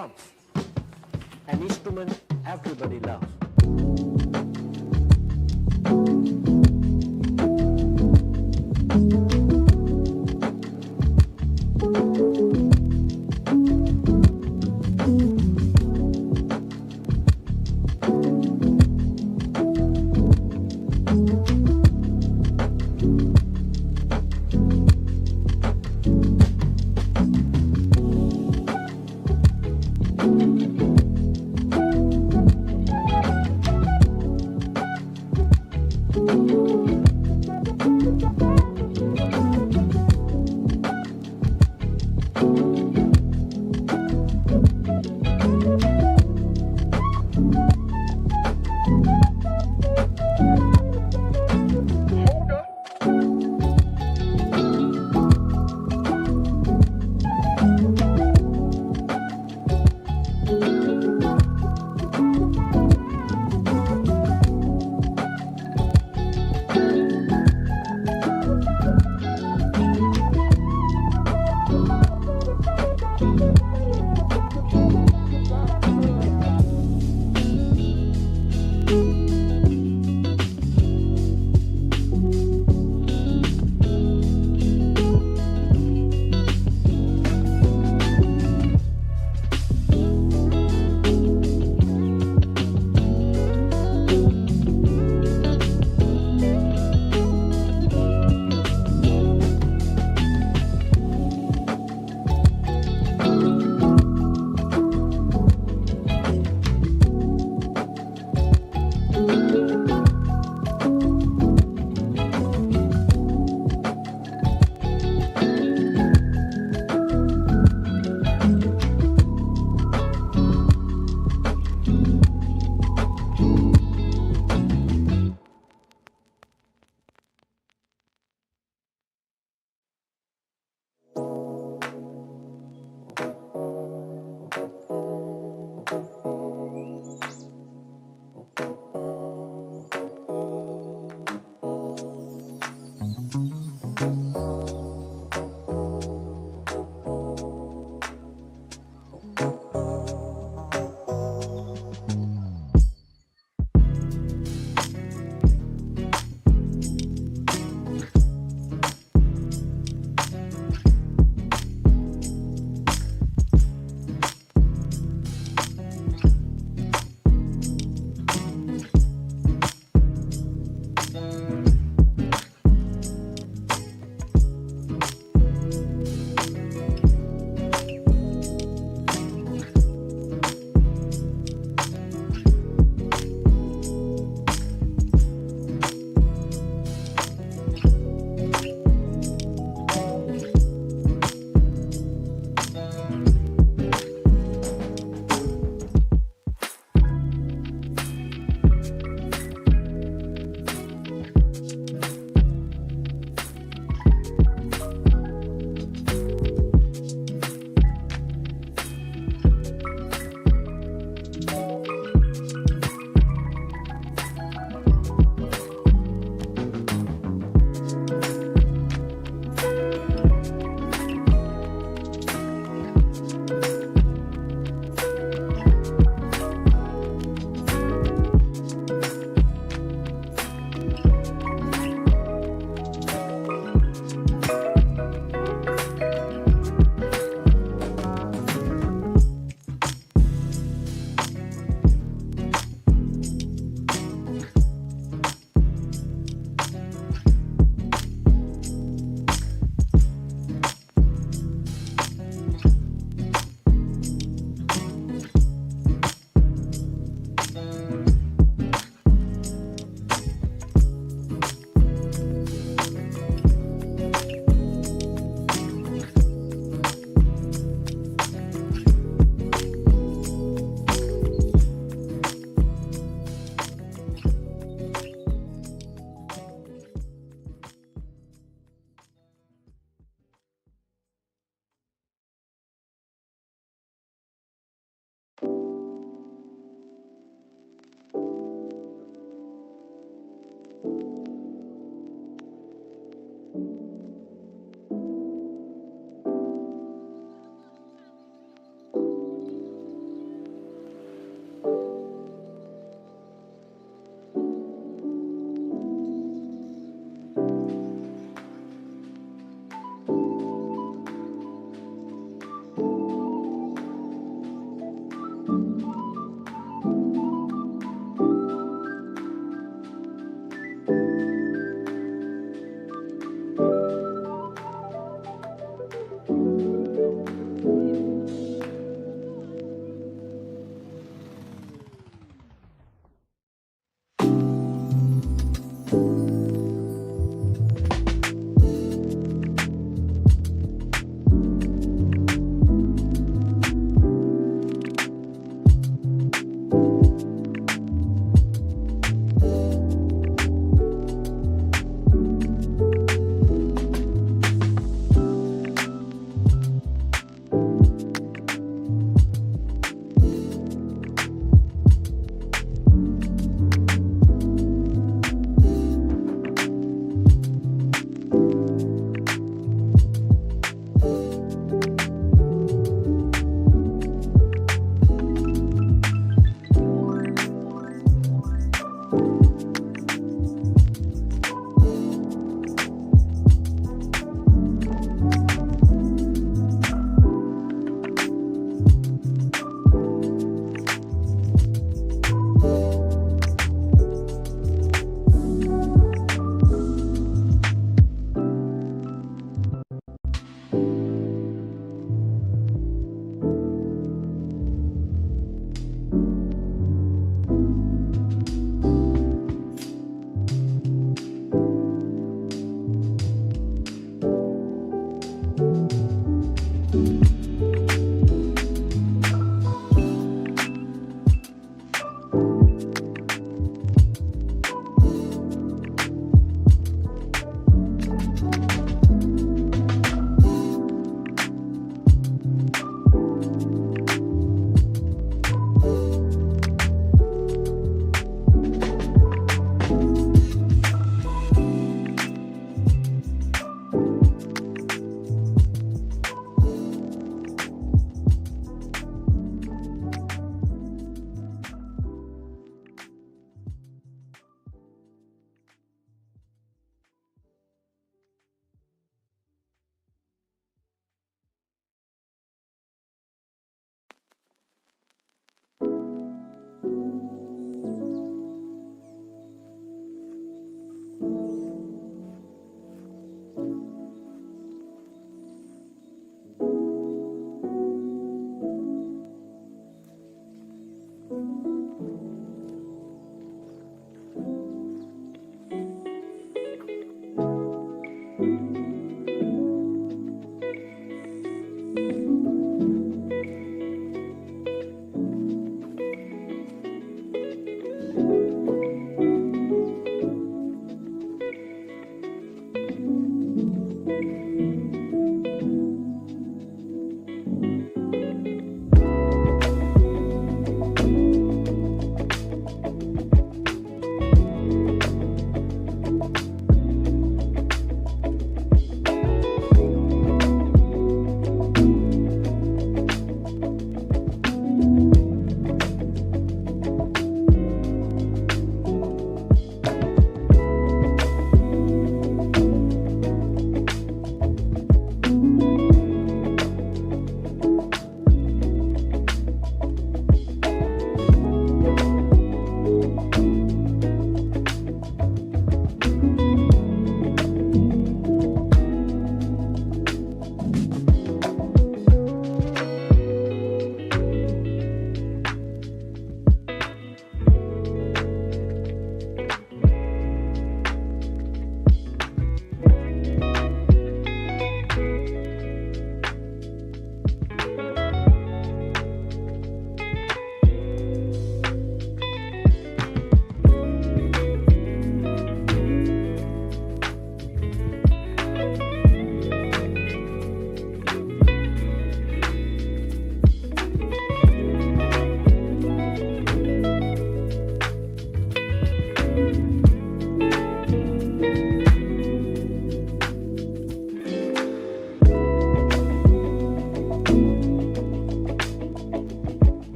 drums, an instrument everybody loves.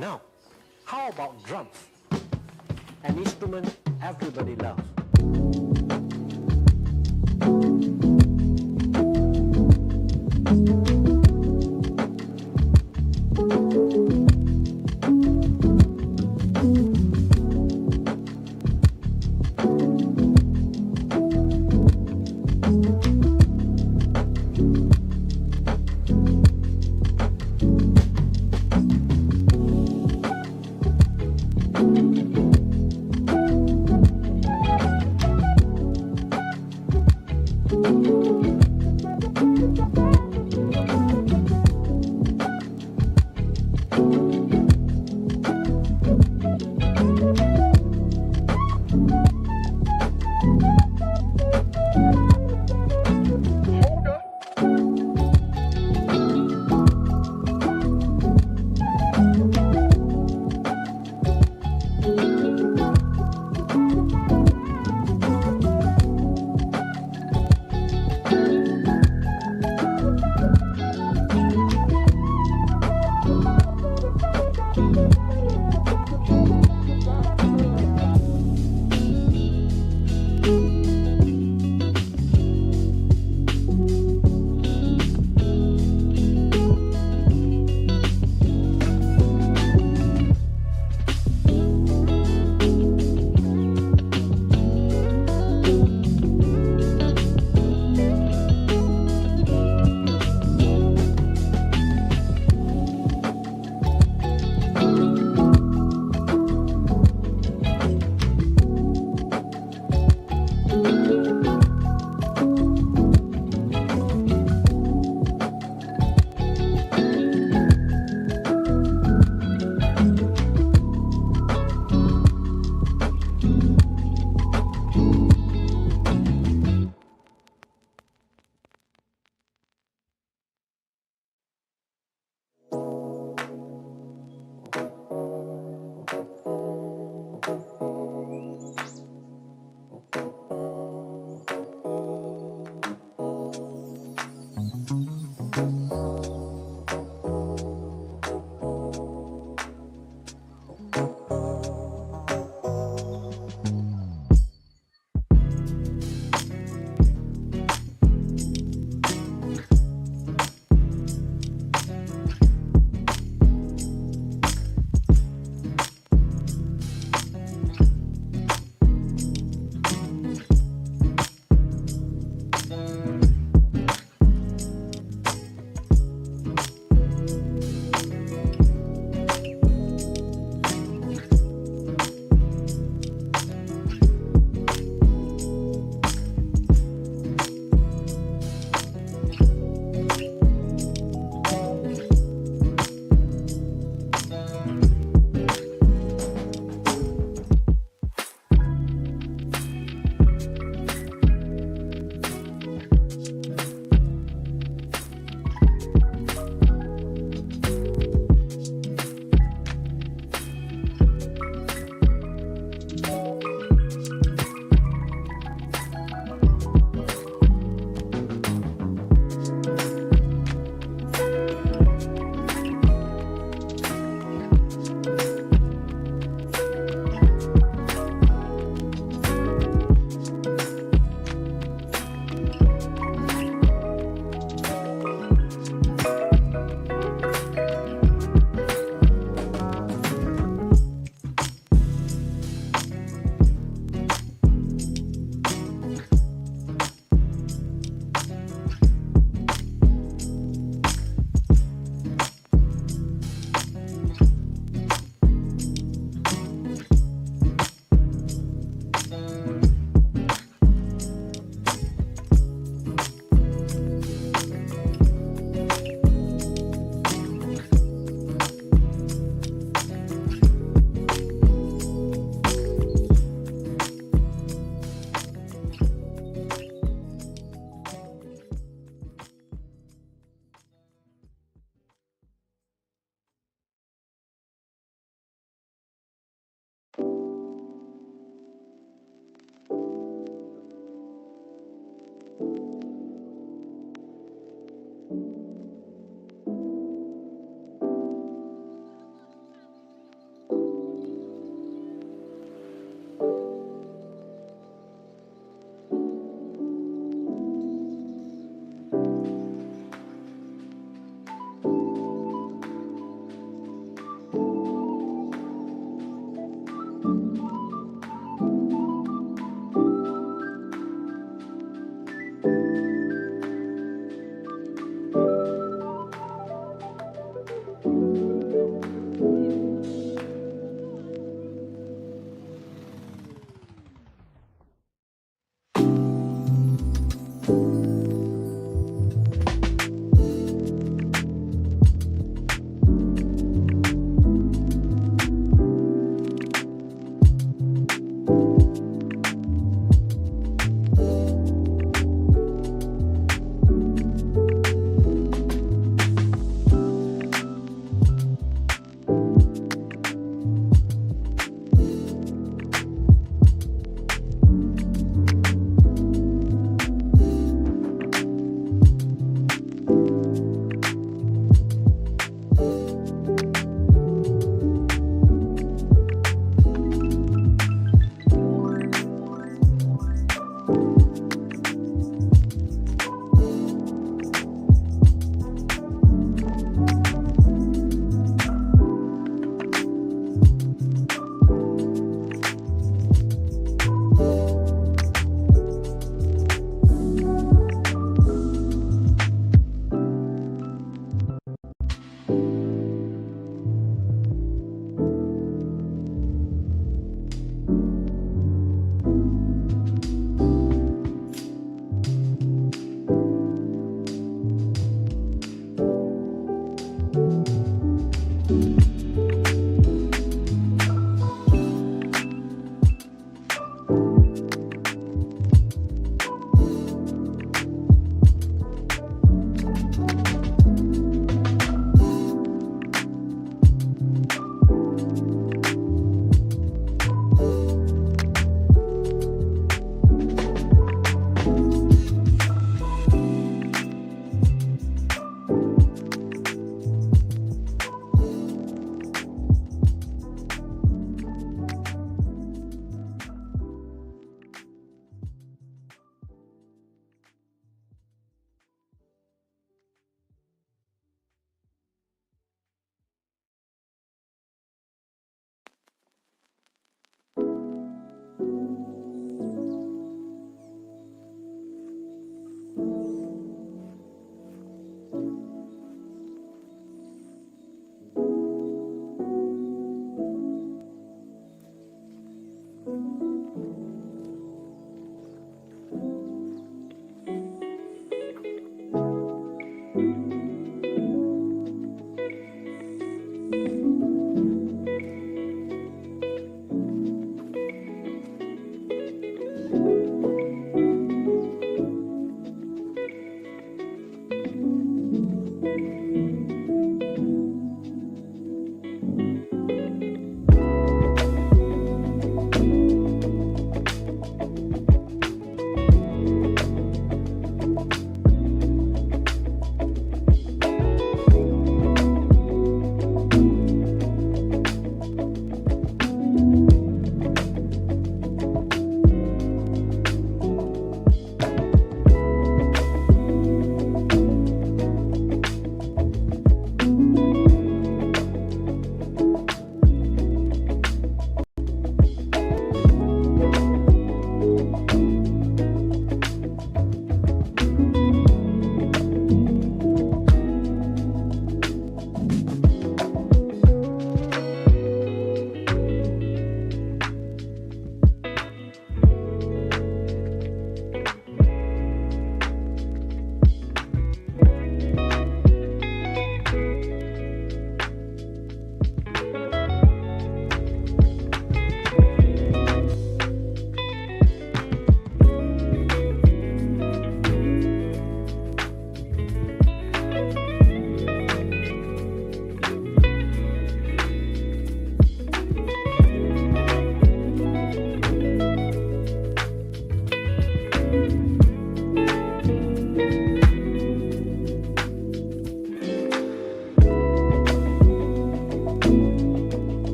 Now, how about drums? An instrument everybody loves.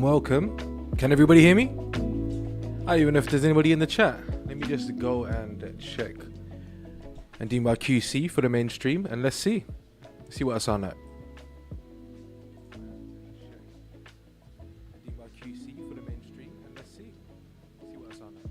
Welcome. Can everybody hear me? I don't even know if there's anybody in the chat. Let me just go and check and do my QC for the mainstream, and let's see what I sound like. Do my QC for the mainstream, and let's see what I sound like.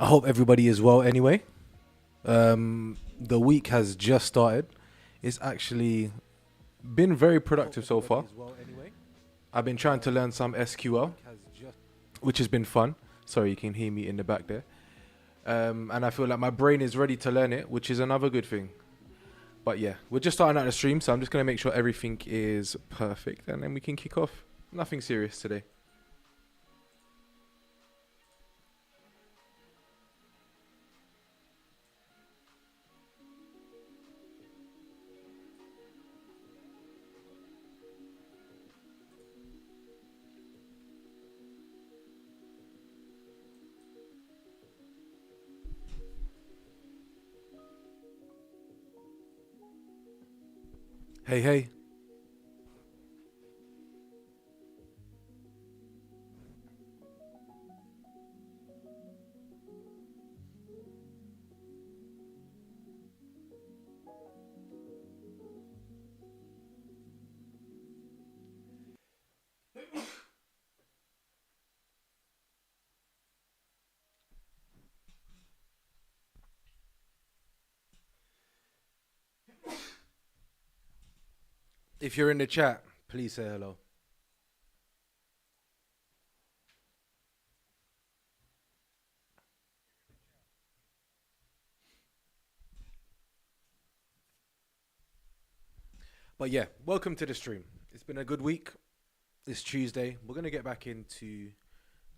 I hope everybody is well anyway. The week has just started. It's actually been very productive so far. I've been trying to learn some SQL, which has been fun. Sorry, you can hear me in the back there. And I feel like my brain is ready to learn it, which is another good thing. But yeah, we're just starting out the stream, so I'm just going to make sure everything is perfect, and then we can kick off. Nothing serious today. Hey. If you're in the chat, please say hello. But yeah, welcome to the stream. It's been a good week. It's Tuesday. We're going to get back into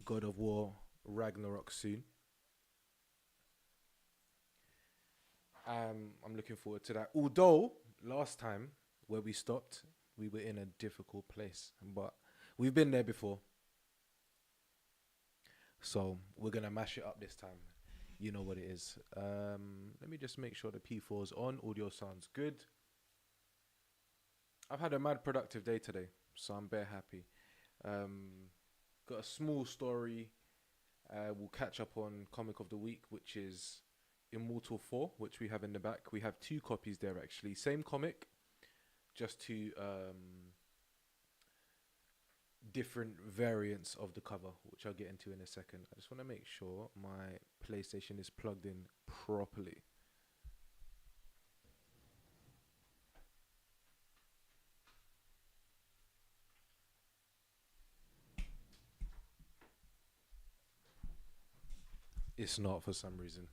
God of War Ragnarok soon. I'm looking forward to that. Although, last time where we stopped, we were in a difficult place. But we've been there before. So we're going to mash it up this time. You know what it is. Let me just make sure the P4 is on. Audio sounds good. I've had a mad productive day today, so I'm bare happy. Got a small story. We'll catch up on Comic of the Week, which is Immortal 4, which we have in the back. We have 2 copies there, actually. Same comic, just to different variants of the cover, which I'll get into in a second. I just want to make sure my PlayStation is plugged in properly. It's not for some reason.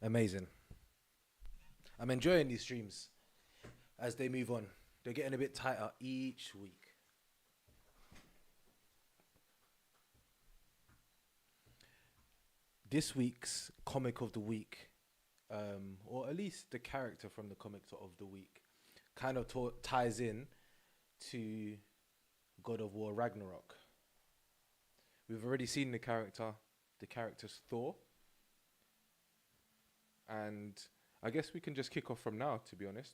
Amazing. I'm enjoying these streams as they move on. They're getting a bit tighter each week. This week's comic of the week, or at least the character from the comic of the week, kind of ties in to God of War Ragnarok. We've already seen the character's Thor. And I guess we can just kick off from now, to be honest.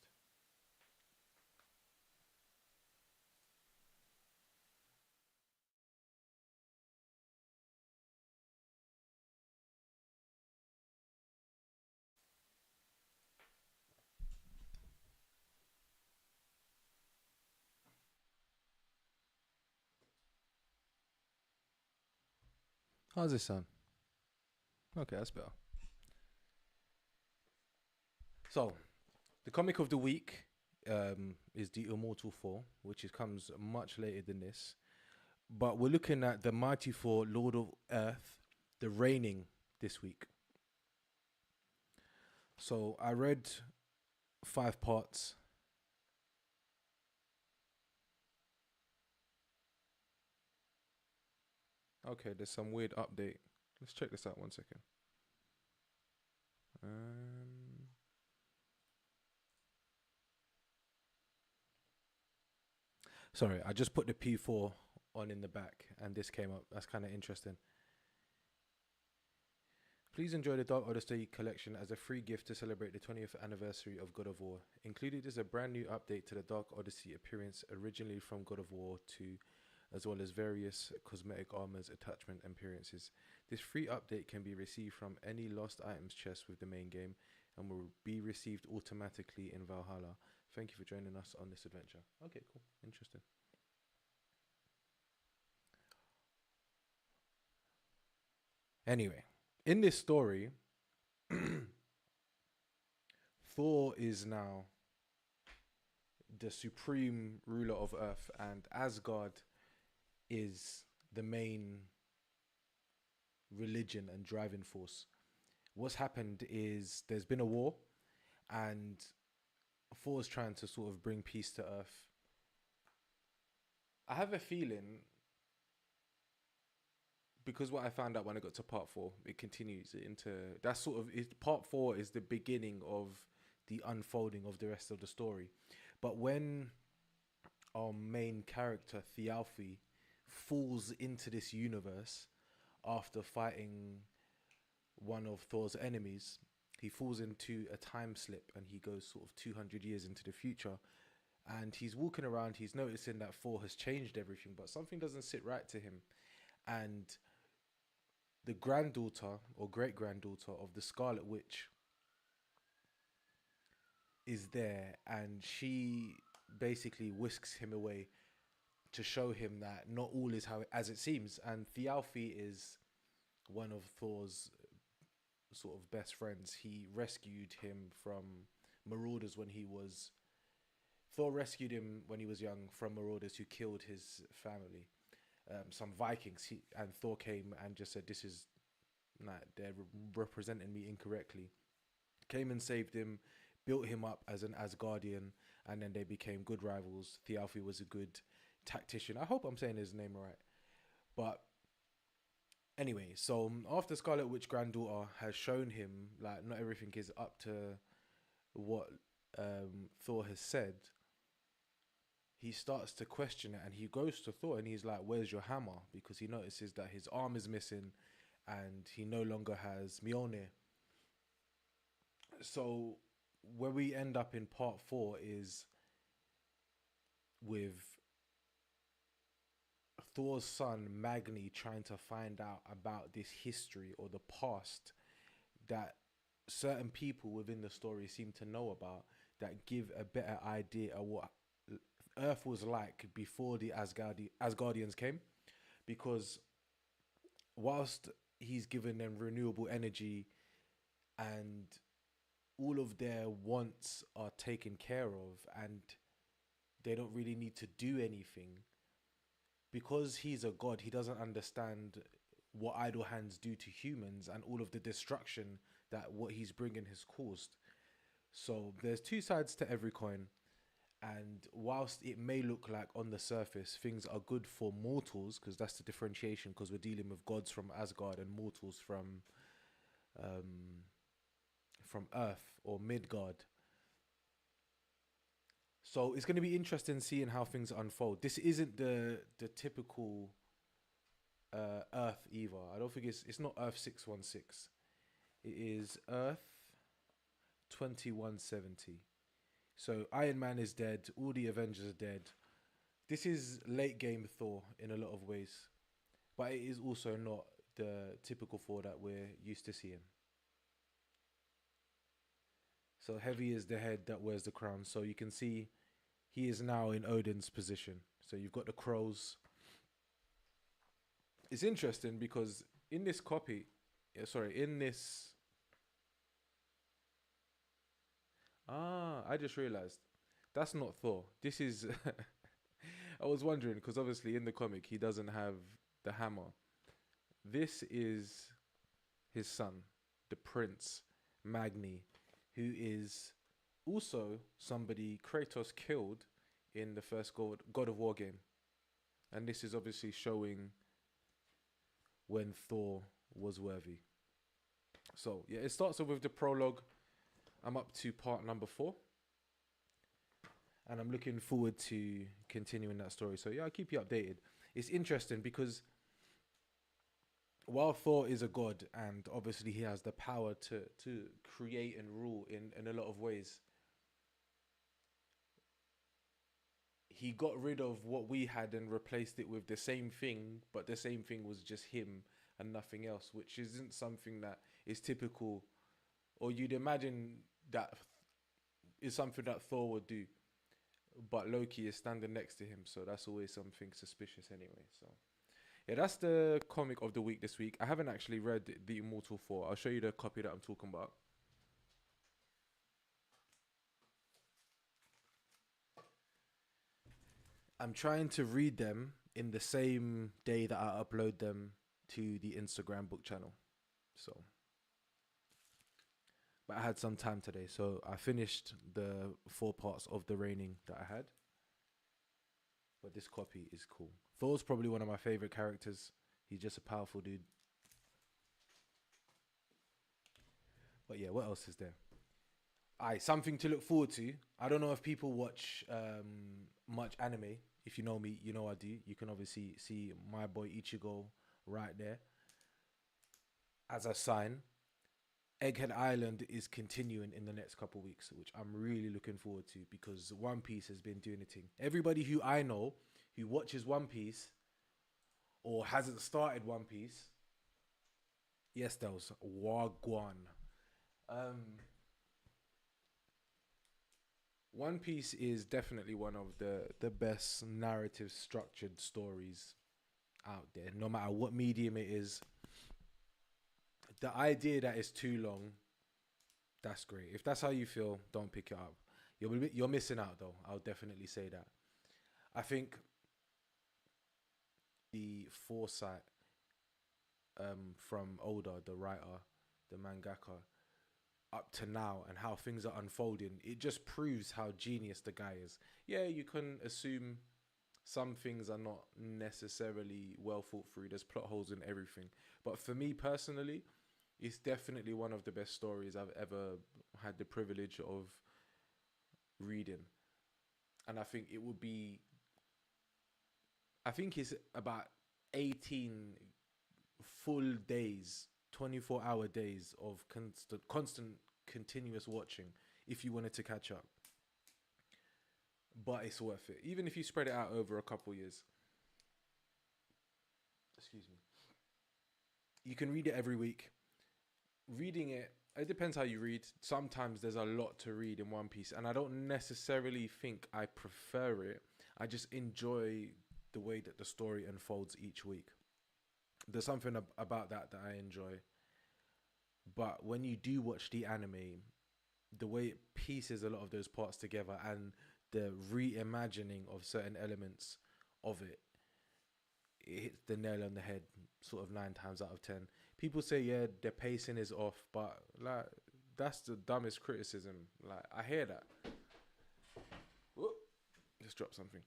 How's this sound? Okay, that's better. So, the comic of the week is The Immortal Thor, which comes much later than this. But we're looking at the Mighty Thor, Lord of Earth, the Reigning this week. So, I read 5 parts. Okay, there's some weird update. Let's check this out 1 second. Sorry, I just put the P4 on in the back and this came up. That's kind of interesting. Please enjoy the Dark Odyssey collection as a free gift to celebrate the 20th anniversary of God of War. Included is a brand new update to the Dark Odyssey appearance originally from God of War 2, as well as various cosmetic armors, attachment, and appearances. This free update can be received from any lost items chest with the main game and will be received automatically in Valhalla. Thank you for joining us on this adventure. Okay, cool. Interesting. Anyway, in this story, Thor is now the supreme ruler of Earth, and Asgard is the main religion and driving force. What's happened is there's been a war, and Thor's trying to sort of bring peace to Earth. I have a feeling, because what I found out when I got to part 4, it continues into that sort of part 4 is the beginning of the unfolding of the rest of the story. But when our main character Thialfi falls into this universe after fighting one of Thor's enemies, he falls into a time slip and he goes sort of 200 years into the future, and he's walking around, he's noticing that Thor has changed everything, but something doesn't sit right to him. And the granddaughter or great-granddaughter of the Scarlet Witch is there, and she basically whisks him away to show him that not all is as it seems. And Thialfi is one of Thor's sort of best friends. He rescued him from marauders when he was... Thor rescued him when he was young from marauders who killed his family. Some Vikings, and Thor came and just said, this is... Nah, they're representing me incorrectly. Came and saved him, built him up as an Asgardian, and then they became good rivals. Thialfi was a good tactician. I hope I'm saying his name right. But anyway, so after Scarlet Witch granddaughter has shown him like not everything is up to what Thor has said, he starts to question it, and he goes to Thor and he's like, "Where's your hammer?" Because he notices that his arm is missing and he no longer has Mjolnir. So where we end up in part 4 is with Thor's son Magni trying to find out about this history or the past that certain people within the story seem to know about, that give a better idea of what Earth was like before the Asgardians came. Because whilst he's given them renewable energy and all of their wants are taken care of and they don't really need to do anything, because he's a god, he doesn't understand what idle hands do to humans and all of the destruction that what he's bringing has caused. So there's two sides to every coin. And whilst it may look like on the surface things are good for mortals, because that's the differentiation, because we're dealing with gods from Asgard and mortals from Earth or Midgard. So it's going to be interesting seeing how things unfold. This isn't the typical Earth either. I don't think it's not Earth 616. It is Earth 2170. So Iron Man is dead. All the Avengers are dead. This is late game Thor in a lot of ways, but it is also not the typical Thor that we're used to seeing. So heavy is the head that wears the crown. So you can see he is now in Odin's position. So you've got the crows. It's interesting because in this copy, I just realized that's not Thor. This is, I was wondering because obviously in the comic he doesn't have the hammer. This is his son, the Prince Magni, who is also somebody Kratos killed in the first God of War game. And this is obviously showing when Thor was worthy. So yeah, it starts off with the prologue. I'm up to part number 4. And I'm looking forward to continuing that story. So yeah, I'll keep you updated. It's interesting because while Thor is a god and obviously he has the power to create and rule in a lot of ways, he got rid of what we had and replaced it with the same thing, but the same thing was just him and nothing else, which isn't something that is typical, or you'd imagine that is something that Thor would do. But Loki is standing next to him, so that's always something suspicious anyway. So yeah, that's the comic of the week this week. I haven't actually read The Immortal Thor. I'll show you the copy that I'm talking about. I'm trying to read them in the same day that I upload them to the Instagram book channel. So, but I had some time today, so I finished the 4 parts of The Reigning that I had. But this copy is cool. Thor's probably one of my favorite characters. He's just a powerful dude. But yeah, what else is there? Something to look forward to. I don't know if people watch much anime. If you know me, you know I do. You can obviously see my boy Ichigo right there as a sign. Egghead Island is continuing in the next couple of weeks, which I'm really looking forward to because One Piece has been doing a thing. Everybody who I know who watches One Piece or hasn't started One Piece, yes, that was Wagwan. One Piece is definitely one of the best narrative structured stories out there, no matter what medium it is. The idea that it's too long, that's great. If that's how you feel, don't pick it up. You're missing out though. I'll definitely say that. I think the foresight from Oda, the writer, the mangaka, up to now and how things are unfolding, it just proves how genius the guy is. Yeah, you can assume some things are not necessarily well thought through. There's plot holes in everything. But for me personally, it's definitely one of the best stories I've ever had the privilege of reading. and I think it would be. I think it's about 18 full days, 24-hour days of constant, continuous watching if you wanted to catch up. But it's worth it, even if you spread it out over a couple years. Excuse me. You can read it every week. Reading it depends how you read. Sometimes there's a lot to read in One Piece, and I don't necessarily think I prefer it. I just enjoy the way that the story unfolds each week. There's something about that I enjoy. But when you do watch the anime, the way it pieces a lot of those parts together and the reimagining of certain elements of it, it hits the nail on the head sort of 9 times out of 10. People say, yeah, the pacing is off, but like that's the dumbest criticism. Like, I hear that. Whoop, just dropped something.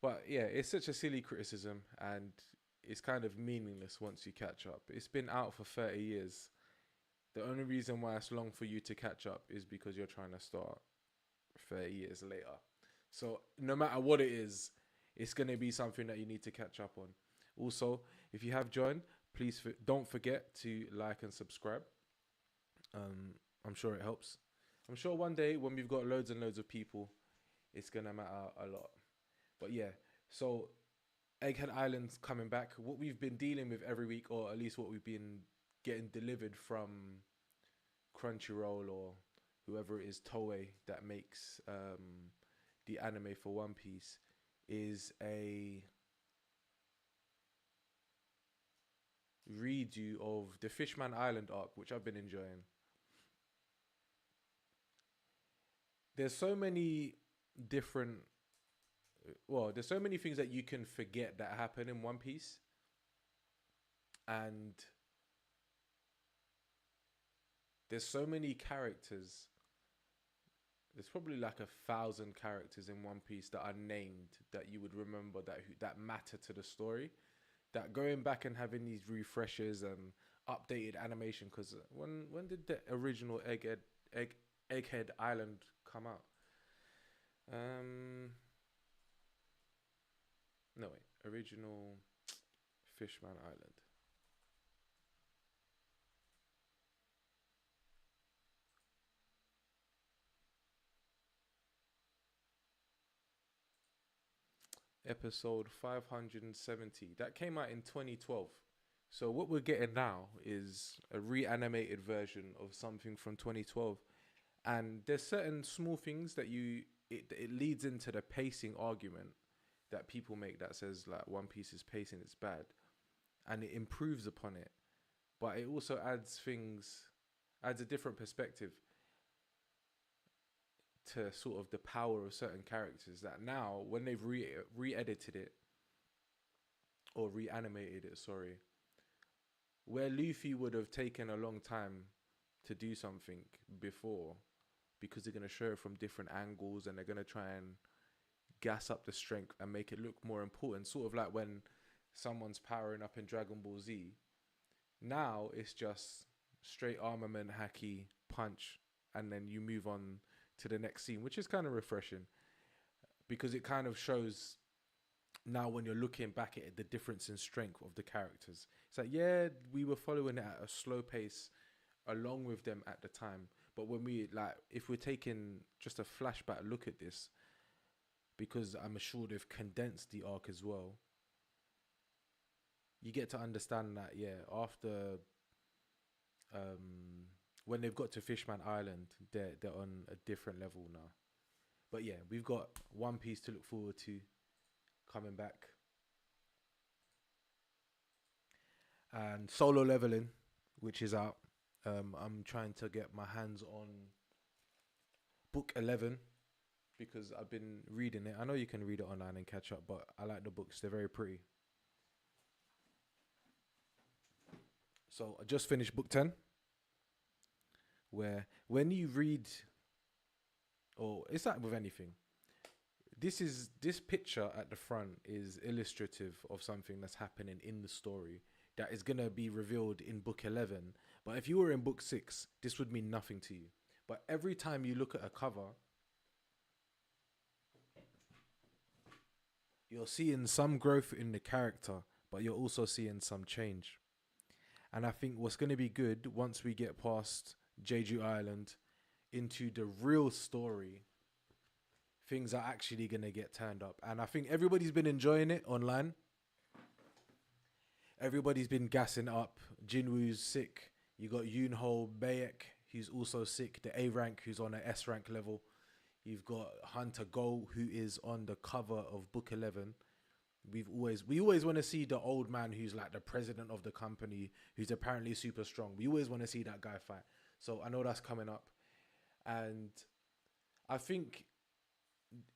But yeah, it's such a silly criticism, and it's kind of meaningless once you catch up. It's been out for 30 years. The only reason why it's long for you to catch up is because you're trying to start 30 years later. So no matter what it is, it's going to be something that you need to catch up on. Also, if you have joined, please don't forget to like and subscribe. I'm sure it helps. I'm sure one day when we've got loads and loads of people, it's going to matter a lot. But yeah, so Egghead Island's coming back. What we've been dealing with every week, or at least what we've been getting delivered from Crunchyroll or whoever it is, Toei, that makes the anime for One Piece, is a redo of the Fishman Island arc, which I've been enjoying. There's so many different, there's so many things that you can forget that happen in One Piece, and there's so many characters. There's probably like 1,000 characters in One Piece that are named that you would remember that matter to the story. That going back and having these refreshers and updated animation, because when did the original Egghead Island come out? No wait, original Fishman Island. Episode 570. That came out in 2012. So what we're getting now is a reanimated version of something from 2012. And there's certain small things that it leads into the pacing argument that people make that says like One Piece's pacing is bad. And it improves upon it. But it also adds a different perspective to sort of the power of certain characters that now, when they've re-edited it, or reanimated it, sorry, where Luffy would have taken a long time to do something before, because they're going to show it from different angles and they're going to try and gas up the strength and make it look more important, sort of like when someone's powering up in Dragon Ball Z. Now it's just straight armament, hacky, punch, and then you move on to the next scene, which is kind of refreshing because it kind of shows now when you're looking back at it, the difference in strength of the characters. It's like, yeah, we were following it at a slow pace along with them at the time. But when if we're taking just a flashback look at this, because I'm sure they've condensed the arc as well, you get to understand that, yeah, after when they've got to Fishman Island, they're on a different level now. But yeah, we've got One Piece to look forward to coming back. And Solo Leveling, which is out. I'm trying to get my hands on book 11 because I've been reading it. I know you can read it online and catch up, but I like the books. They're very pretty. So I just finished book 10. Where when you read, or it's like with anything, this picture at the front is illustrative of something that's happening in the story that is going to be revealed in book 11. But if you were in book 6, this would mean nothing to you. But every time you look at a cover, you're seeing some growth in the character, but you're also seeing some change. And I think what's going to be good once we get past Jeju Island into the real story, things are actually going to get turned up. And I think everybody's been enjoying it online. Everybody's been gassing up. Jinwoo's sick. You got Yoonho Bayek, who's also sick. The A rank, who's on an S rank level. You've got Hunter Go, who is on the cover of Book 11. We always want to see the old man who's like the president of the company, who's apparently super strong. We always want to see that guy fight. So I know that's coming up. And I think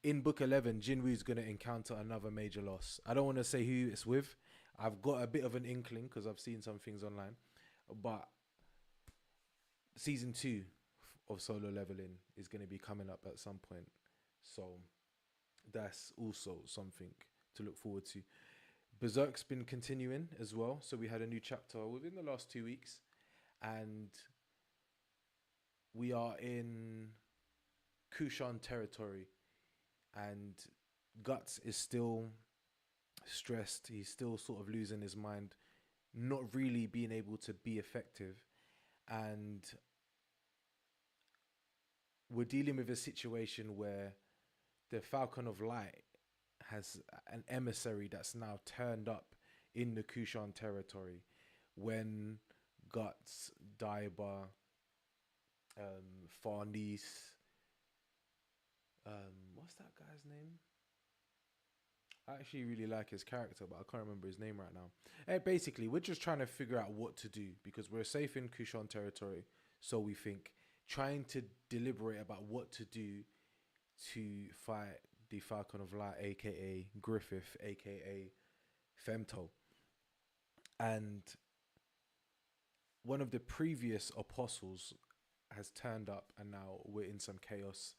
in Book 11, Jinwoo's going to encounter another major loss. I don't want to say who it's with. I've got a bit of an inkling because I've seen some things online. But season 2 of Solo Leveling is going to be coming up at some point. So that's also something to look forward to. Berserk's been continuing as well. So we had a new chapter within the last 2 weeks. And we are in Kushan territory. And Guts is still stressed. He's still sort of losing his mind, not really being able to be effective. And we're dealing with a situation where the Falcon of Light has an emissary that's now turned up in the Kushan territory when Guts, Daiba, Farnese, what's that guy's name? I actually really like his character, but I can't remember his name right now. Basically, we're just trying to figure out what to do because we're safe in Kushan territory, so we think, trying to deliberate about what to do to fight the Falcon of Light, aka Griffith, aka Femto. And one of the previous apostles has turned up, and now we're in some chaos.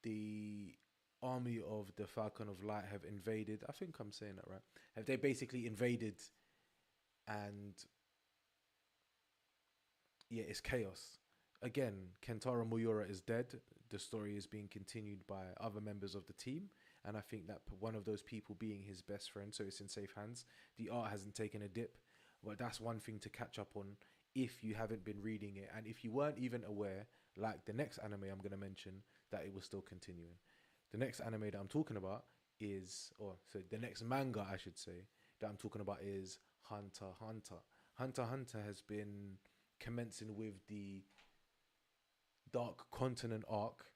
The army of the Falcon of Light have invaded. I think I'm saying that right. Have they basically invaded, and yeah, it's chaos. Again, Kentaro Miura is dead. The story is being continued by other members of the team, and I think that one of those people being his best friend, so it's in safe hands. The art hasn't taken a dip, but that's one thing to catch up on if you haven't been reading it, and if you weren't even aware, like the next anime I'm going to mention, that it was still continuing. The next anime that I'm talking about is, the next manga I should say, that I'm talking about is Hunter x Hunter. Hunter x Hunter has been commencing with the Dark Continent arc,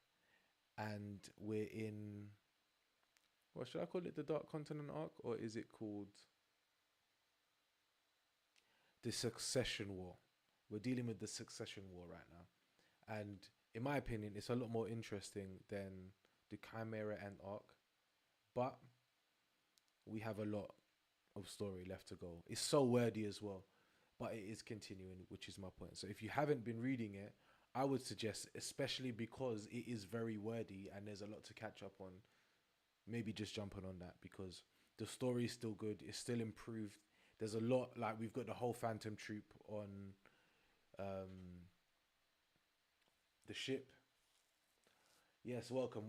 and we're in, what should I call it, the Dark Continent arc, or is it called the Succession War? We're dealing with the Succession War right now, and in my opinion it's a lot more interesting than the Chimera Ant arc, but we have a lot of story left to go. It's so wordy as well, but it is continuing, which is my point. So if you haven't been reading it, I would suggest, especially because it is very wordy and there's a lot to catch up on, maybe just jumping on that, because the story is still good. It's still improved. There's a lot, like we've got the whole Phantom Troop on the ship. Yes, welcome.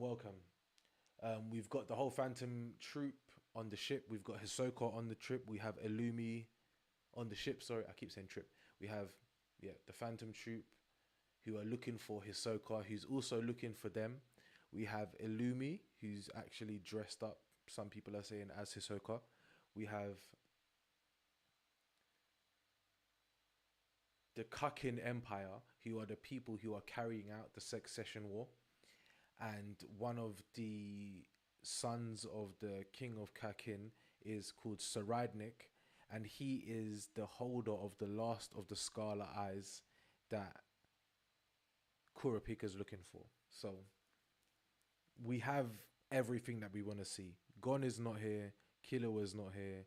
We've got the whole Phantom Troop on the ship. We've got Hisoka on the trip. We have Illumi on the ship. Sorry, I keep saying trip. We have, the Phantom Troop who are looking for Hisoka, who's also looking for them. We have Illumi, who's actually dressed up, some people are saying, as Hisoka. We have the Kakin Empire, who are the people who are carrying out the Succession War. And one of the sons of the king of Kakin is called Saradnik, and he is the holder of the last of the Scarlet Eyes that Kurapika is looking for. So we have everything that we want to see. Gon is not here, Killua is not here,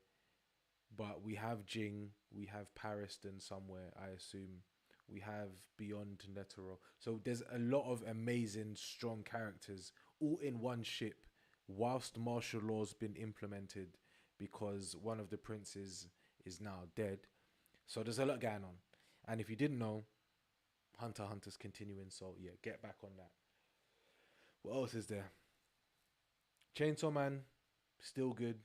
but we have Jing, we have Pariston somewhere, I assume. We have Beyond Netero. So there's a lot of amazing, strong characters all in one ship, whilst martial law's been implemented because one of the princes is now dead. So there's a lot going on. And if you didn't know, Hunter x Hunter's continuing. So yeah, get back on that. What else is there? Chainsaw Man Still good.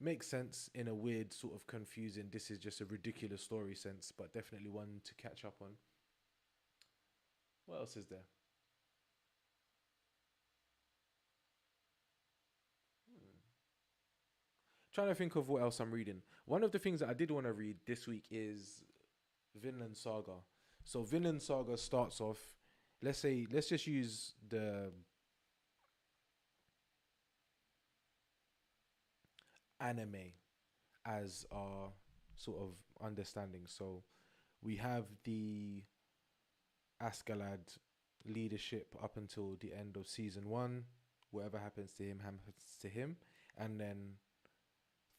Makes sense in a weird, sort of confusing, this is just a ridiculous story sense, but definitely one to catch up on. What else is there? Trying to think of what else I'm reading. One of the things that I did want to read this week is Vinland Saga. So Vinland Saga starts off, let's just use the anime as our sort of understanding. So we have the Askeladd leadership up until the end of season 1. Whatever happens to him happens to him. And then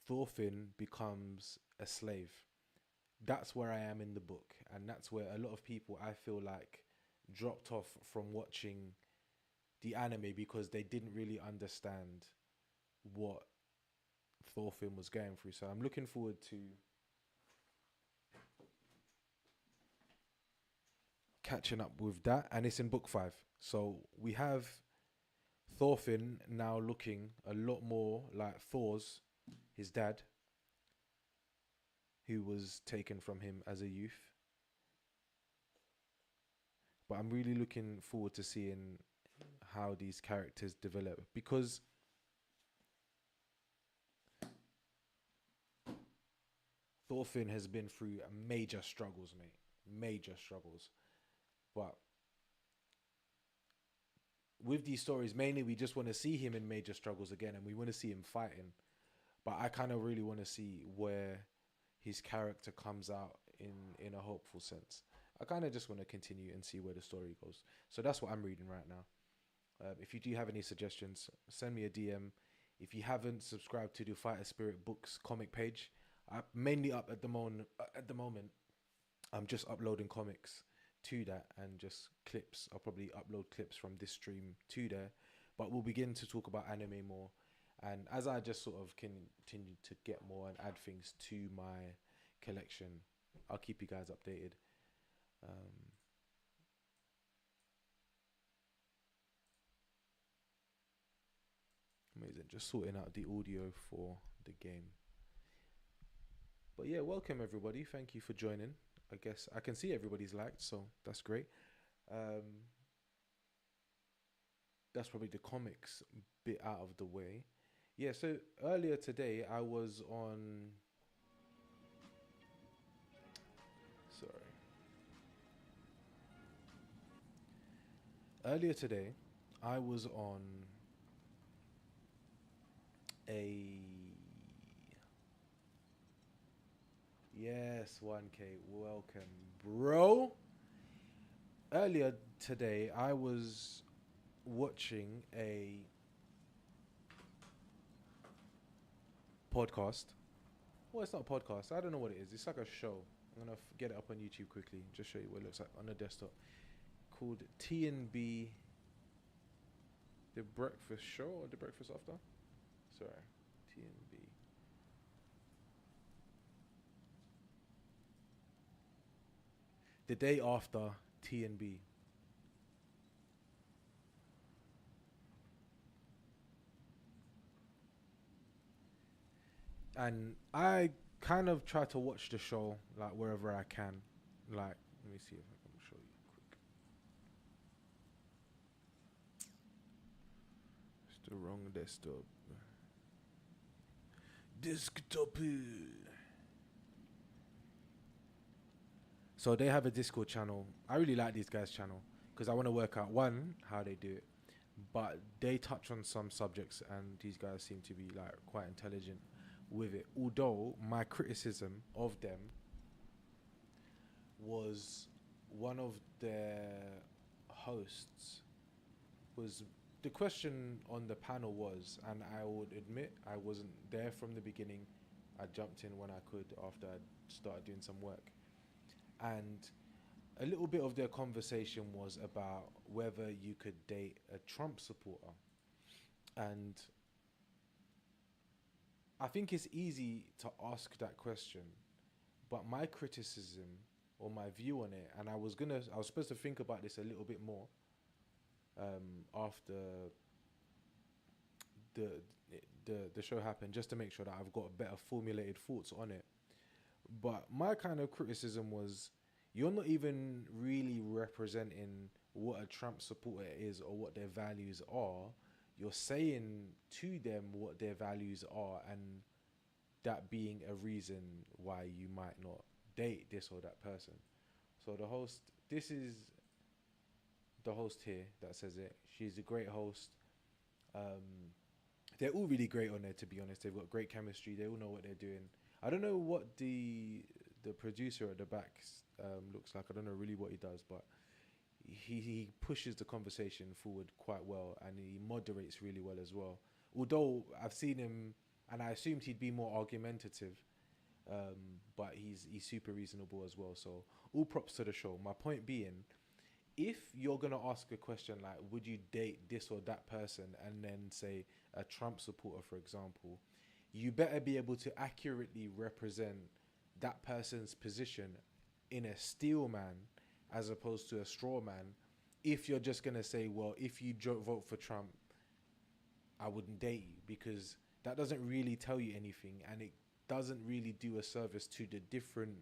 Thorfinn becomes a slave. That's where I am in the book. And that's where a lot of people, I feel like, dropped off from watching the anime because they didn't really understand what Thorfinn was going through. So I'm looking forward to catching up with that. And it's in book 5. So we have Thorfinn now looking a lot more like Thor's, his dad, who was taken from him as a youth. But I'm really looking forward to seeing how these characters develop, because Thorfinn has been through major struggles, mate. Major struggles. But with these stories, mainly we just want to see him in major struggles again, and we want to see him fighting. But I kind of really want to see where his character comes out in a hopeful sense. I kind of just want to continue and see where the story goes. So that's what I'm reading right now. If you do have any suggestions, send me a DM. If you haven't subscribed to the Fighter Spirit Books comic page, I'm mainly up at the moment. I'm just uploading comics to that and just clips. I'll probably upload clips from this stream to there. But we'll begin to talk about anime more. And as I just sort of continue to get more and add things to my collection, I'll keep you guys updated. Amazing. Just sorting out the audio for the game. But yeah, welcome everybody. Thank you for joining. I guess I can see everybody's liked, so that's great. That's probably the comics bit out of the way. Yeah, so earlier today I was on... Sorry. Earlier today I was on a... Yes, 1K, welcome, bro. Earlier today I was watching a podcast. Well, it's not a podcast. I don't know what it is. It's like a show. I'm going to get it up on YouTube quickly. Just show you what it looks like on the desktop. Called T&B. The Breakfast Show or The Breakfast After? Sorry. T&B. The Day After T&B. And I kind of try to watch the show like wherever I can. Like, let me see if I can show you quick. It's the wrong desktop. Desktop. So they have a Discord channel. I really like these guys' channel because I want to work out, one, how they do it, but they touch on some subjects and these guys seem to be like quite intelligent with it. Although my criticism of them was one of their hosts was, the question on the panel was, and I would admit I wasn't there from the beginning. I jumped in when I could after I started doing some work. And a little bit of their conversation was about whether you could date a Trump supporter. And I think it's easy to ask that question, but my criticism or my view on it, and I was supposed to think about this a little bit more after the show happen, just to make sure that I've got better formulated thoughts on it. But my kind of criticism was, you're not even really representing what a Trump supporter is or what their values are. You're saying to them what their values are, and that being a reason why you might not date this or that person. So this is the host here that says it. She's a great host. They're all really great on there, to be honest. They've got great chemistry. They all know what they're doing. I don't know what the producer at the back looks like. I don't know really what he does, but he pushes the conversation forward quite well, and he moderates really well as well. Although I've seen him, and I assumed he'd be more argumentative, but he's super reasonable as well. So all props to the show. My point being, if you're gonna ask a question like, would you date this or that person, and then say a Trump supporter, for example, you better be able to accurately represent that person's position in a steel man as opposed to a straw man. If you're just gonna say, well, if you vote for Trump, I wouldn't date you, because that doesn't really tell you anything, and it doesn't really do a service to the different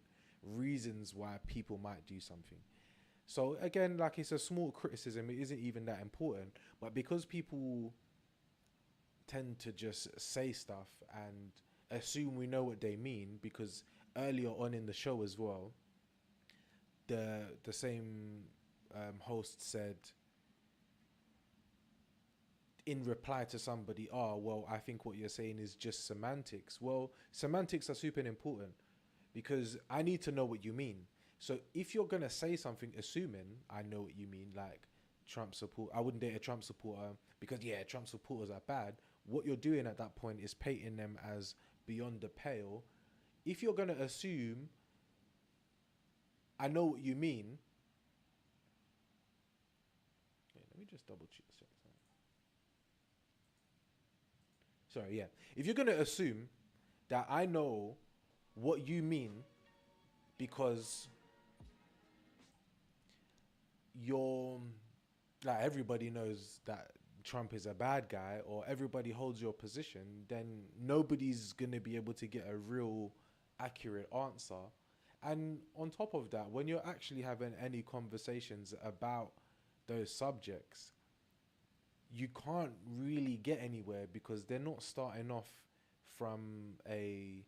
reasons why people might do something. So again, like, it's a small criticism, it isn't even that important, but because people tend to just say stuff and assume we know what they mean, because earlier on in the show as well, the same host said, in reply to somebody, oh, well, I think what you're saying is just semantics. Well, semantics are super important, because I need to know what you mean. So if you're going to say something assuming I know what you mean, like Trump support, I wouldn't date a Trump supporter because, yeah, Trump supporters are bad. What you're doing at that point is painting them as beyond the pale. If you're going to assume I know what you mean, let me just double check. Sorry, yeah. If you're going to assume that I know what you mean because you're, like, everybody knows that Trump is a bad guy, or everybody holds your position, then nobody's going to be able to get a real accurate answer. And on top of that, when you're actually having any conversations about those subjects, you can't really get anywhere, because they're not starting off from a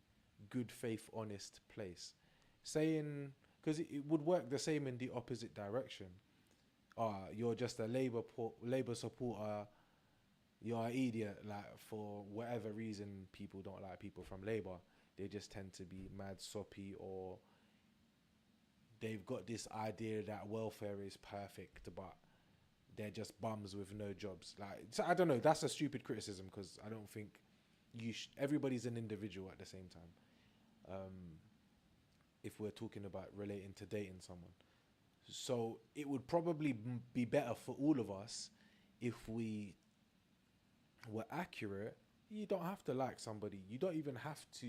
good faith, honest place. Saying, because it would work the same in the opposite direction. You're just a Labour supporter, you're an idiot, like, for whatever reason people don't like people from Labour. They just tend to be mad soppy, or they've got this idea that welfare is perfect, but they're just bums with no jobs. Like, so I don't know, that's a stupid criticism, because I don't think everybody's an individual at the same time. If we're talking about relating to dating someone. So it would probably be better for all of us if we were accurate. You don't have to like somebody. You don't even have to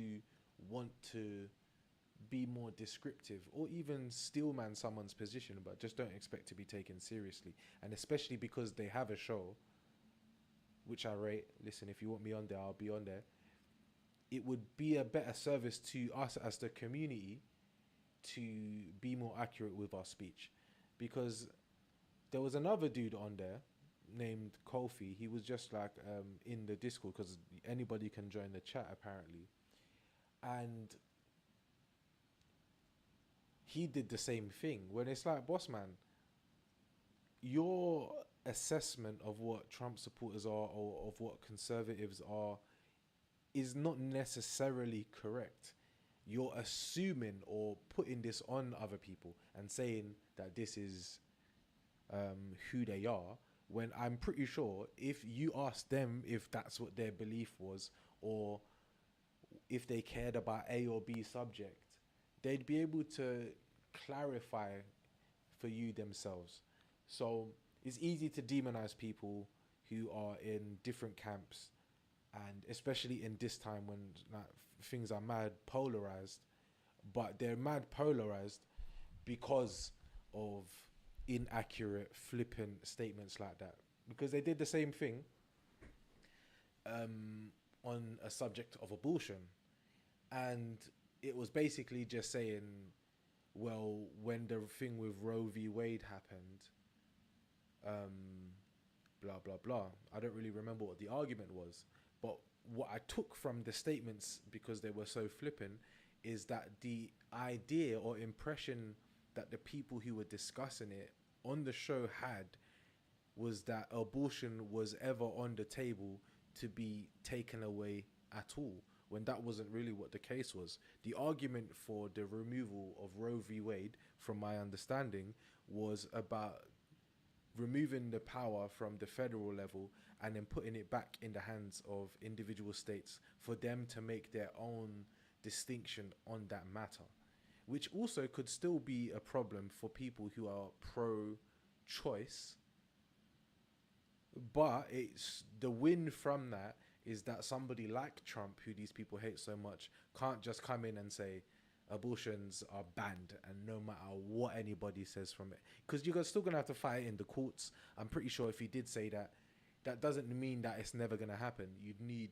want to be more descriptive or even steelman someone's position, but just don't expect to be taken seriously. And especially because they have a show, which I rate. Listen, if you want me on there, I'll be on there. It would be a better service to us as the community to be more accurate with our speech, because there was another dude on there named Kofi. He was just like in the Discord, because anybody can join the chat apparently, and he did the same thing. When it's like, boss man, your assessment of what Trump supporters are, or of what conservatives are, is not necessarily correct. You're assuming or putting this on other people and saying that this is who they are, when I'm pretty sure if you asked them if that's what their belief was, or if they cared about A or B subject, they'd be able to clarify for you themselves. So it's easy to demonize people who are in different camps, and especially in this time when, like, things are mad polarized, but they're mad polarized because of inaccurate, flippant statements like that. Because they did the same thing on a subject of abortion, and it was basically just saying, well, when the thing with Roe v. Wade happened, blah blah blah. I don't really remember what the argument was, but what I took from the statements, because they were so flippant, is that the idea or impression that the people who were discussing it on the show had was that abortion was ever on the table to be taken away at all, when that wasn't really what the case was. The argument for the removal of Roe v. Wade, from my understanding, was about removing the power from the federal level and then putting it back in the hands of individual states for them to make their own distinction on that matter, which also could still be a problem for people who are pro-choice. But it's the win from that is that somebody like Trump, who these people hate so much, can't just come in and say abortions are banned, and no matter what anybody says from it, because you're still gonna have to fight in the courts. I'm pretty sure if he did say that, that doesn't mean that it's never gonna happen. You'd need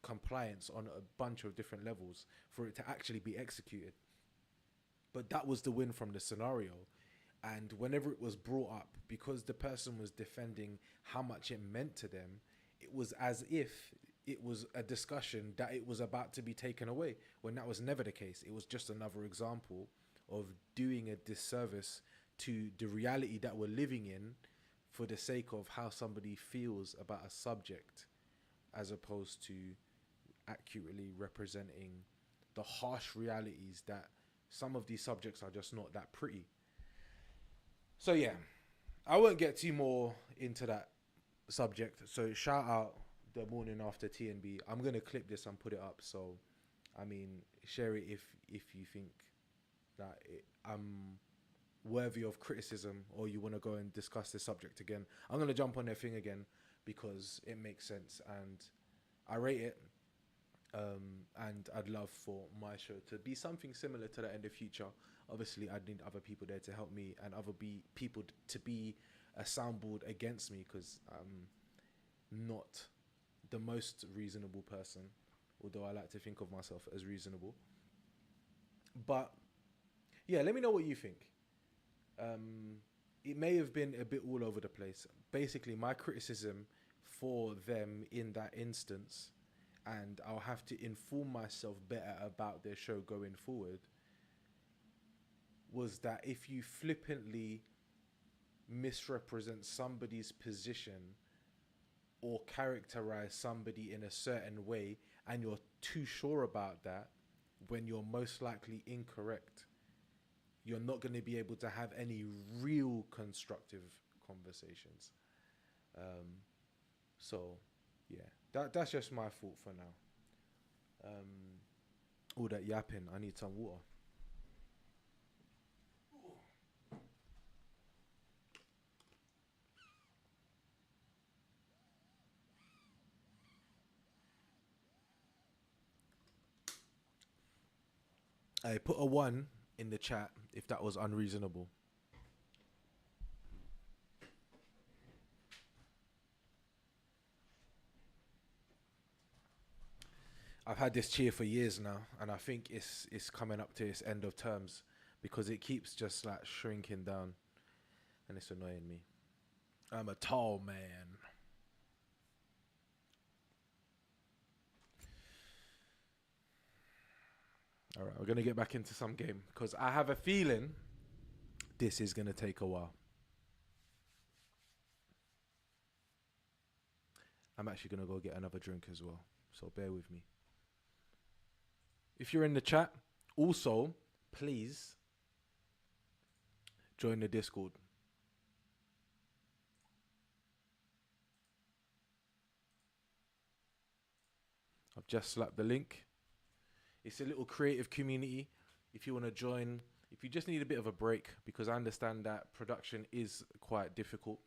compliance on a bunch of different levels for it to actually be executed. But that was the win from the scenario. And whenever it was brought up, because the person was defending how much it meant to them, it was as if it was a discussion that it was about to be taken away, when that was never the case. It was just another example of doing a disservice to the reality that we're living in for the sake of how somebody feels about a subject, as opposed to accurately representing the harsh realities that some of these subjects are just not that pretty. So yeah, I won't get too more into that subject. So shout out the morning after TNB. I'm going to clip this and put it up. So, I mean, share it if you think that I'm worthy of criticism, or you want to go and discuss this subject again. I'm going to jump on their thing again because it makes sense and I rate it. And I'd love for my show to be something similar to that in the future. Obviously, I'd need other people there to help me and other people to be a soundboard against me, because I'm not the most reasonable person, although I like to think of myself as reasonable. But yeah, let me know what you think. It may have been a bit all over the place. Basically, my criticism for them in that instance, and I'll have to inform myself better about their show going forward, was that if you flippantly misrepresent somebody's position or characterize somebody in a certain way and you're too sure about that when you're most likely incorrect, you're not going to be able to have any real constructive conversations. So yeah, that's just my thought for now. All that yapping, I need some water. I put a 1 in the chat if that was unreasonable. I've had this cheer for years now, and I think it's coming up to its end of terms because it keeps just like shrinking down, and it's annoying me. I'm a tall man. All right, we're going to get back into some game because I have a feeling this is going to take a while. I'm actually going to go get another drink as well, so bear with me. If you're in the chat, also, please join the Discord. I've just slapped the link. It's a little creative community. If you want to join, if you just need a bit of a break, because I understand that production is quite difficult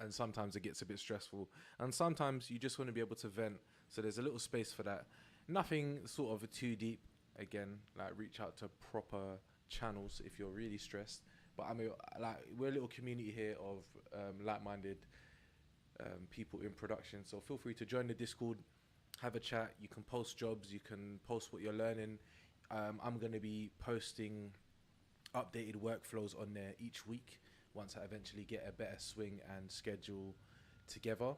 and sometimes it gets a bit stressful and sometimes you just want to be able to vent. So there's a little space for that. Nothing sort of too deep. Again, like reach out to proper channels if you're really stressed. But I mean, like, we're a little community here of like-minded people in production. So feel free to join the Discord, have a chat. You can post jobs, you can post what you're learning. I'm going to be posting updated workflows on there each week once I eventually get a better swing and schedule together.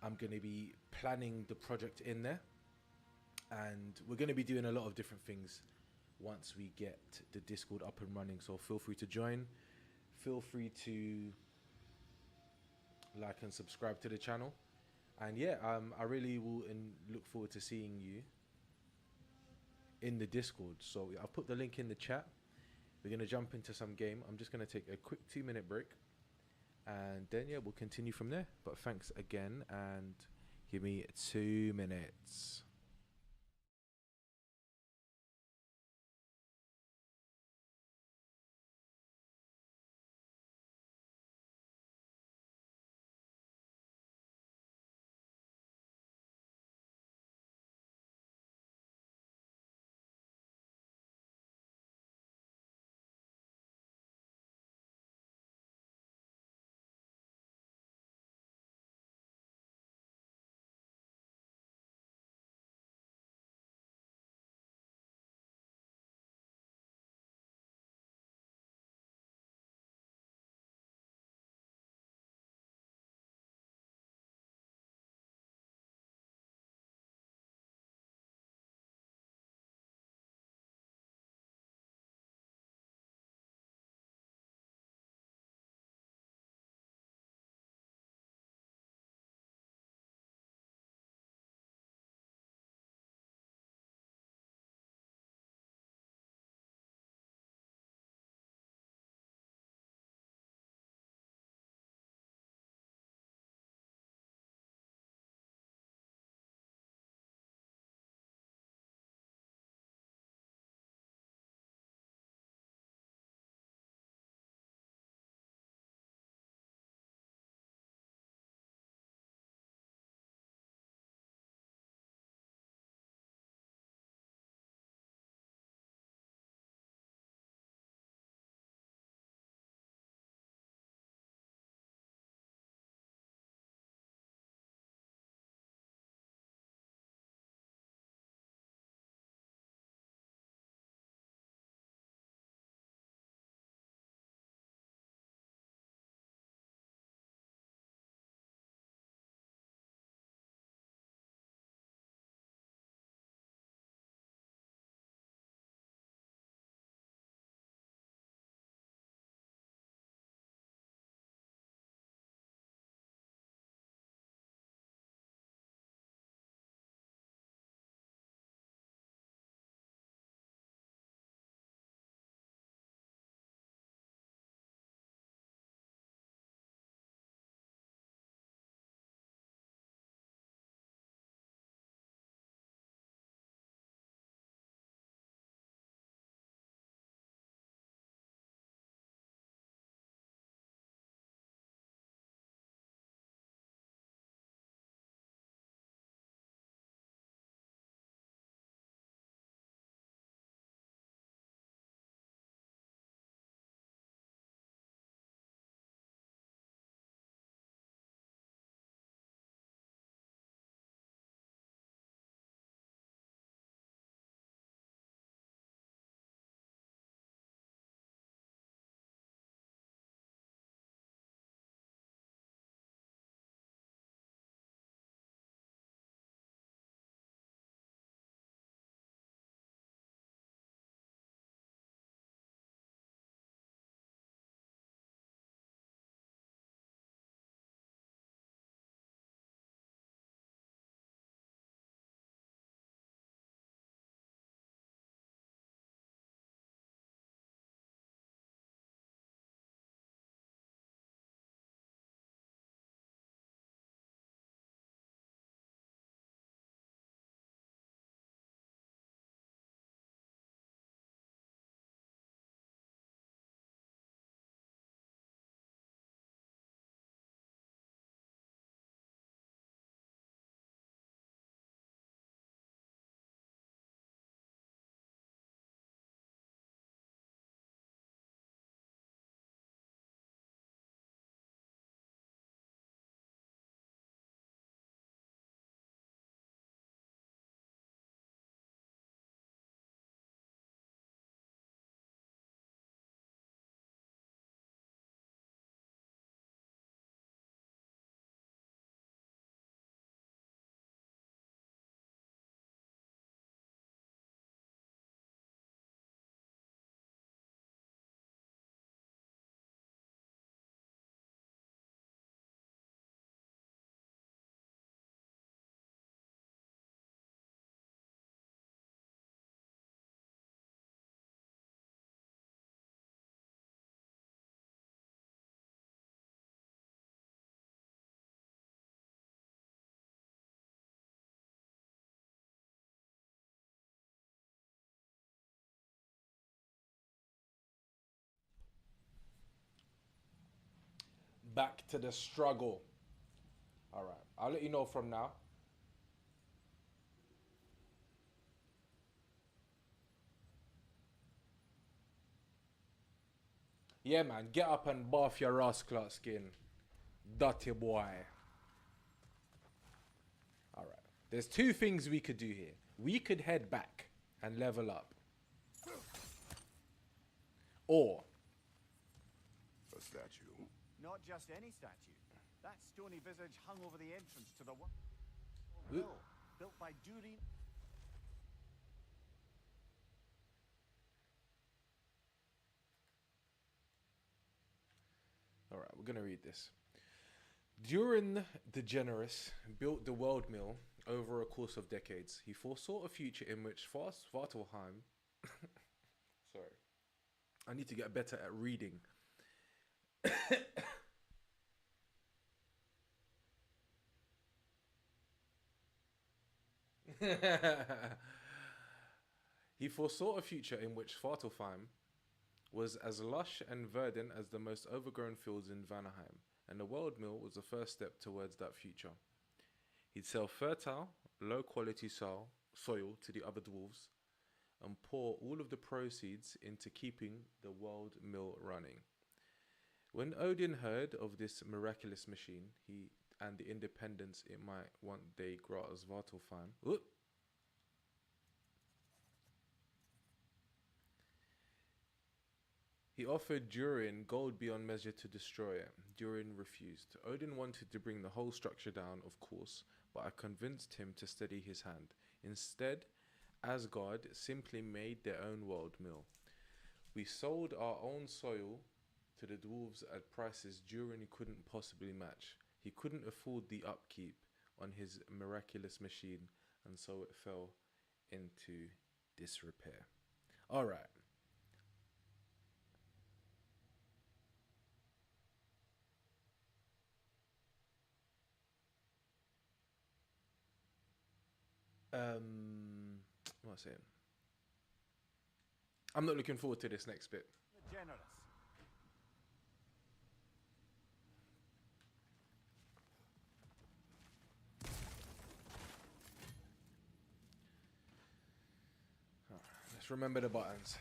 I'm going to be planning the project in there, and we're going to be doing a lot of different things once we get the Discord up and running. So feel free to join, feel free to like and subscribe to the channel, and yeah, I really will look forward to seeing you in the Discord. So I've put the link in the chat. We're going to jump into some game. I'm just going to take a quick 2-minute break, and then yeah, we'll continue from there. But thanks again, and give me 2 minutes. back to the struggle. All right, I'll let you know from now. Yeah, man, get up and bath your ass clot skin. Dirty boy. All right, there's two things we could do here. We could head back and level up. Or A statue. Not just any statue. That stony visage hung over the entrance to the Ooh. hill, built by Durin. all right, we're gonna read this. Durin the Generous built the world mill over a course of decades. He foresaw a future in which Svartalfheim. Sorry, I need to get better at reading. He foresaw a future in which Svartalfheim was as lush and verdant as the most overgrown fields in Vanaheim, and the world mill was the first step towards that future. He'd sell fertile, low-quality soil to the other dwarves, and pour all of the proceeds into keeping the world mill running. When Odin heard of this miraculous machine, and the independence it might one day grant as Svartalfheim, he offered Durin gold beyond measure to destroy it. Durin refused. Odin wanted to bring the whole structure down, of course, but I convinced him to steady his hand. Instead, Asgard simply made their own world mill. We sold our own soil to the dwarves at prices Durin couldn't possibly match. He couldn't afford the upkeep on his miraculous machine, and so it fell into disrepair. All right. What am I saying? I'm not looking forward to this next bit. The Generous. Let's remember the buttons.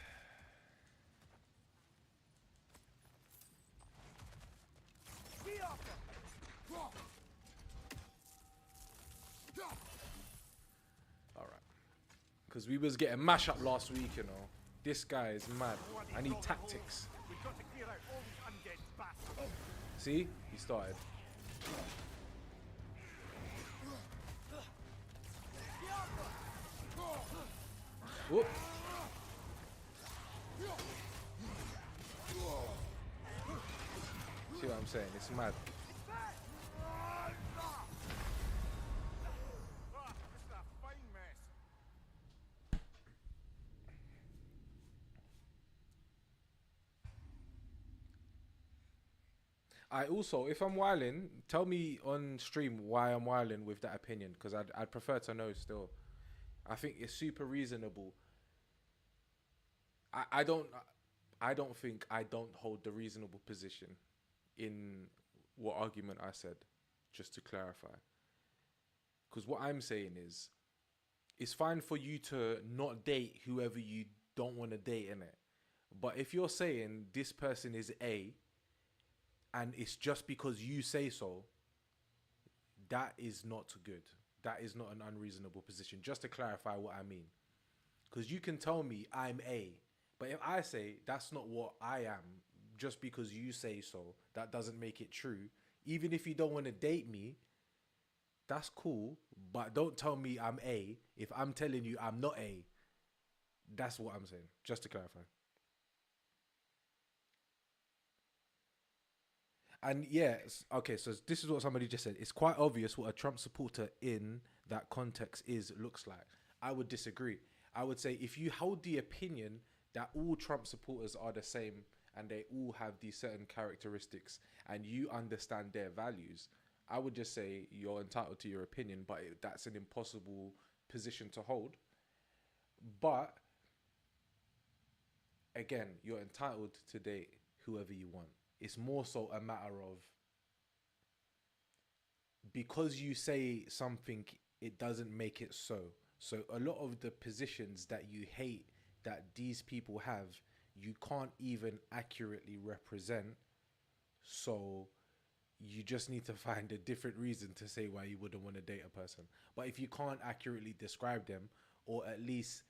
All right. Because we was getting mash up last week, you know. This guy is mad. I need tactics. We've got to clear out all these undead bastards. See? He started. Whoop. See what I'm saying? It's mad. This is a fine mess. I also, if I'm wilding, tell me on stream why I'm wilding with that opinion, because I'd prefer to know still. I think it's super reasonable. I don't think I don't hold the reasonable position in what argument I said, just to clarify. Because what I'm saying is, it's fine for you to not date whoever you don't want to date, innit? But if you're saying this person is A, and it's just because you say so, that is not good. That is not an unreasonable position. Just to clarify what I mean. Because you can tell me I'm A, but if I say that's not what I am, just because you say so, that doesn't make it true. Even if you don't want to date me, that's cool, but don't tell me I'm A if I'm telling you I'm not A. That's what I'm saying, just to clarify. And yes, okay, so this is what somebody just said. It's quite obvious what a Trump supporter in that context looks like. I would disagree. I would say if you hold the opinion that all Trump supporters are the same and they all have these certain characteristics and you understand their values, I would just say you're entitled to your opinion, but that's an impossible position to hold. But again, you're entitled to date whoever you want. It's more so a matter of because you say something, it doesn't make it so. So a lot of the positions that you hate that these people have, you can't even accurately represent. So you just need to find a different reason to say why you wouldn't want to date a person. But if you can't accurately describe them, or at least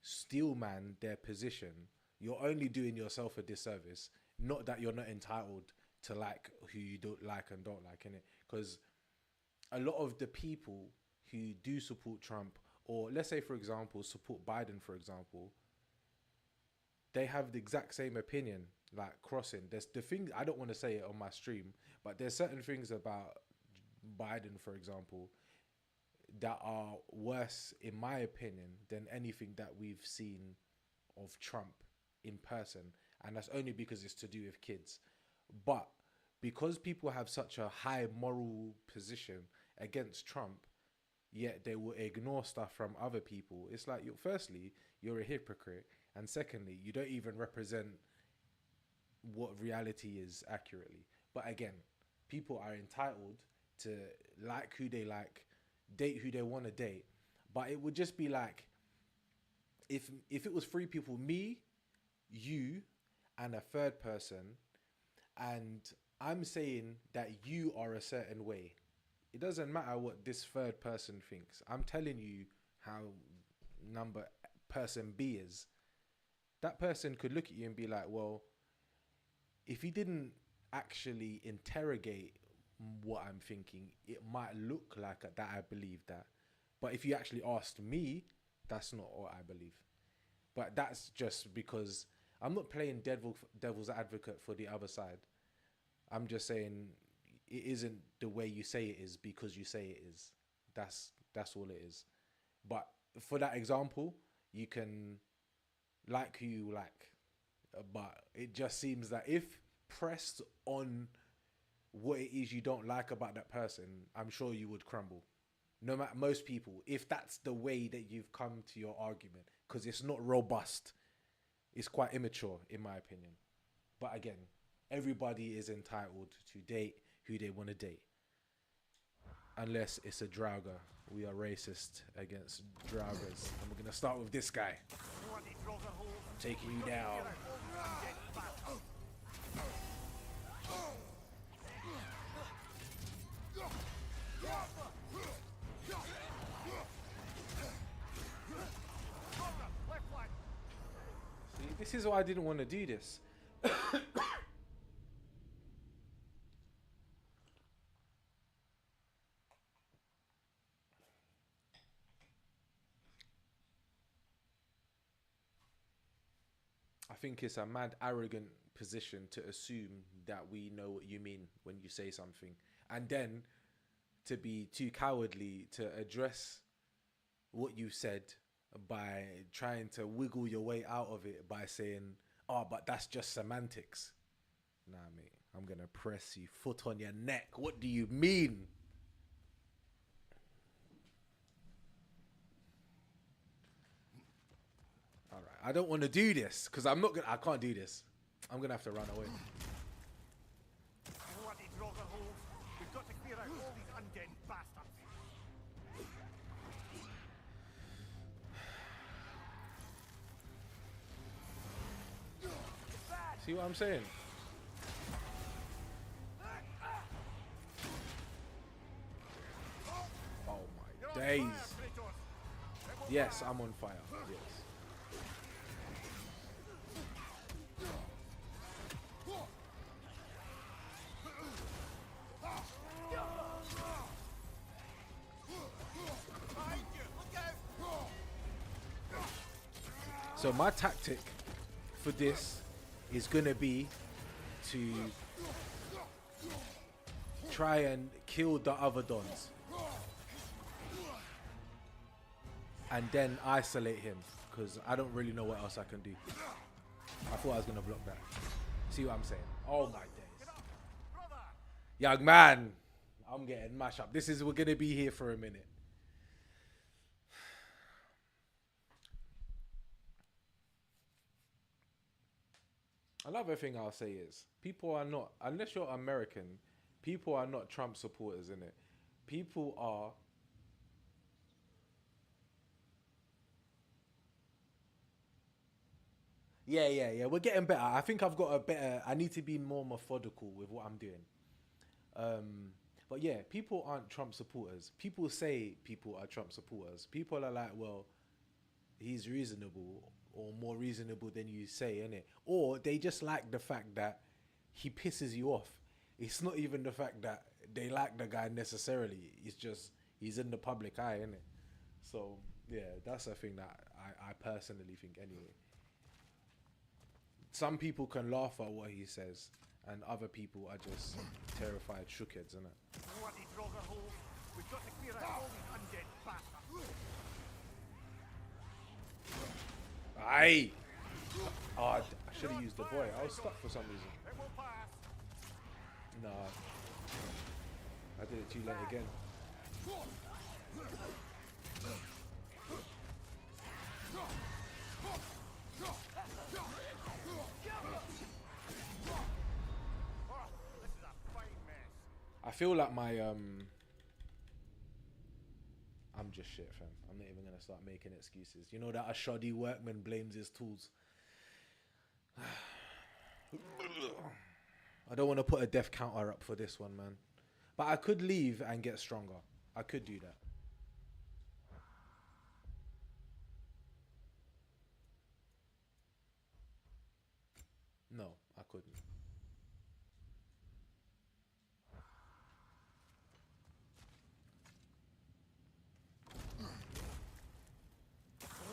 steelman their position, you're only doing yourself a disservice. Not that you're not entitled to like who you don't like and don't like, innit? Because a lot of the people who do support Trump, or let's say, for example, support Biden, for example, they have the exact same opinion, like crossing. There's the thing, I don't want to say it on my stream, but there's certain things about Biden, for example, that are worse, in my opinion, than anything that we've seen of Trump in person. And that's only because it's to do with kids. But because people have such a high moral position against Trump, yet they will ignore stuff from other people. It's like, firstly, you're a hypocrite. And secondly, you don't even represent what reality is accurately. But again, people are entitled to like who they like, date who they want to date. But it would just be like, if it was three people, me, you, and a third person, and I'm saying that you are a certain way, it doesn't matter what this third person thinks. I'm telling you how number person B is. That person could look at you and be like, well, if you didn't actually interrogate what I'm thinking, it might look like that I believe that. But if you actually asked me, that's not what I believe. But that's just because I'm not playing devil's advocate for the other side. I'm just saying it isn't the way you say it is because you say it is. That's all it is. But for that example, you can like who you like. But it just seems that if pressed on what it is you don't like about that person, I'm sure you would crumble. No matter, most people, if that's the way that you've come to your argument, because it's not robust, it's quite immature in my opinion. But again, everybody is entitled to date who they want to date, unless it's a Draugr. We are racist against Draugrs, and we're gonna start with this guy. I'm taking you down. See, this is why I didn't want to do this. I think it's a mad arrogant position to assume that we know what you mean when you say something, and then to be too cowardly to address what you said by trying to wiggle your way out of it by saying, oh, but that's just semantics. Nah, mate, I'm gonna press you, foot on your neck. What do you mean? All right, I don't want to do this because I can't do this. I'm gonna have to run away. Bloody Draugr holes. We've got to clear out all these undead bastards. See what I'm saying? Oh my days. Yes, I'm on fire. Yes. So my tactic for this is gonna be to try and kill the other dons and then isolate him, because I don't really know what else I can do. I thought I was gonna block that. See what I'm saying? Oh my days. Young man, I'm getting mashed up. We're gonna be here for a minute. Another thing I'll say is, people are not, unless you're American, people are not Trump supporters, innit? people are. Yeah. We're getting better. I think I've got a better. I need to be more methodical with what I'm doing. But yeah, people aren't Trump supporters. People say people are Trump supporters. People are like, well, he's reasonable or more reasonable than you say, innit? Or they just like the fact that he pisses you off. It's not even the fact that they like the guy necessarily. It's just he's in the public eye, innit? So yeah, that's a thing that I personally think anyway. Some people can laugh at what he says, and other people are just terrified shookheads, innit? Bloody drogger holes. We've got to clear out all these undead bastards. Aye! Oh, I should have used the boy. I was stuck for some reason. It will pass. Nah. I did it too late again. Oh, this is a fine mess. I feel like my I'm just shit, fam. I'm not even gonna start making excuses. You know that a shoddy workman blames his tools. I don't want to put a death counter up for this one, man. But I could leave and get stronger. I could do that. No, I couldn't.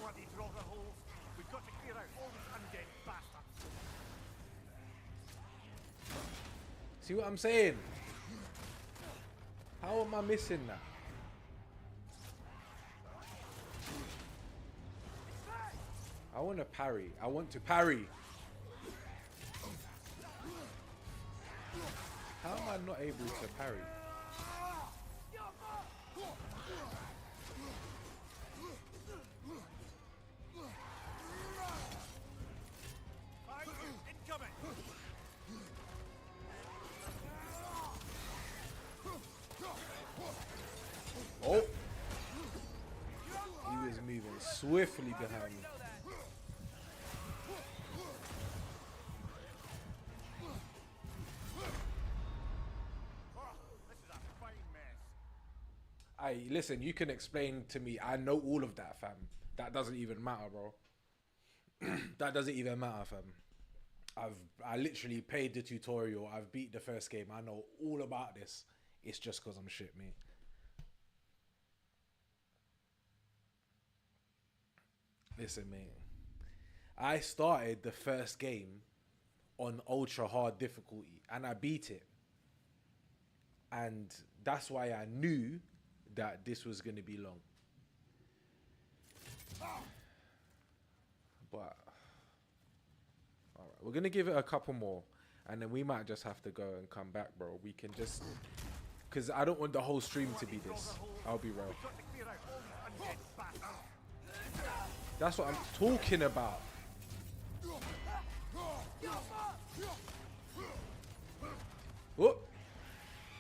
Bloody drogger holes. We've got to clear out all these undead bastards. See what I'm saying? How am I missing that? I want to parry. I want to parry. How am I not able to parry? Incoming. Oh! He was moving swiftly behind me. Oh, this is a fine mess. Hey, listen, you can explain to me. I know all of that, fam. That doesn't even matter, bro. That doesn't even matter, fam. I literally played the tutorial. I've beat the first game. I know all about this. It's just because I'm shit, mate. Listen, mate. I started the first game on ultra hard difficulty and I beat it. And that's why I knew that this was going to be long. But alright, we're going to give it a couple more and then we might just have to go and come back, bro. We can just... Because I don't want the whole stream to be this. I'll be real. We've got to clear out all these undead bastards. That's what I'm talking about. Oh!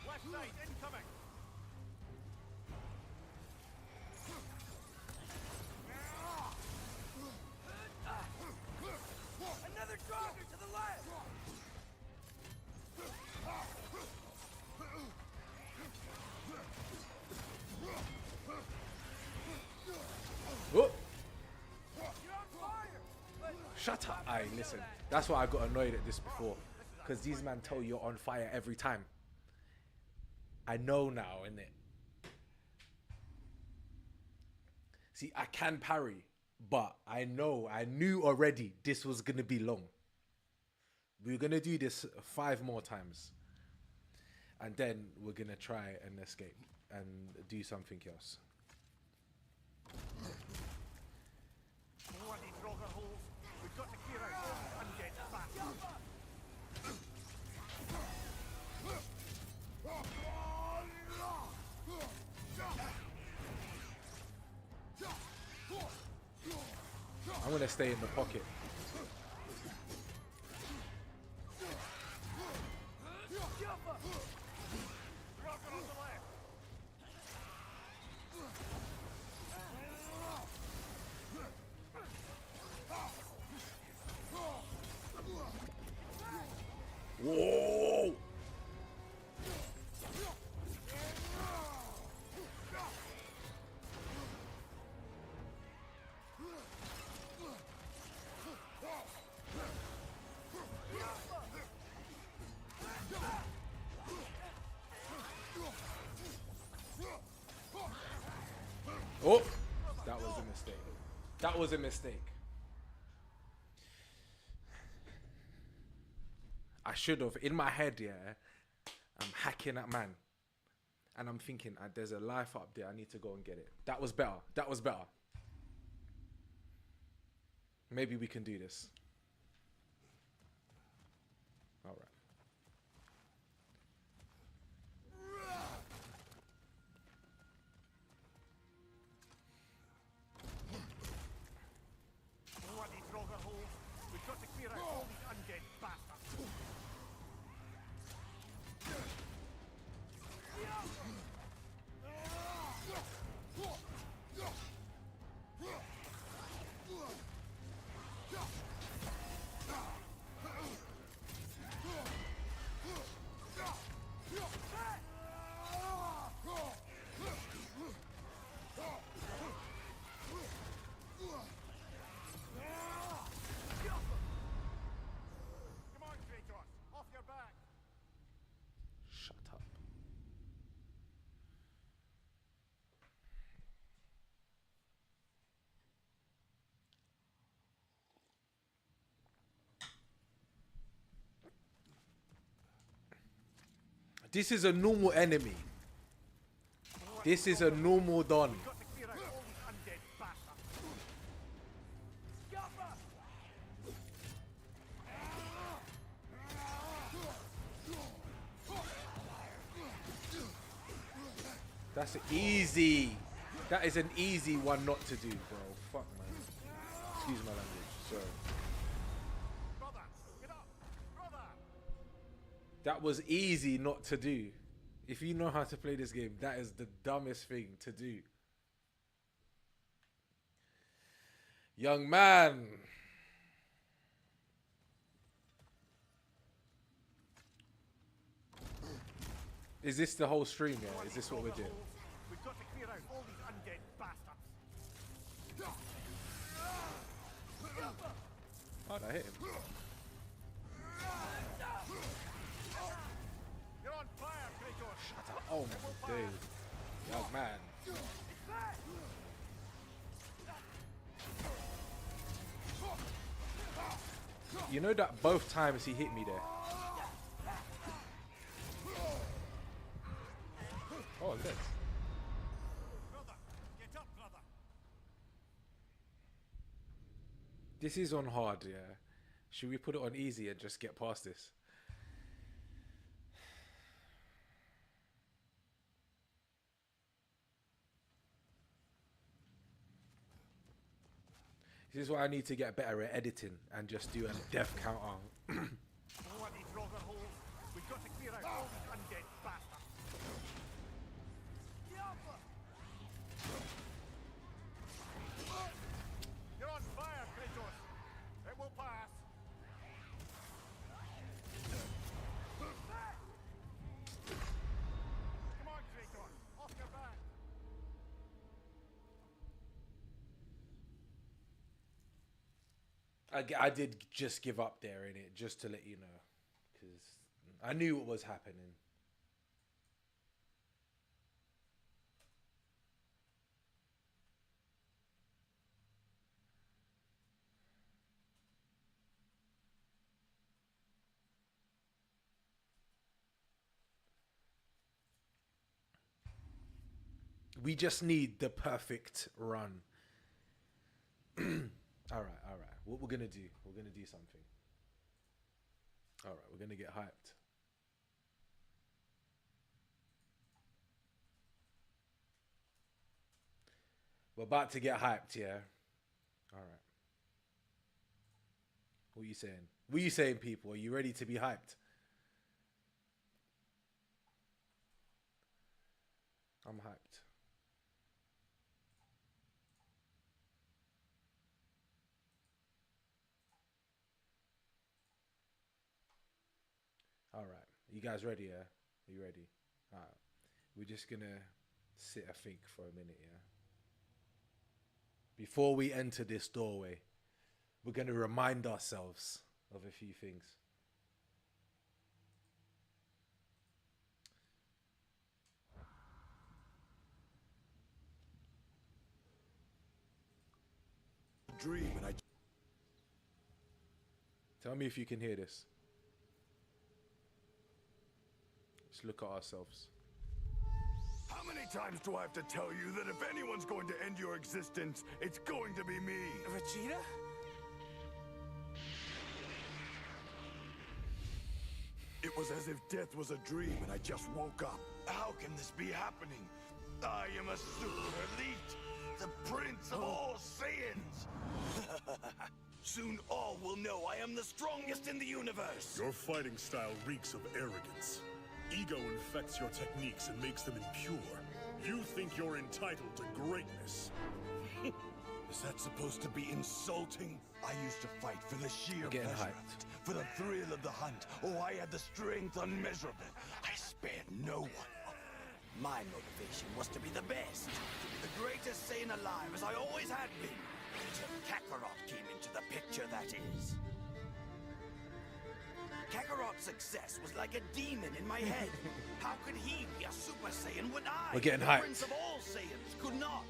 Left side incoming. Another drogger to the left! Oh! You're on fire! But Shut up. Aye, listen. That's why I got annoyed at this before. Because these men tell you you're on fire every time. I know now, innit? See, I can parry. But I knew already this was going to be long. We were going to do this 5 more times. And then we're going to try and escape and do something else. Bloody drogger holes. We've got to clear out all these undead bastards. I'm going to stay in the pocket. Drogger on the left. Oh, that was a mistake. That was a mistake. I should have. In my head, yeah, I'm hacking at man. And I'm thinking, there's a life up there. I need to go and get it. That was better. That was better. Maybe we can do this. All right. Bloody Draugr holes. We've got to clear out all these undead bastards. Come on, Kratos. Off your back. Shut up. This is a normal enemy. This is a normal Don. We've got to clear out all these undead bastards. Scupper! That's easy. That is an easy one not to do, bro. Fuck, man. Excuse my language. Sorry. Brother, get up. Brother. That was easy not to do. If you know how to play this game, that is the dumbest thing to do. Young man. Is this the whole stream, yeah? Is this what we're doing? We've got to clear out all these undead bastards. Oh, I hit him. You're on fire, Kratos. Oh my days. Young man. You know that both times he hit me there. Oh, good. Brother, get up, brother. This is on hard, yeah. Should we put it on easy and just get past this? This is why I need to get better at editing and just do a death counter. Bloody Draugr holes. We've got to clear out all these undead bastards. You're on fire, Kratos. It will pass. Come on, Kratos. Off your back. I did just give up there in it, just to let you know, because I knew what was happening. We just need the perfect run. All right. What we're gonna do? We're gonna do something. All right, we're gonna get hyped. We're about to get hyped, yeah. All right. What are you saying? What are you saying, people? Are you ready to be hyped? I'm hyped. All right. You guys ready, yeah? Are you ready? All right. We're just going to sit and think for a minute, yeah? Before we enter this doorway, we're going to remind ourselves of a few things. dream, and I... Tell me if you can hear this. Let's look at ourselves. How many times do I have to tell you that if anyone's going to end your existence, it's going to be me? Vegeta? It was as if death was a dream and I just woke up. How can this be happening? I am a super elite, the prince of all Saiyans. Soon all will know I am the strongest in the universe. Your fighting style reeks of arrogance. Ego infects your techniques and makes them impure. You think you're entitled to greatness. Is that supposed to be insulting? I used to fight for the sheer Getting pleasure hyped. of it, for the thrill of the hunt. Oh, I had the strength unmeasurable. I spared no one. My motivation was to be the best, to be the greatest Saiyan alive, as I always had been. Until Kakarot came into the picture, that is. Kakarot's success was like a demon in my head. How could he be a Super Saiyan when I, We're getting the hyped. Prince of all Saiyans, could not?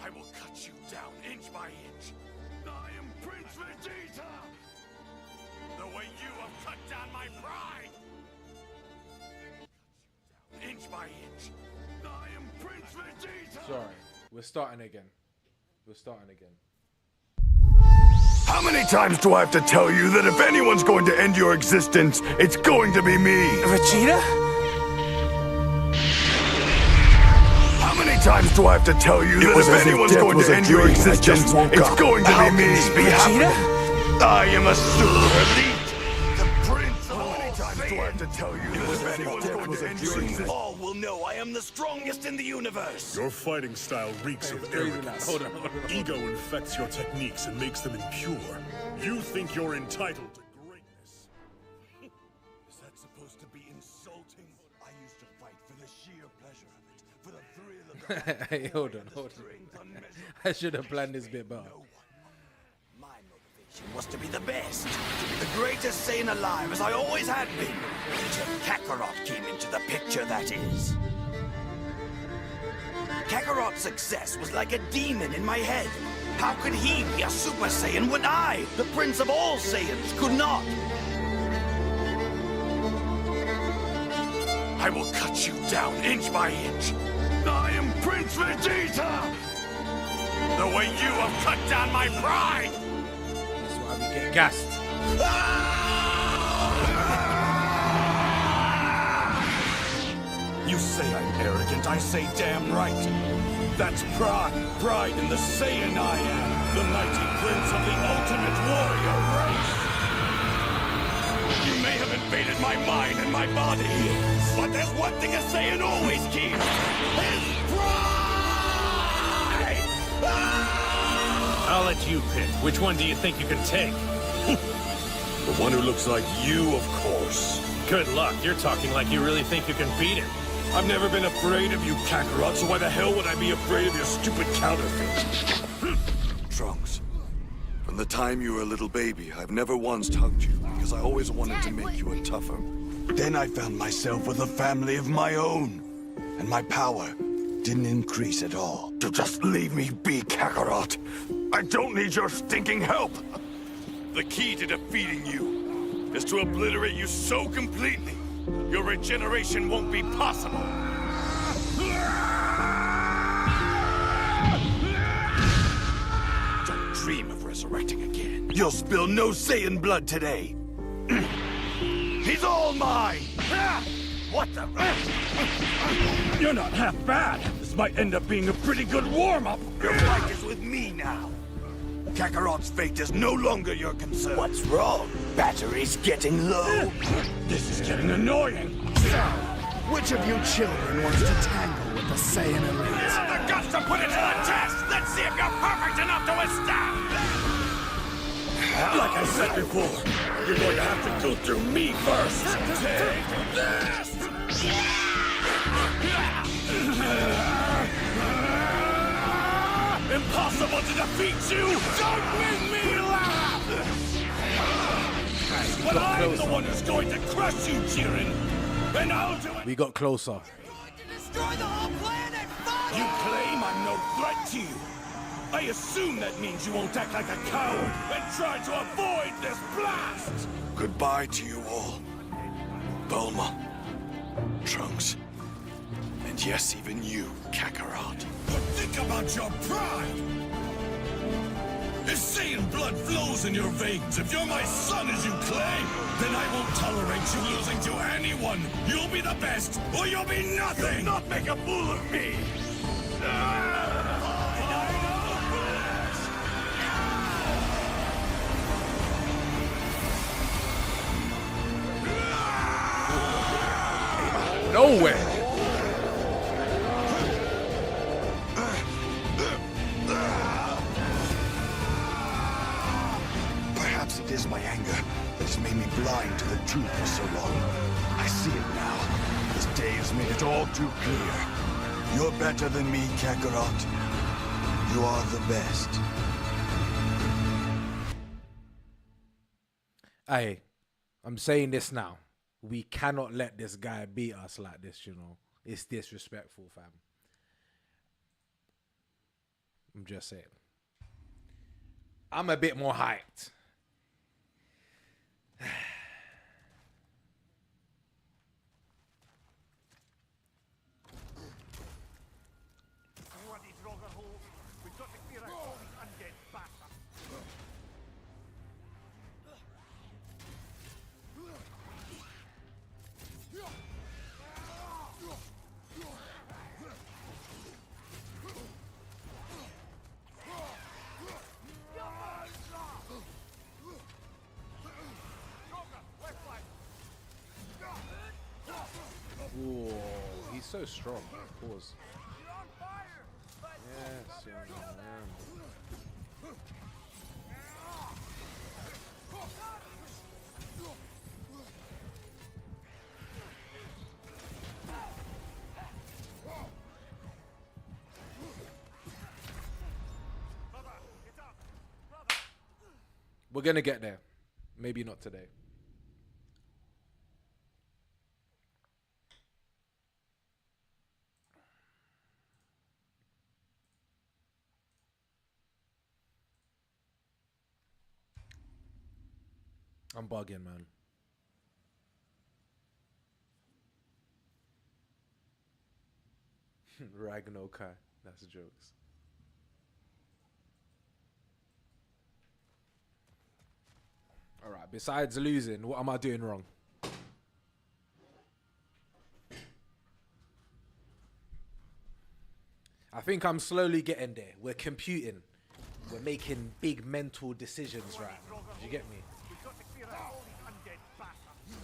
I will cut you down inch by inch. I am Prince Vegeta! The way you have cut down my pride! Inch by inch. I am Prince Vegeta! Sorry, we're starting again. We're starting again. How many times do I have to tell you that if anyone's going to end your existence, it's going to be me? Vegeta? How many times do I have to tell you that if anyone's going to end your existence, it's going to be me? Vegeta? I am a super elite, the prince of all. How many times do I have to tell you that if anyone's going to end your existence, all will know I am the strongest in the universe. Your fighting style reeks of arrogance. Hold on. Ego infects your techniques and makes them impure. You think you're entitled to greatness. Is that supposed to be insulting? I used to fight for the sheer pleasure of it, for the thrill of the hunt. Hey, hold on. I should have planned this bit better. My motivation was to be the best, to be the greatest Saiyan alive, as I always had been. Until Kakarot came into the picture, that is. Kakarot's success was like a demon in my head. How could he be a Super Saiyan when I, the Prince of all Saiyans, could not? I will cut you down inch by inch. I am Prince Vegeta! The way you have cut down my pride! That's why we get gassed. You say I'm arrogant, I say damn right. That's pride. Pride in the Saiyan I am. The mighty prince of the ultimate warrior race. You may have invaded my mind and my body. But there's one thing a Saiyan always keeps. His pride! I'll let you pick. Which one do you think you can take? The one who looks like you, of course. Good luck. You're talking like you really think you can beat him. I've never been afraid of you, Kakarot, so why the hell would I be afraid of your stupid counterfeit? Trunks, from the time you were a little baby, I've never once hugged you, because I always wanted to make you a tougher. Then I found myself with a family of my own, and my power didn't increase at all. So just leave me be, Kakarot. I don't need your stinking help. The key to defeating you is to obliterate you so completely, your regeneration won't be possible. Don't dream of resurrecting again. You'll spill no Saiyan blood today. He's all mine! What the? You're not half bad. This might end up being a pretty good warm-up. Your fight is with me now. Kakarot's fate is no longer your concern. What's wrong? Battery's getting low. This is getting annoying. So, which of you children wants to tangle with the Saiyan elite? You have the guts to put it to the test! Let's see if you're perfect enough to withstand! Like I said before, you're going to have to go through me first. Take this! Impossible to defeat you! Don't make me laugh! But I'm the one who's going to crush you, Tyrion! And I'll do it! We got closer. To destroy the whole planet! Fuck! You claim I'm no threat to you. I assume that means you won't act like a coward and try to avoid this blast! Goodbye to you all. Bulma, Trunks, and yes, even you, Kakarot. But think about your pride! If Saiyan blood flows in your veins, if you're my son as you claim, then I won't tolerate you losing to anyone! You'll be the best, or you'll be nothing! You'll not make a fool of me! No way. Perhaps it is my anger that has made me blind to the truth for so long. I see it now. This day has made it all too clear. You're better than me, Kakarot. You are the best. Hey, I'm saying this now. We cannot let this guy beat us like this, you know. It's disrespectful, fam. I'm just saying. I'm a bit more hyped. Bloody Draugr holes. We've got to clear out all these undead bastards. Ooh, he's so strong. Pause. You're on fire! But Yes, we young already know that. man. We're gonna get there. Maybe not today. I'm bugging, man. Ragnarok. That's jokes. All right. Besides losing, what am I doing wrong? I think I'm slowly getting there. We're computing. We're making big mental decisions right now. Do you get me? We've got to clear out all these undead bastards.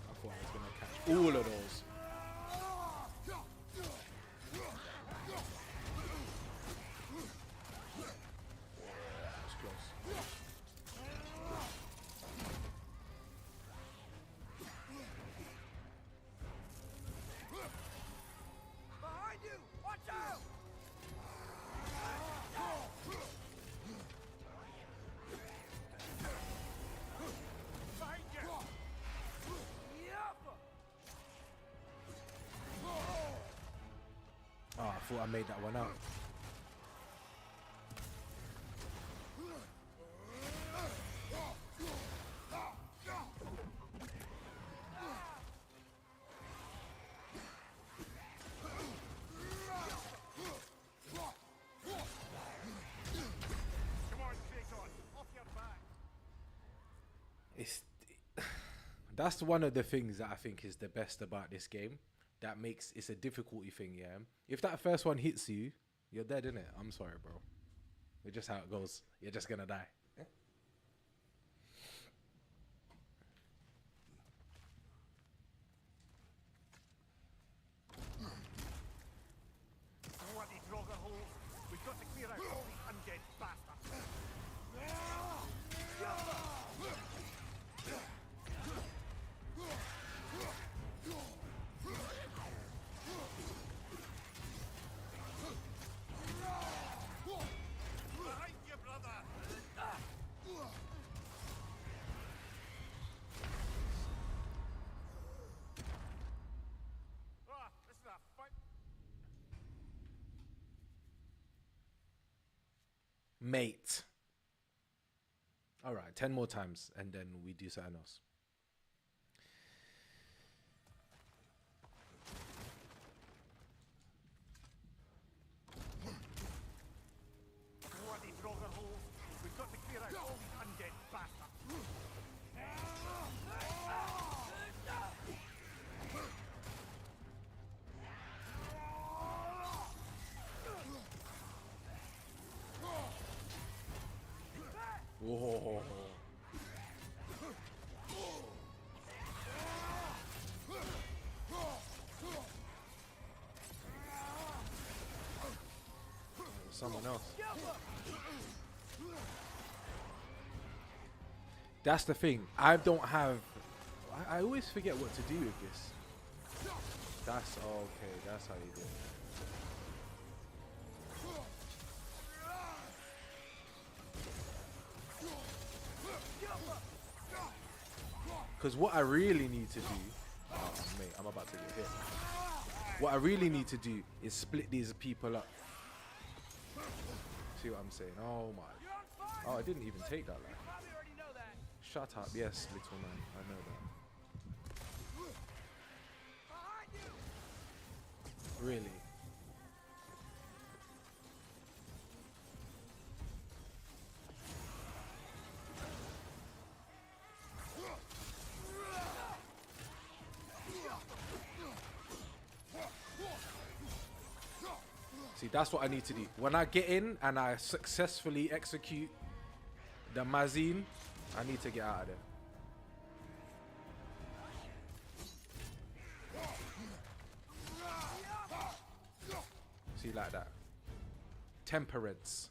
I thought I was gonna catch all of those. That's close. Behind you! Watch out! Behind you! Yep! Oh, I thought I made that one out. Come on, Kratos. Off your back. It's that's one of the things that I think is the best about this game. That makes it's a difficulty thing, yeah. If that first one hits you, you're dead, innit? I'm sorry, bro. It's just how it goes. You're just gonna die. Bloody Draugr holes. We've got to clear out all these undead bastards. Behind you, brother. Mate. All right, 10 more times, and then we do something else. Bloody Draugr holes. We've got to clear out all these undead bastards. Whoa. Someone else. That's the thing. I don't have. I always forget what to do with this. That's okay. That's how you do it. Because what I really need to do, oh mate, I'm about to get hit. What I really need to do is split these people up. See what I'm saying? Oh my. Oh, I didn't even take that life. Probably already know that. Shut up. Yes, little man. I know Behind you! that. Really? See, that's what I need to do. When I get in and I successfully execute the Mazin, I need to get out of there. See, like that. Temperance.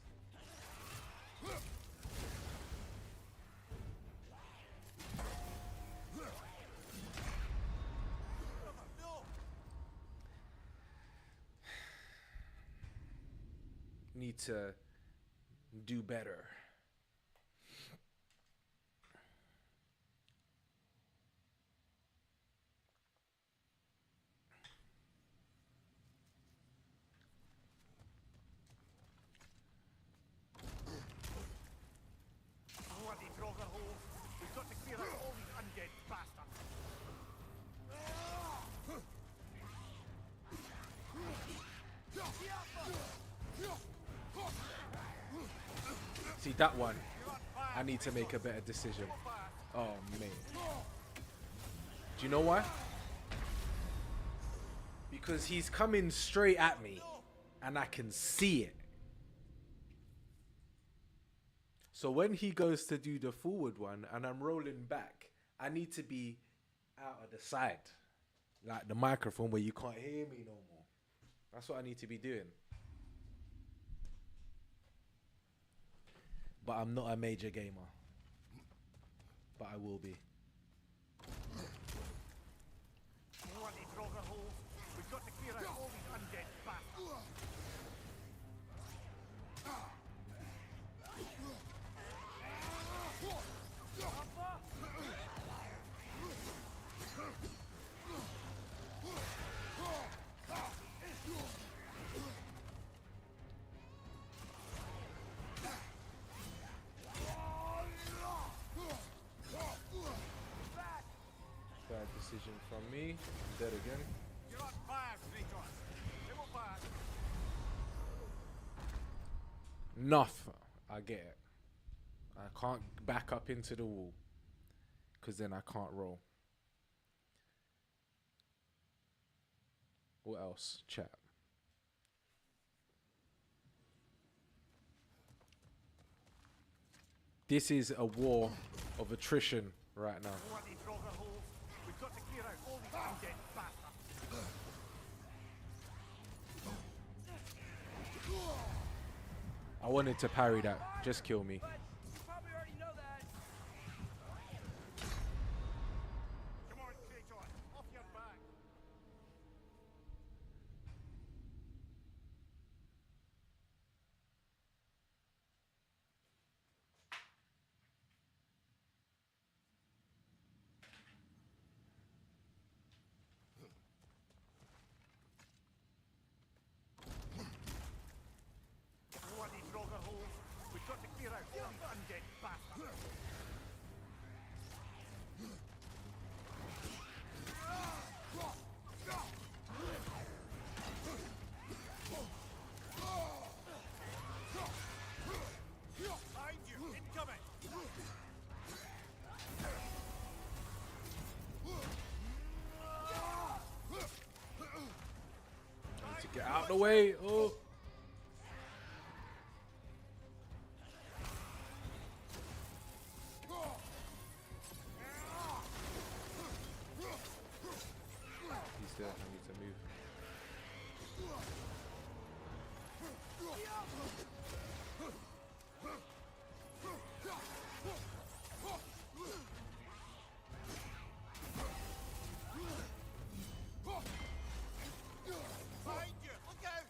Need to do better. Bloody Draugr holes. We've got to clear out all these undead bastards. See, that one, I need to make a better decision. Oh, man. Do you know why? Because he's coming straight at me, and I can see it. So when he goes to do the forward one, and I'm rolling back, I need to be out of the side. Like the microphone where you can't hear me no more. That's what I need to be doing. But I'm not a major gamer. But I will be. Bloody Draugr holes. We've got to clear out all these undead bastards. Bad decision from me. I'm dead again. You're on fire, Kratos. They will fire. Enough. I get it. I can't back up into the wall. Because then I can't roll. What else? Chat. This is a war of attrition right now. Bloody Draugr holes. We've got to clear out all these undead bastards. I wanted to parry that. Just kill me. But you probably already know that. Come on, Kratos. Off your back. Bloody Draugr holes. We've got out the way. Oh. He's there. I need to move. Behind you! Look out!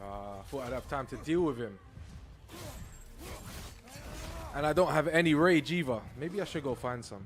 I thought I'd have time to deal with him. And I don't have any rage either. Maybe I should go find some.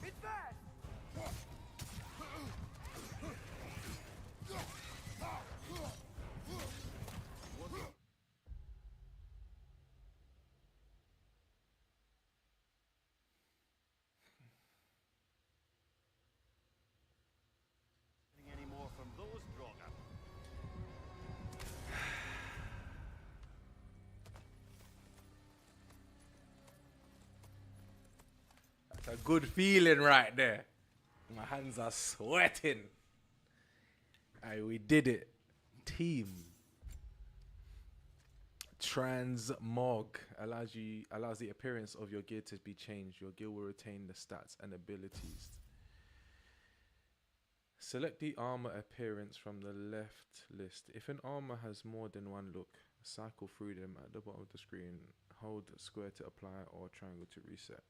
It's bad! Any more from those Draugr? That's a good feeling right there. My hands are sweating. Aye, we did it. Team. Transmog allows the appearance of your gear to be changed. Your gear will retain the stats and abilities. Select the armor appearance from the left list. If an armor has more than one look, cycle through them at the bottom of the screen. Hold square to apply or triangle to reset.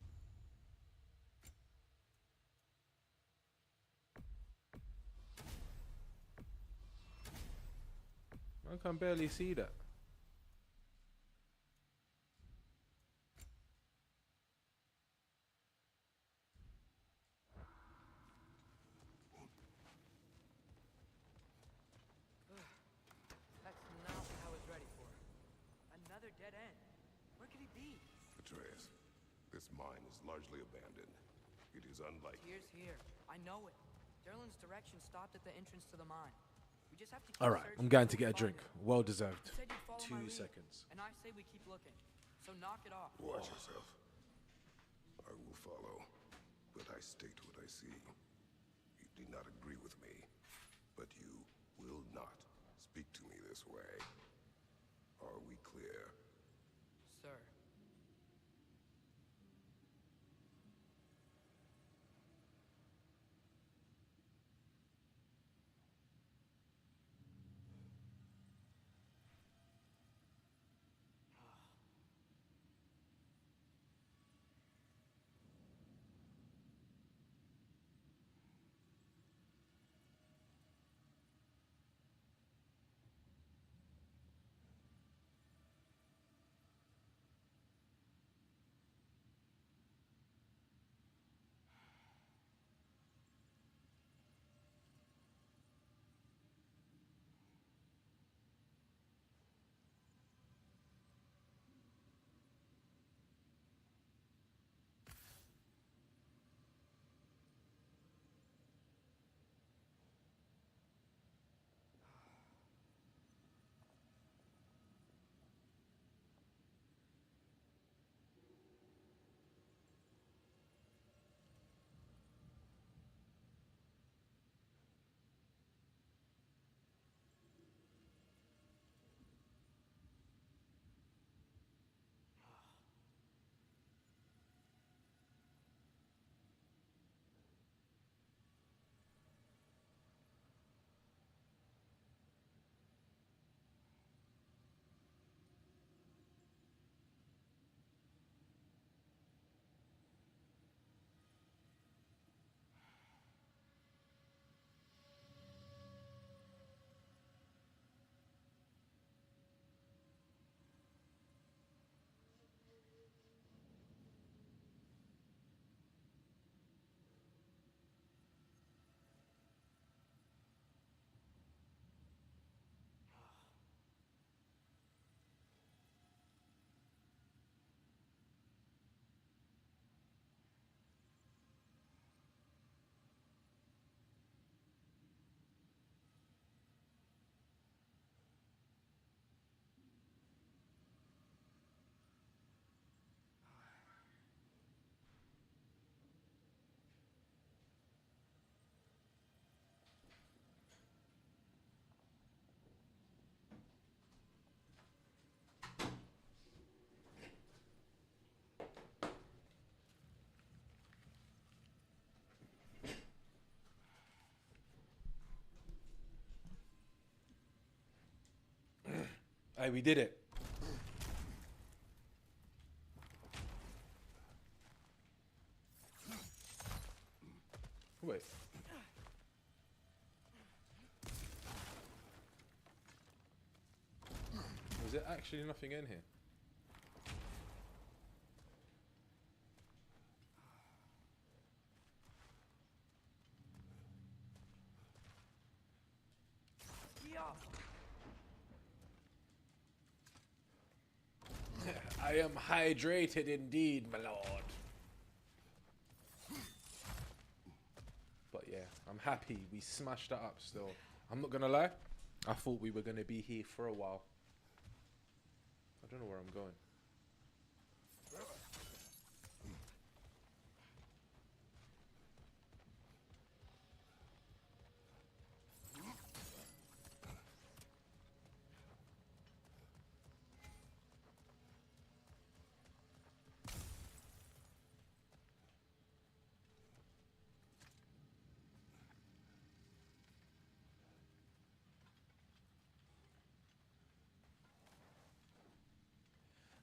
I can barely see that. That's not what I was ready for. Another dead end. Where could he be? Atreus, this mine is largely abandoned. It is unlike... Tyr's here. I know it. Derlin's direction stopped at the entrance to the mine. We just have to keep All right, searching I'm going to until get a we drink. find him. Well deserved. You said you'd follow my 2 lead, seconds. And I say we keep looking. So knock it off. Watch yourself. I will follow, but I state what I see. You do not agree with me, but you will not speak to me this way. Are we clear? Sir. Hey, we did it. Wait. Was there actually nothing in here? I am hydrated indeed, my lord. But yeah, I'm happy we smashed that up still. I'm not gonna lie, I thought we were gonna be here for a while. I don't know where I'm going.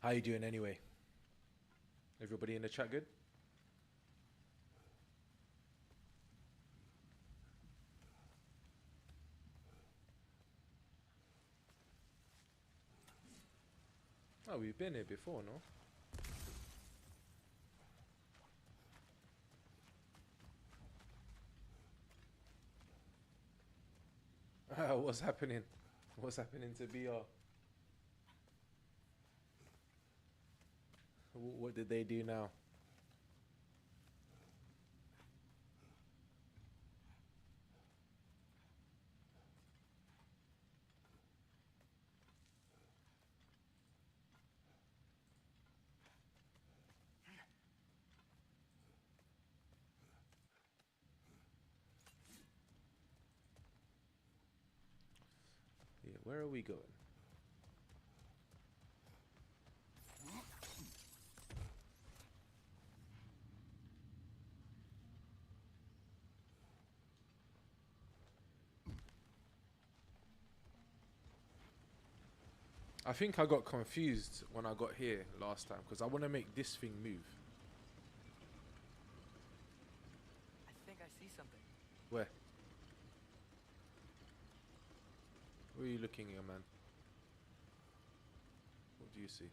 How you doing anyway? Everybody in the chat good? Oh, we've been here before, no? What's happening? What's happening to BR? What did they do now? Yeah, where are we going? I think I got confused when I got here last time because I want to make this thing move. I think I see something. Where? Where are you looking at, man? What do you see?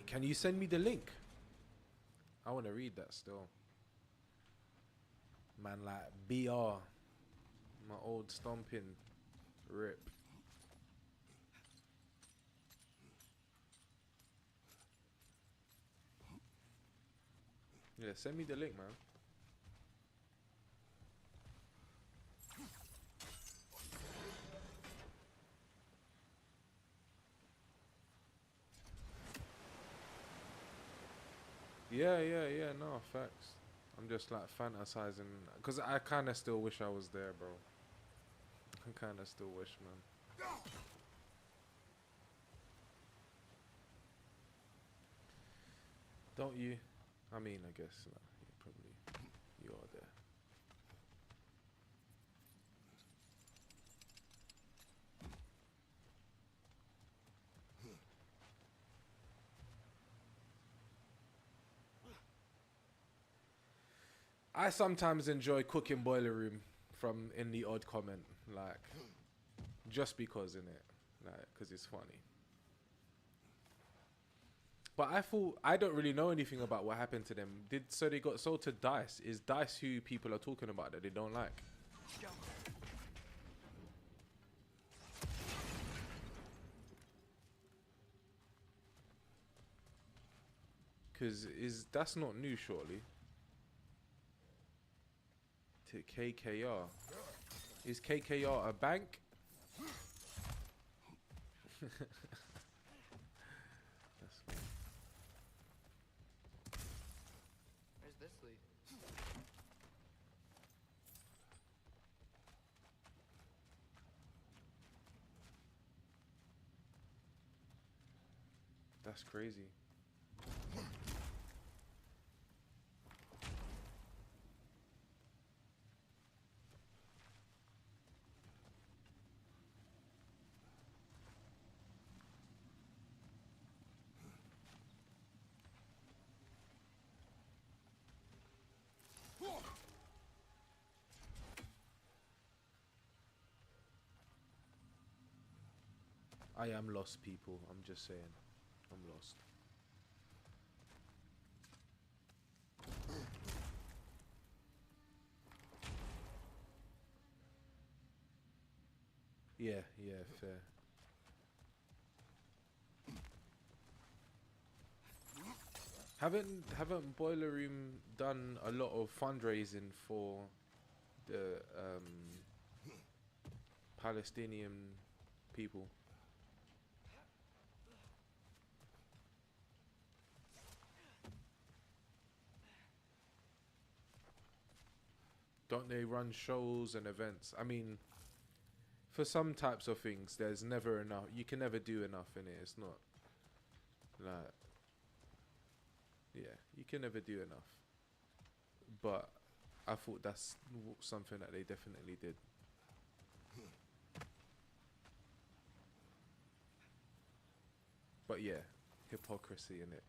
Can you send me the link? I want to read that still. Man, like BR, my old stomping rip. Yeah, send me the link, man. Yeah, no, facts. I'm just like fantasizing, because I kind of still wish I was there, bro. I kind of still wish, man. Don't you? I mean, I guess no, you are there. I sometimes enjoy cooking Boiler Room from in the odd comment, like just because in it, like because it's funny. But I thought I don't really know anything about what happened to them. So they got sold to Dice? Is Dice who people are talking about that they don't like? Because that's not new, surely. To KKR. Is KKR a bank? That's quickly. That's crazy. I am lost, people. I'm just saying. I'm lost. Yeah, fair. Haven't Boiler Room done a lot of fundraising for the Palestinian people? Don't they run shows and events? I mean, for some types of things, there's never enough. You can never do enough in it. It's not like, yeah, you can never do enough. But I thought that's something that they definitely did. But yeah, hypocrisy in it.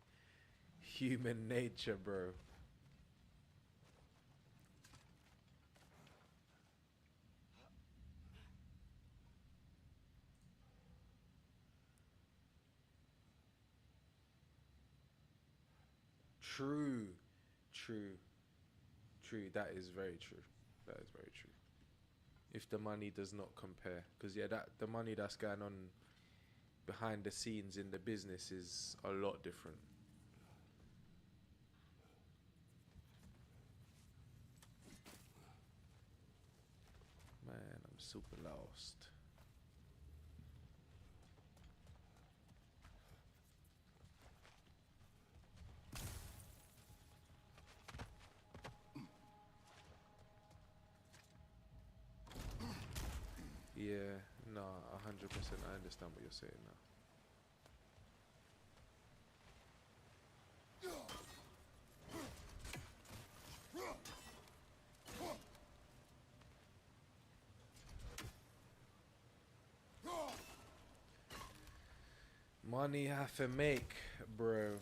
Human nature, bro. True. That is very true. That is very true. If the money does not compare, because yeah, the money that's going on behind the scenes in the business is a lot different. Man, I'm super lost. Yeah, no, 100%. I understand what you're saying now. Money have to make, bro.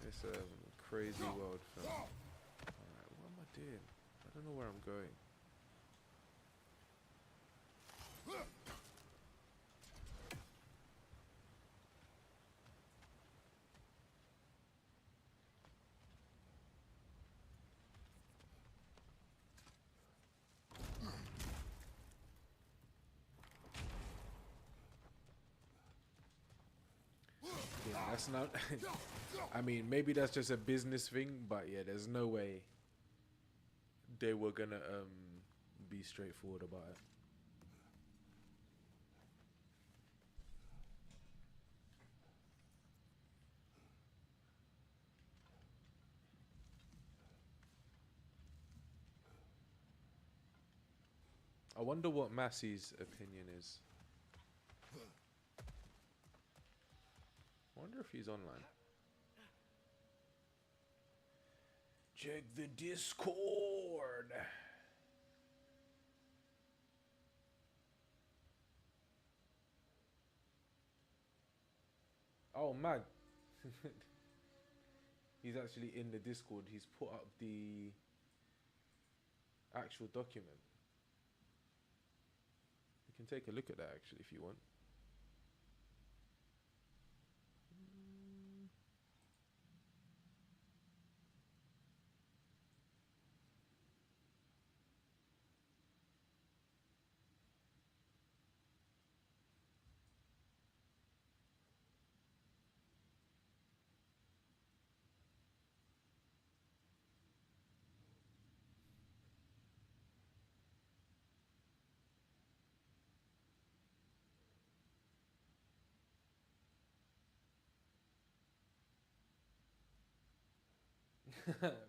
It's a crazy world, fam. Alright, what am I doing? I don't know where I'm going. Yeah, that's not... I mean, maybe that's just a business thing, but yeah, there's no way they were gonna be straightforward about it. I wonder what Massey's opinion is. I wonder if he's online. Check the Discord. Oh, man. He's actually in the Discord. He's put up the actual document. You can take a look at that actually if you want.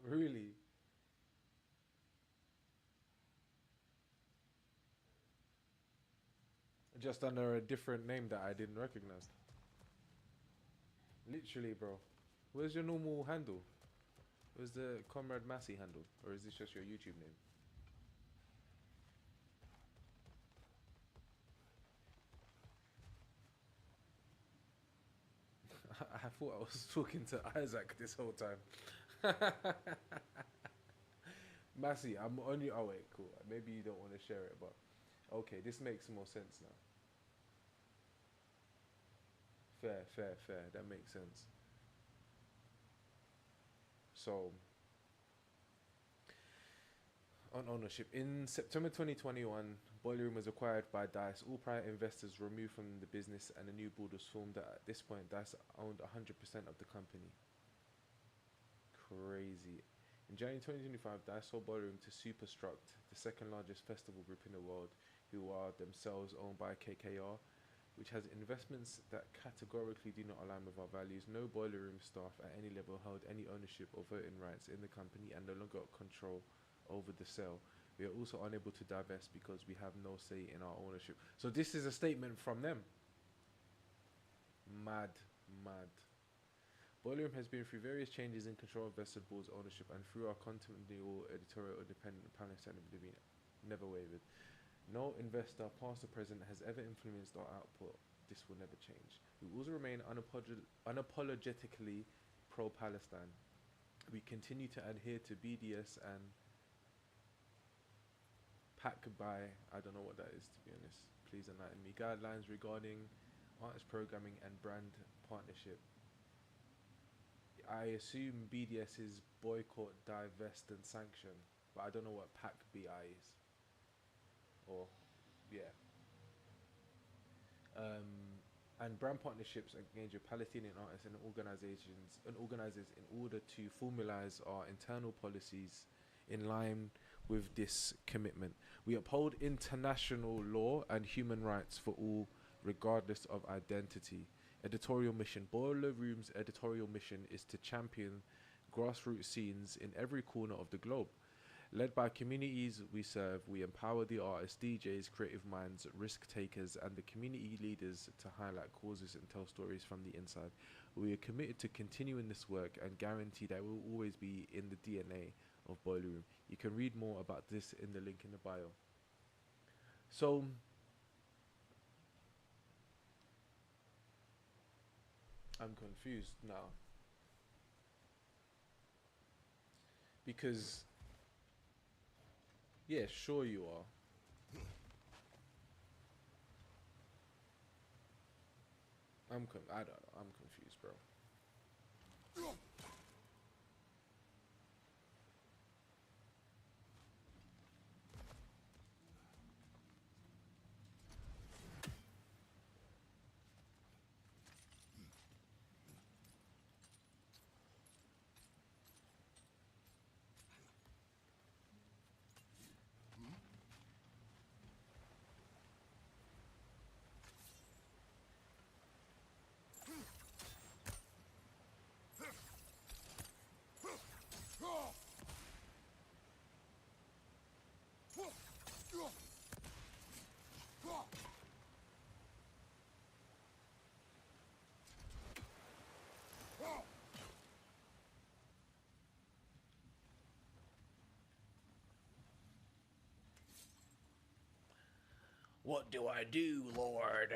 Really? Just under a different name that I didn't recognize. Literally, bro. Where's your normal handle? Where's the Comrade Massey handle? Or is this just your YouTube name? I thought I was talking to Isaac this whole time. Massey, I'm on you. Oh, wait, cool. Maybe you don't want to share it, but okay, this makes more sense now. Fair. That makes sense. So, on ownership. In September 2021, Boiler Room was acquired by DICE. All prior investors were removed from the business and a new board was formed. At this point, DICE owned 100% of the company. Crazy. In January 2025, DICE sold Boiler Room to Superstruct, the second largest festival group in the world, who are themselves owned by KKR, which has investments that categorically do not align with our values. No Boiler Room staff at any level held any ownership or voting rights in the company and no longer got control over the sale. We are also unable to divest because we have no say in our ownership. So this is a statement from them. Mad. Boiler Room has been through various changes in control of vested board's ownership, and through our continual editorial independent panel standard never wavered. No investor, past or present, has ever influenced our output. This will never change. We will also remain unapologetically pro-Palestine. We continue to adhere to BDS and pack by, I don't know what that is, to be honest. Please enlighten me. Guidelines regarding artist programming and brand partnership. I assume BDS is boycott, divest, and sanction, but I don't know what PAC BI is. Or, yeah. And brand partnerships engage with Palestinian artists and organizations and organizers in order to formalize our internal policies in line with this commitment. We uphold international law and human rights for all, regardless of identity. Editorial mission. Boiler Room's editorial mission is to champion grassroots scenes in every corner of the globe. Led by communities we serve, we empower the artists, DJs, creative minds, risk takers, and the community leaders to highlight causes and tell stories from the inside. We are committed to continuing this work and guarantee that it will always be in the DNA of Boiler Room. You can read more about this in the link in the bio. So, I'm confused now. Because, yeah, sure you are. I don't know. I'm confused, bro. What do I do, Lord?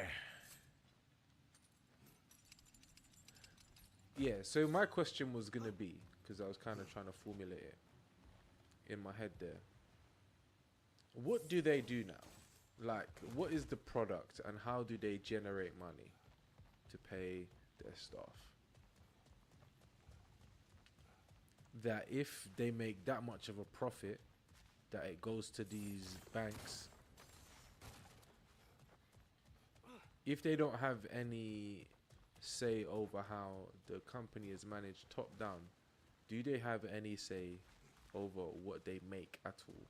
Yeah, so my question was going to be, because I was kind of trying to formulate it in my head there. What do they do now? Like, what is the product and how do they generate money to pay their staff? That if they make that much of a profit, that it goes to these banks. If they don't have any say over how the company is managed top down, do they have any say over what they make at all?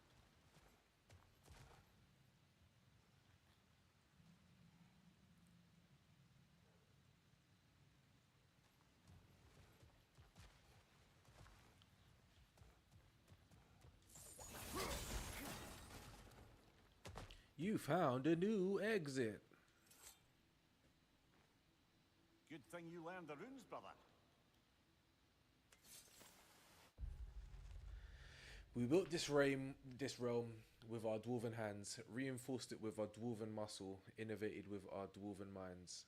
You found a new exit. Good thing you learned the runes, brother. We built this realm with our dwarven hands, reinforced it with our dwarven muscle, innovated with our dwarven minds.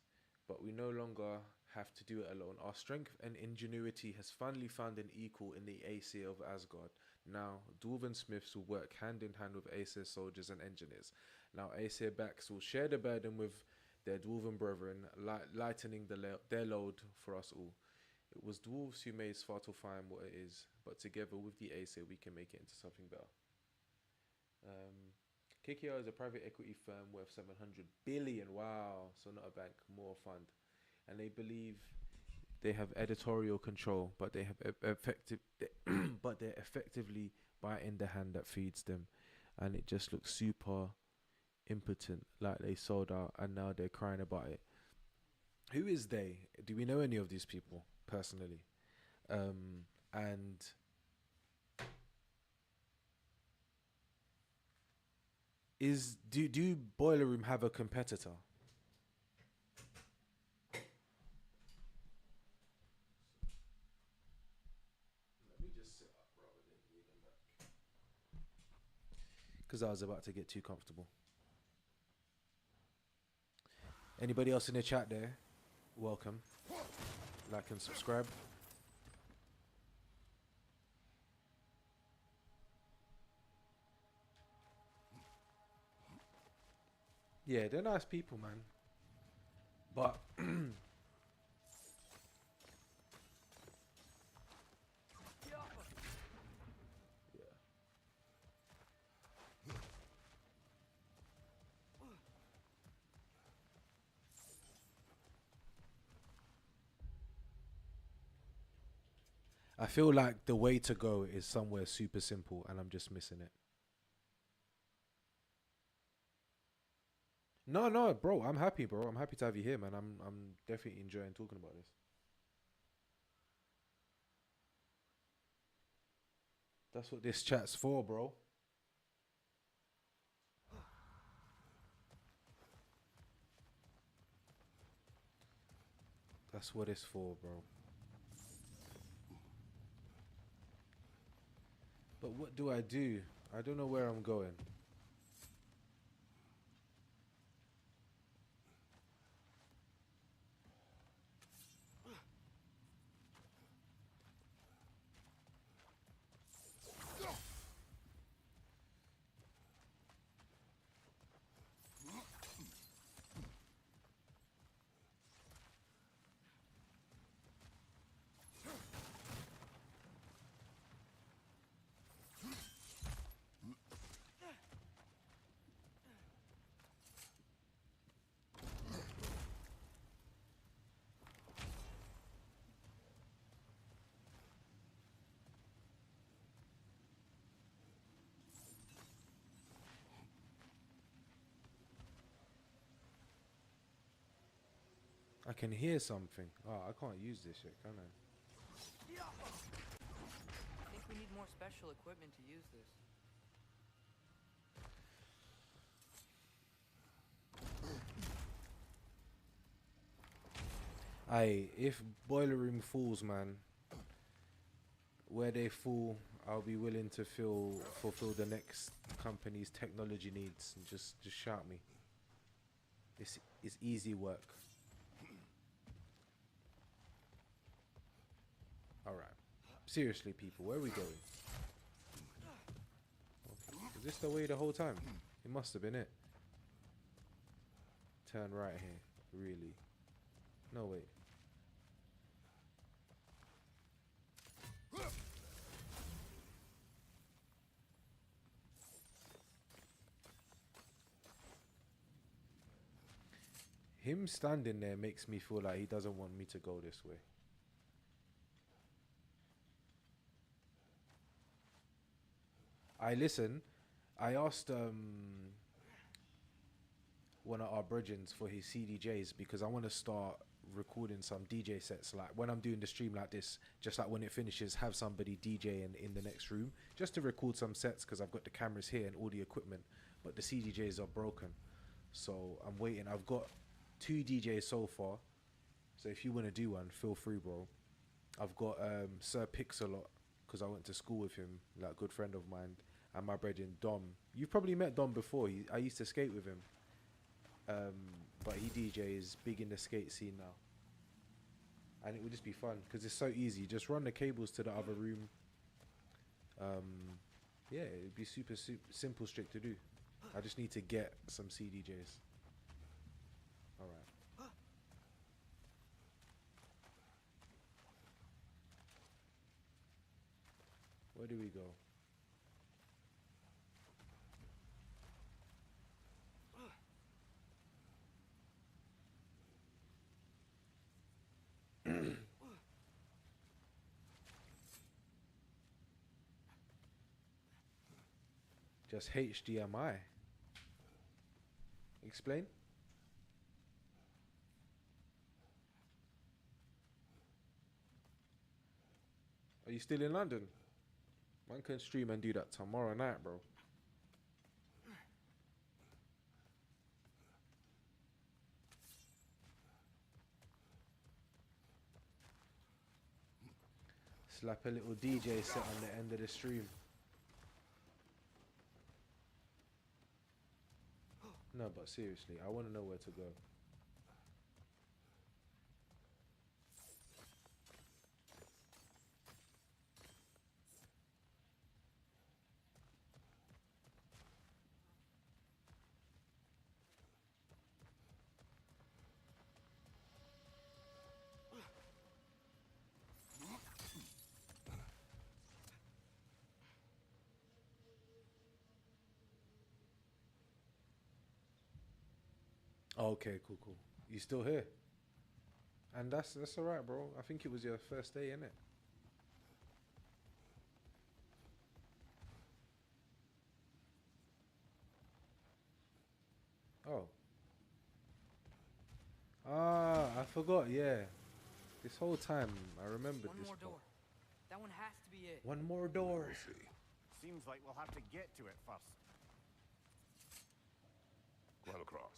But we no longer have to do it alone. Our strength and ingenuity has finally found an equal in the Aesir of Asgard. Now, dwarven smiths will work hand in hand with Aesir soldiers and engineers. Now, Aesir backs will share the burden with their dwarven brethren, lightening their load for us all. It was dwarves who made Svartalfheim what it is, but together with the Aesir, we can make it into something better. KKR is a private equity firm worth 700 billion. Wow, so not a bank, more a fund. And they believe they have editorial control, but they have but they're effectively biting the hand that feeds them, and it just looks super impotent, like they sold out and now they're crying about it. Who is they? Do we know any of these people personally? And do Boiler Room have a competitor? Let me just sit up rather than leaning back, because I was about to get too comfortable. Anybody else in the chat there? Welcome. Like and subscribe. Yeah, they're nice people, man. But yeah. I feel like the way to go is somewhere super simple and I'm just missing it. No, bro, I'm happy, bro. I'm happy to have you here, man. I'm definitely enjoying talking about this. That's what this chat's for, bro. That's what it's for, bro. But what do? I don't know where I'm going. I can hear something. Oh, I can't use this shit, can I? I think we need more special equipment to use this. If Boiler Room falls, man, where they fall, I'll be willing to fulfill the next company's technology needs. And just shout me. It's easy work. Alright. Seriously, people, where are we going? Is this the way the whole time? It must have been it. Turn right here. Really? No, wait. Him standing there makes me feel like he doesn't want me to go this way. Listen, I asked one of our brethrens for his CDJs because I want to start recording some DJ sets, like when I'm doing the stream like this, just like when it finishes, have somebody DJ in the next room just to record some sets, because I've got the cameras here and all the equipment, but the CDJs are broken. So I'm waiting. I've got 2 DJs so far. So if you want to do one, feel free, bro. I've got Sir Pixelot, because I went to school with him, like a good friend of mine, and my brethren Dom. You've probably met Dom before. I used to skate with him. But he DJs big in the skate scene now. And it would just be fun, because it's so easy. You just run the cables to the other room. Yeah, it'd be super simple, strict to do. I just need to get some CDJs. Alright. Where do we go? Just HDMI. Explain. Are you still in London? One can stream and do that tomorrow night, bro. Slap a little DJ set on the end of the stream. No, but seriously, I want to know where to go. Okay, cool. You still here? And that's alright, bro. I think it was your first day, innit? Oh. Ah, I forgot, yeah. This whole time, I remembered One this more part. door. That one has to be it. One more door. We'll see. Seems like we'll have to get to it first. Climb across.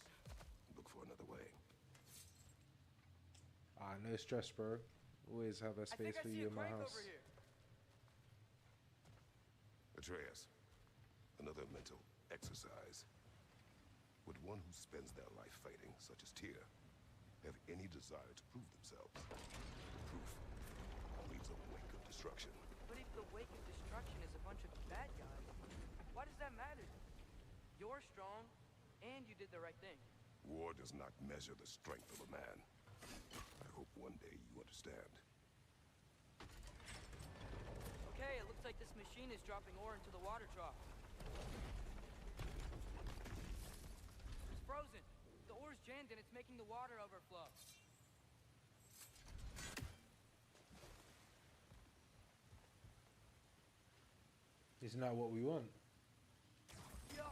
Look for another way. Ah, no stress, bro. Always have a space for you in my house. Atreus, another mental exercise. Would one who spends their life fighting, such as Tyr, have any desire to prove themselves? The proof leaves a wake of destruction. But if the wake of destruction is a bunch of bad guys, why does that matter? You're strong, and you did the right thing. War does not measure the strength of a man. I hope one day you understand. Okay, it looks like this machine is dropping ore into the water trough. It's frozen. The ore's jammed and it's making the water overflow. Isn't that what we want? Yeah.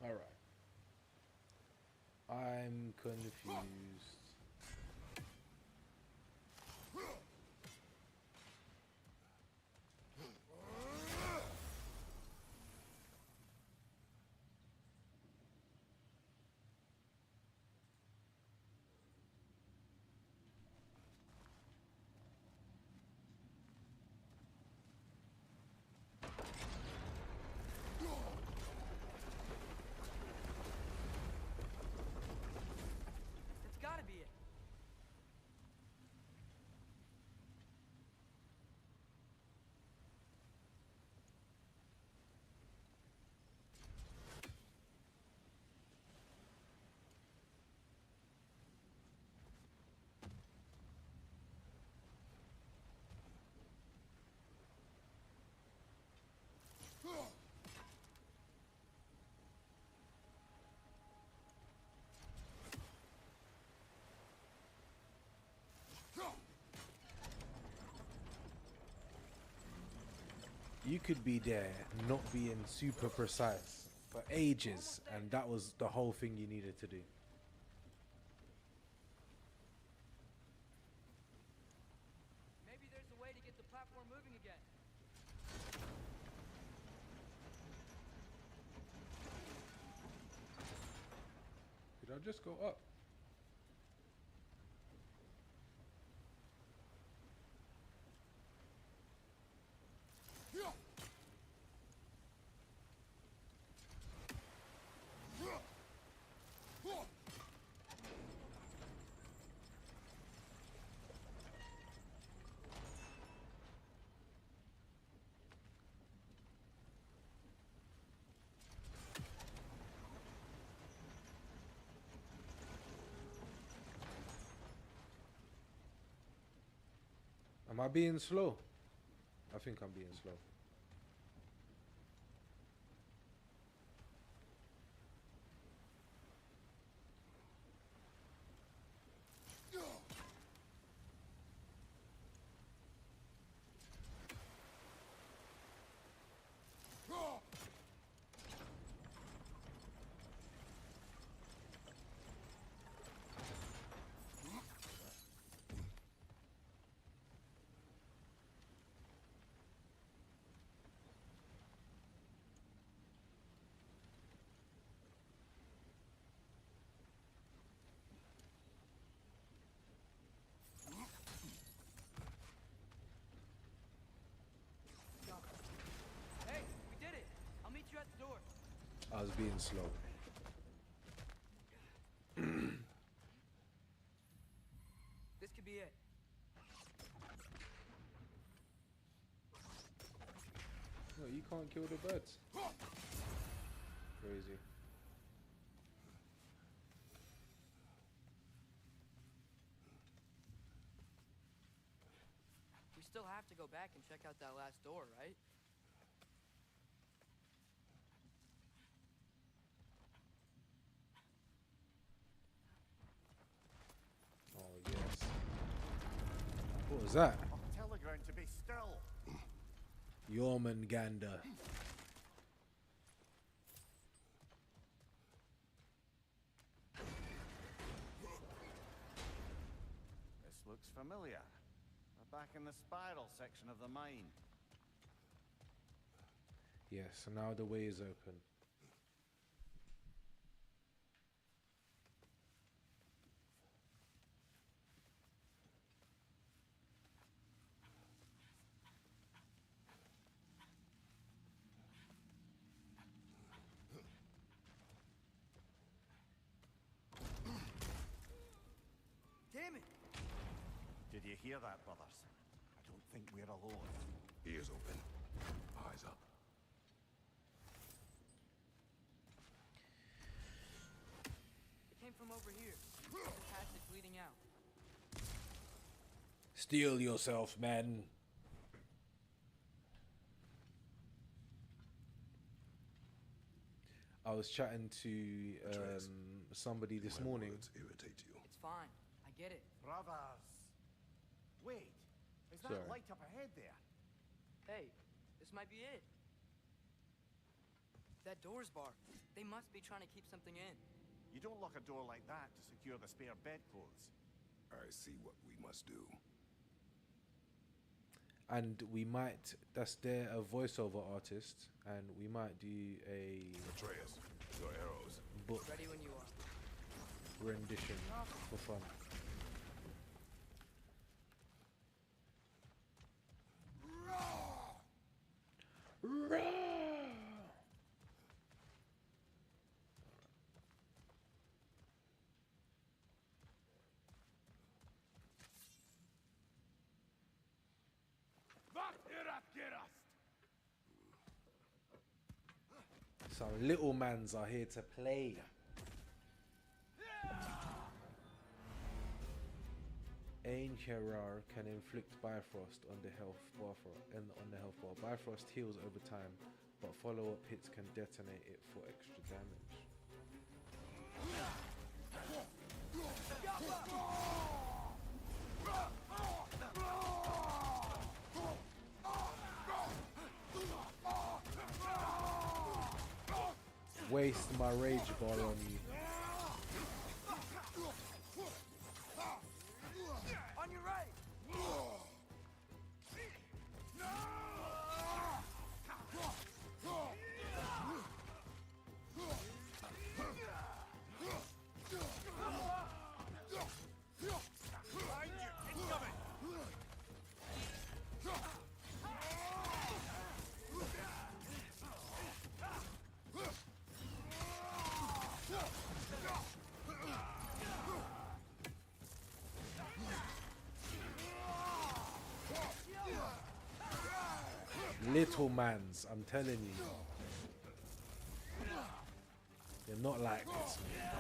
Alright. I'm confused. That's gotta be could be there not being super precise for ages, and that was the whole thing you needed to do. Maybe there's a way to get the platform moving again. Did I just go up? Am I being slow? I think I'm being slow. Hey, we did it! I'll meet you at the door. I was being slow. This could be it. No, you can't kill the birds. Crazy. We still have to go back and check out that last door, right? Oh yes. What was that? I'll tell the ground to be still. Jormungandr. This looks familiar. We're back in the spiral section of the mine. Yes, so now the way is open. Damn it! Did you hear that, brothers? I don't think we're alone. Ears open. Eyes up. It came from over here. The passage leading out. Steel yourself, man. I was chatting to somebody this My morning. words irritate you. It's fine. I get it. Brothers! Wait, is that Sorry. light up ahead there? Hey, this might be it. That door's barred. They must be trying to keep something in. You don't lock a door like that to secure the spare bedclothes. I see what we must do. And we might, that's there a voiceover artist, and we might do a Atreus, your arrows. book Ready when you are. rendition for fun. Some little mans are here to play. Einherjar can inflict Bifrost on the health bar on the health bar. Bifrost heals over time, but follow-up hits can detonate it for extra damage. waste my rage bar on you. On your right! Behind you! Incoming! Little mans, I'm telling you. They're not like this, man.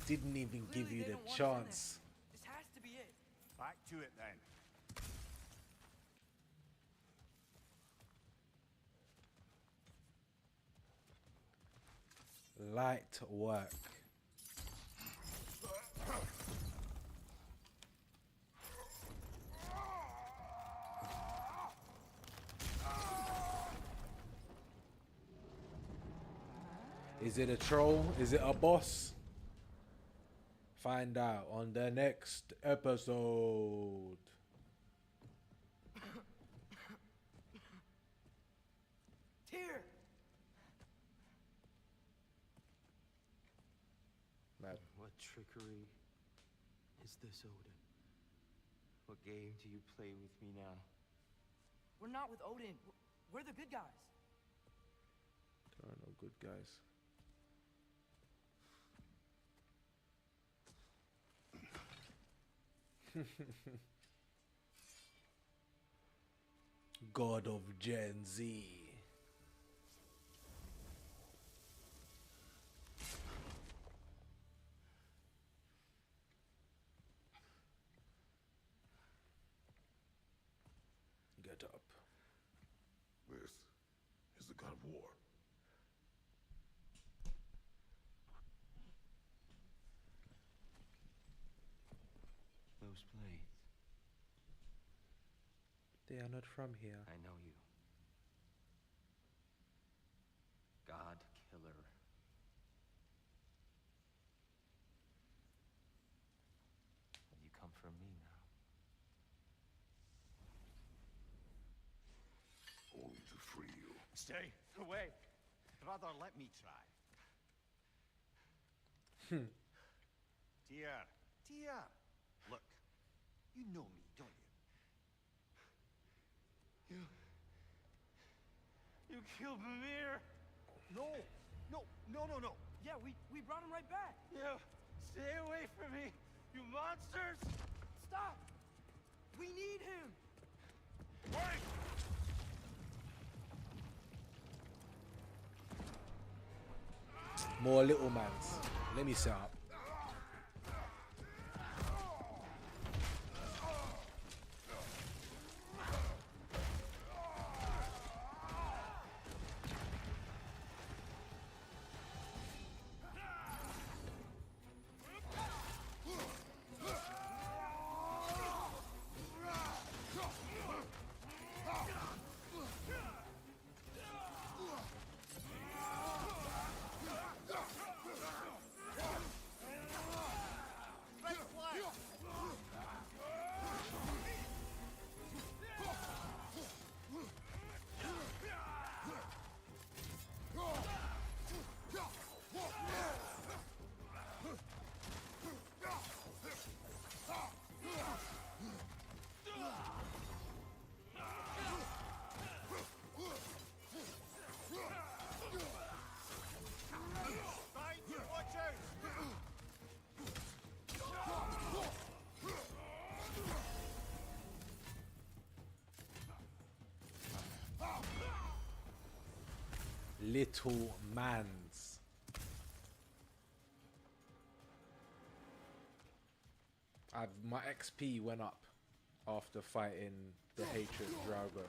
Didn't even give you They the don't want us in chance. there. This has to be it. Back to it then. Light work. Is it a troll? Is it a boss? Find out on the next episode. Tyr! Mad. What trickery is this, Odin? What game do you play with me now? We're not with Odin. We're the good guys. There are no good guys. God of Gen Z. Get up. This is the god of war. Those blades. They are not from here. I know you. God killer. You come for me now. Only to free you. Stay away. Rather, let me try. Tyr. Tyr. Look, you know me, don't you? You killed Mimir! No, no. Yeah, we brought him right back. You stay away from me, you monsters! Stop! We need him! Wait! More little mans. Let me set up. Watch out! Little mans. My XP went up after fighting the hatred Drago.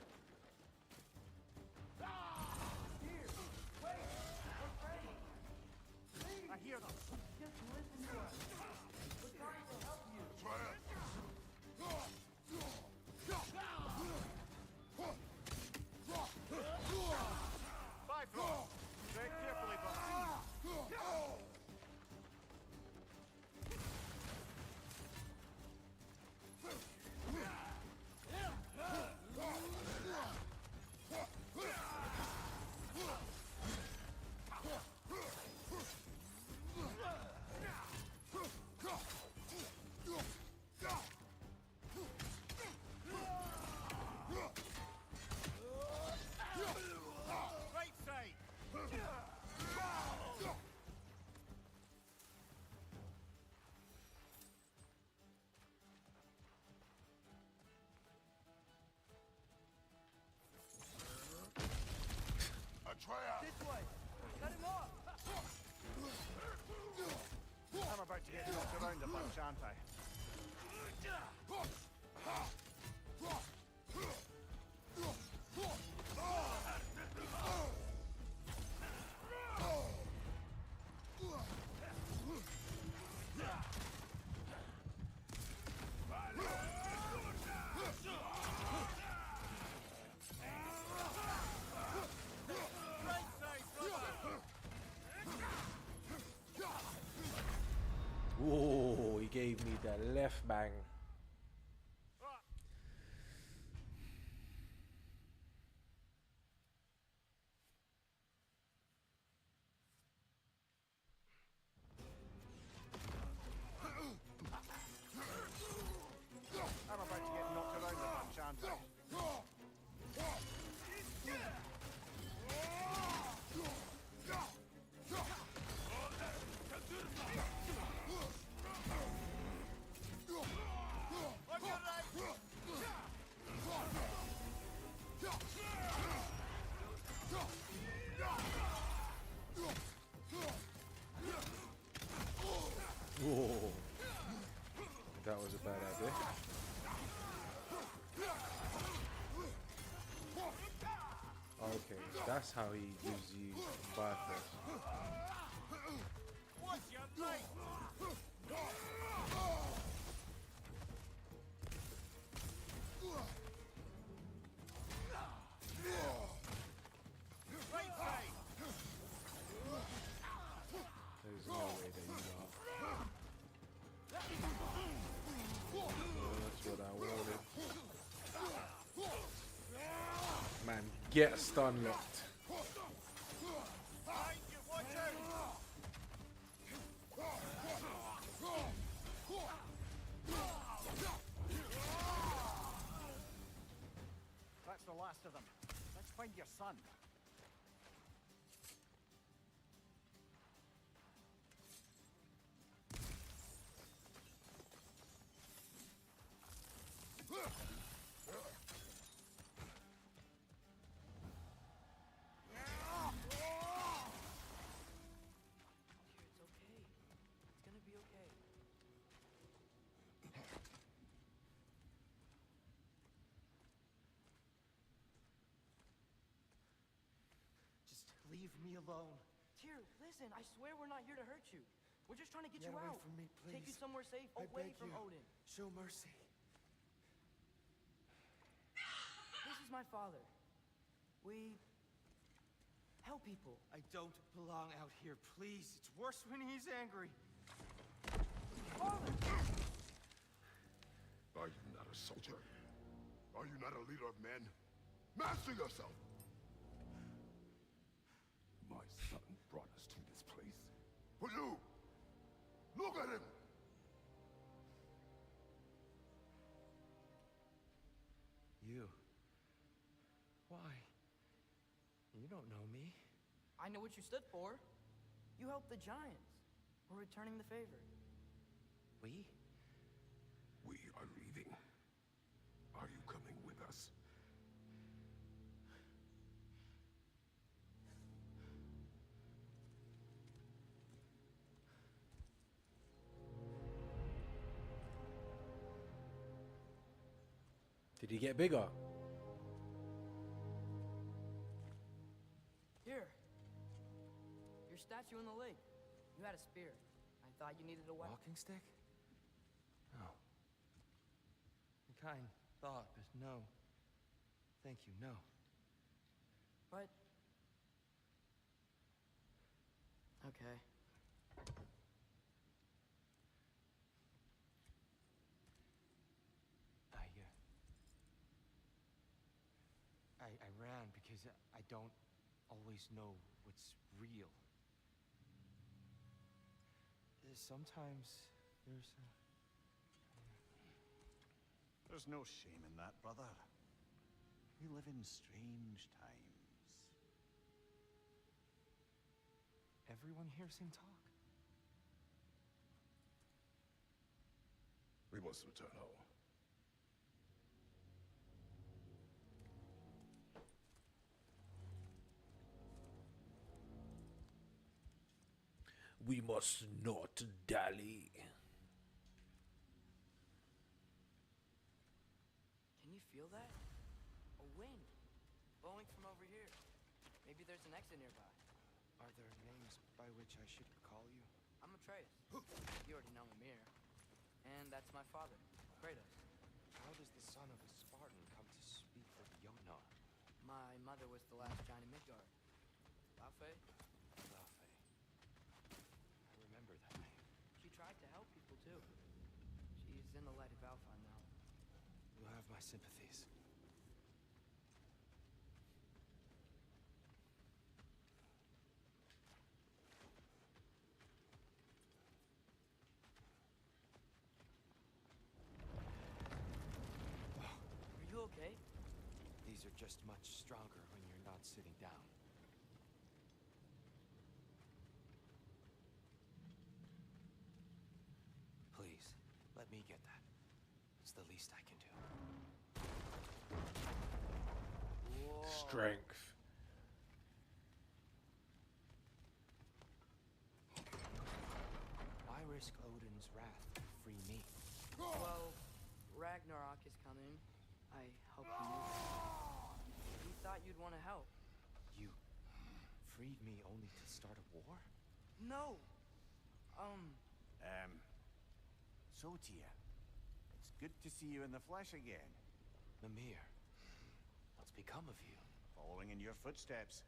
betrayer! This way! Cut him off! I'm about to get knocked around a bunch, aren't I? Whoa, he gave me the left bang. I'm about to get knocked around a bunch, aren't I? Whoa. That was a bad idea. Okay, that's how he gives you bypass. What's your name? Right side! There's no way that you are. That's what I wanted. Man, get stun locked. Behind you, watch out! That's the last of them. Let's find your son. Here, it's okay. It's gonna be okay. Just leave me alone. Tyr, listen, I swear we're not here to hurt you. We're just trying to get Get you away out. from me, Take you please. somewhere safe, I away beg from you. Odin. Show mercy. This is my father. We help people. I don't belong out here, please. It's worse when he's angry. Father! Are you not a soldier? Are you not a leader of men? Master yourself! My son brought us to this place. For you! Look at him! You. Why? You don't know me. I know what you stood for. You helped the giants. We're returning the favor. We? We are leaving. Are you coming with us? Did he get bigger? Here. Your statue in the lake. You had a spear. I thought you needed a weapon. Walking stick? No. A kind thought, but no. Thank you, no. But... okay. I ran because I don't always know what's real. Sometimes there's There's no shame in that, brother. We live in strange times. everyone hears him talk. We must return home. We must not dally. Can you feel that? A wind blowing from over here. Maybe there's an exit nearby. Are there names by which I should call you? I'm Atreus. You already know Mimir. And that's my father, Kratos. How does the son of a Spartan come to speak for the Jötnar? My mother was the last giant in Midgard. Laufey? Laufey. I remember that name. She tried to help people too. She's in the light of Alpine now. You have my sympathies. Are you okay? These are just much stronger when you're not sitting down. Please, let me get that. It's the least I can do. Strength. Why risk Odin's wrath to free me? Well, Ragnarok is coming. I hope you knew that. We thought you'd want to help. You freed me only to start a war? No! So, Tyr, it's good to see you in the flesh again. Mimir, what's become of you? Following in your footsteps.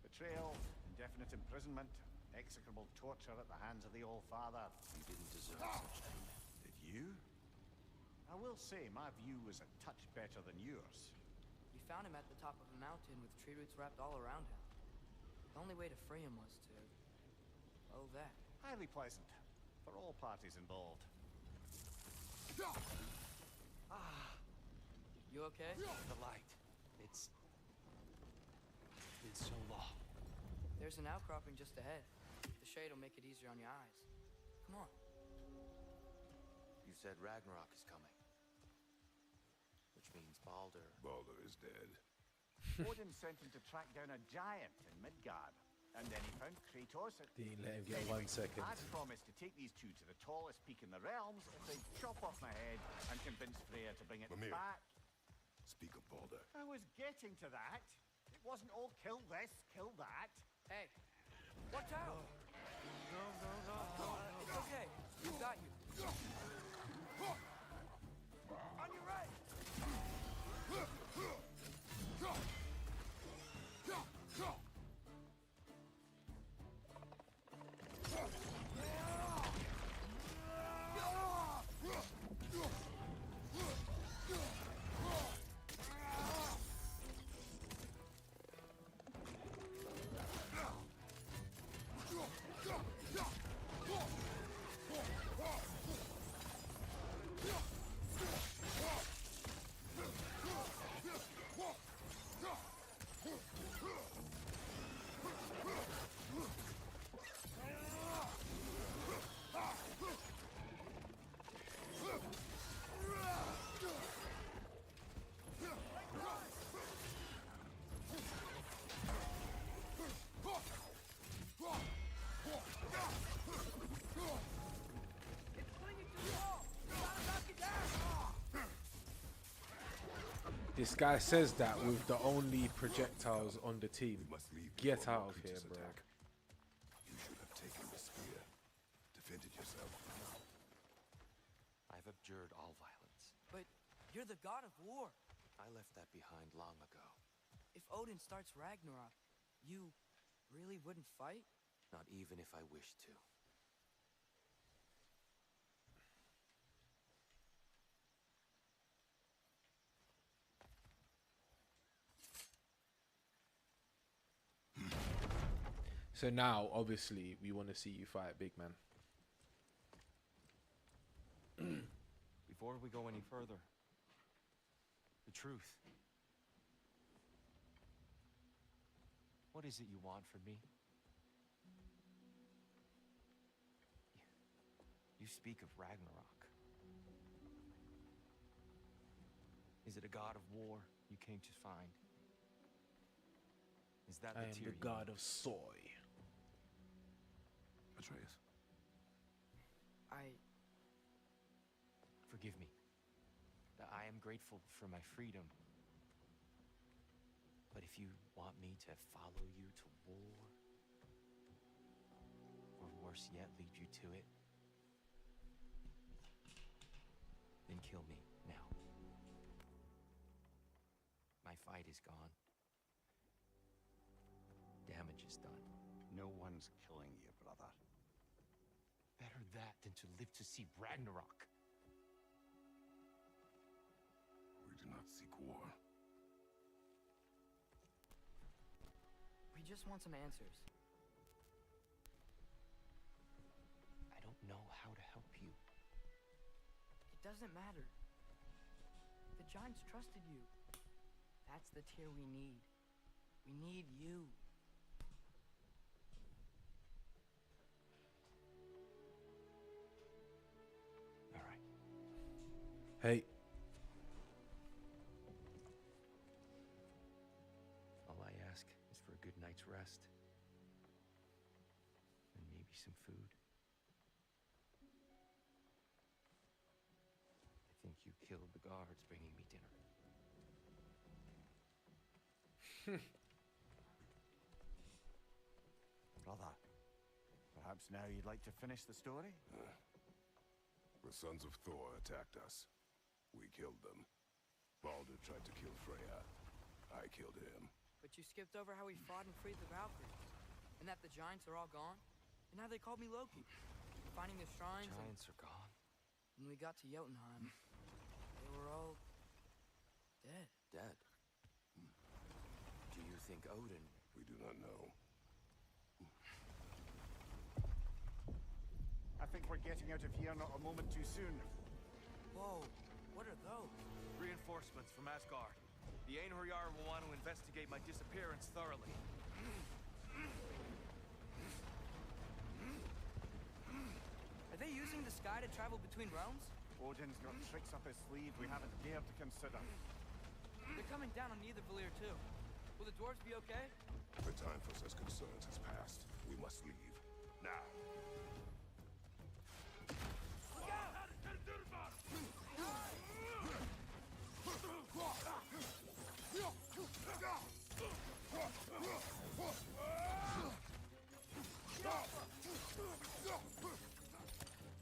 Betrayal, indefinite imprisonment, execrable torture at the hands of the Old Father. You didn't deserve such treatment. Did you? I will say, my view was a touch better than yours. We found him at the top of a mountain with tree roots wrapped all around him. The only way to free him was to... oh, that. Highly pleasant, for all parties involved. You okay? The light. It's been so long. There's an outcropping just ahead. The shade will make it easier on your eyes. Come on. You said Ragnarok is coming. Which means Baldur. Baldur is dead. Odin sent him to track down a giant in Midgard. And then he found Kratos at... Didn't let him get 1 second. I'd promised to take these two to the tallest peak in the realms if they'd chop off my head and convince Freya to bring it Mimir. back. Speak of Baldur. I was getting to that. It wasn't all kill this, kill that. Hey, watch out! No. It's okay. We've got you. On your right! It's clinging to the wall! You gotta knock it down! This guy says that with the only projectiles on the team. Must leave Get before out of here, creatures bro. attack. You should have taken the spear. Defended yourself. I've abjured all violence. But you're the god of war. I left that behind long ago. If Odin starts Ragnarok, you really wouldn't fight? Not even if I wished to. So now, obviously, we want to see you fight, big man. Before we go any further, the truth. What is it you want from me? You speak of Ragnarok. Is it a god of war you came to find? Is that I the am Tyr the you god need? of soy. Atreus. Forgive me. I am grateful for my freedom. But if you want me to follow you to war, or worse yet, lead you to it, then kill me now. My fight is gone. Damage is done. No one's killing you, brother. Better that than to live to see Ragnarok. We do not seek war. We just want some answers. I don't know how to help you. It doesn't matter. The Giants trusted you. That's the Tyr we need. We need you. All right. Hey, All I ask is for a good night's rest. And maybe some food. I think you killed the guards bringing me dinner. Brother, perhaps now you'd like to finish the story? The sons of Thor attacked us. We killed them. Baldur tried to kill Freya. I killed him. But you skipped over how we fought and freed the Valkyries. And that the Giants are all gone. And now they called me Loki. Finding the shrines Giants are gone. and when we got to Jotunheim, they were all dead. Dead. Do you think Odin... We do not know. I think we're getting out of here not a moment too soon. Whoa, what are those? Reinforcements from Asgard. The Einherjar will want to investigate my disappearance thoroughly. Are they using the sky to travel between realms? Odin's got tricks up his sleeve we haven't dared to consider. They're coming down on Nidavellir too. Will the dwarves be okay? The time for such concerns has passed. We must leave. Now.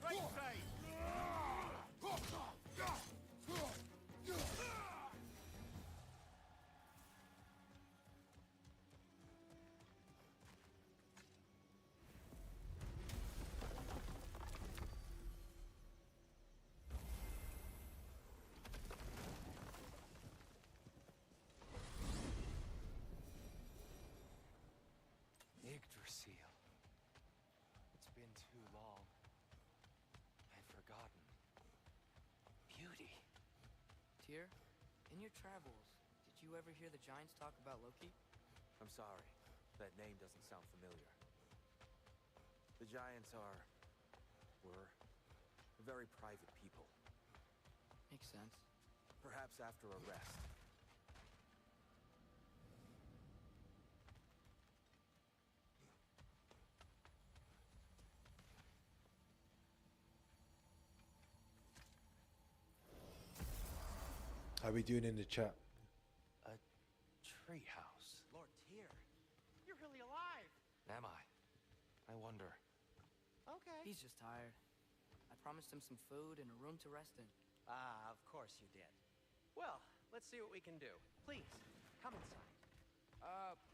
Right side! Yggdrasil. It's been too long. I've forgotten. Beauty. Tyr, in your travels, did you ever hear the Giants talk about Loki? I'm sorry. That name doesn't sound familiar. The Giants were very private people. Makes sense. Perhaps after a rest. how we doing in the chat? A treehouse. Lord Tyr, you're really alive! Am I? I wonder. Okay. He's just tired. I promised him some food and a room to rest in. Ah, of course you did. Well, let's see what we can do. Please, come inside.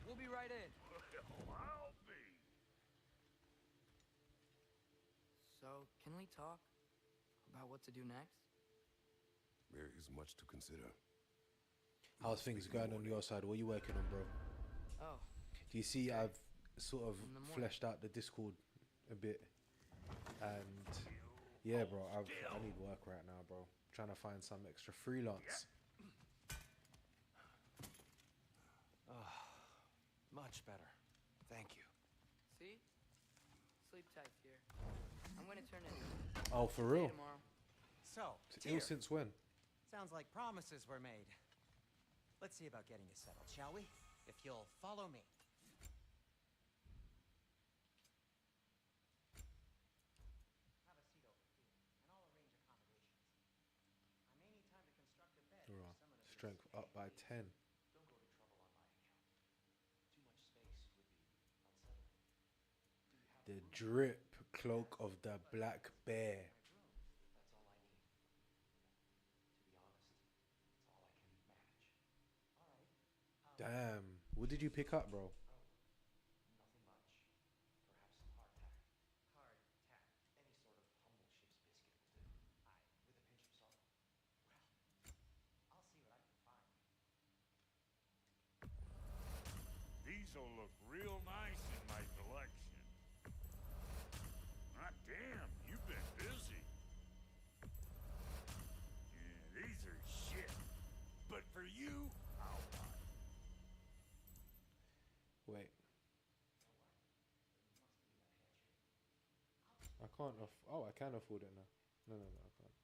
We'll be right in. Well, I'll be. So, can we talk about what to do next? There is much to consider. How's things going on your side? What are you working on, bro? Oh, Do you see I've sort of In the morning. fleshed out the Discord a bit, and yeah, bro, I need work right now, bro. Trying to find some extra freelance. Much better. Thank you. see? Sleep tight, Tyr. I'm gonna turn in. Oh, for See you real? tomorrow. So, It's Tyr, ill since when? sounds like promises were made. Let's see about getting you settled, shall we? If you'll follow me. 10. Don't go to trouble on my account. Too much space would be unsettling. Do you have The room? drip cloak of the black bear. My room. That's all I need. To be honest, it's all I can manage. All right. Damn. What did you pick up, bro? Oh, nothing much. Perhaps some hardtack. Hardtack. Any sort of humble ship's biscuit will do. Aye, with a pinch of salt. Well, I'll see what I can find. These'll look real nice in my collection. Ah, damn, you've been busy. Yeah, these are shit. But for you, I'll buy. Wait. I can't oh, I can afford it now. No, I can't.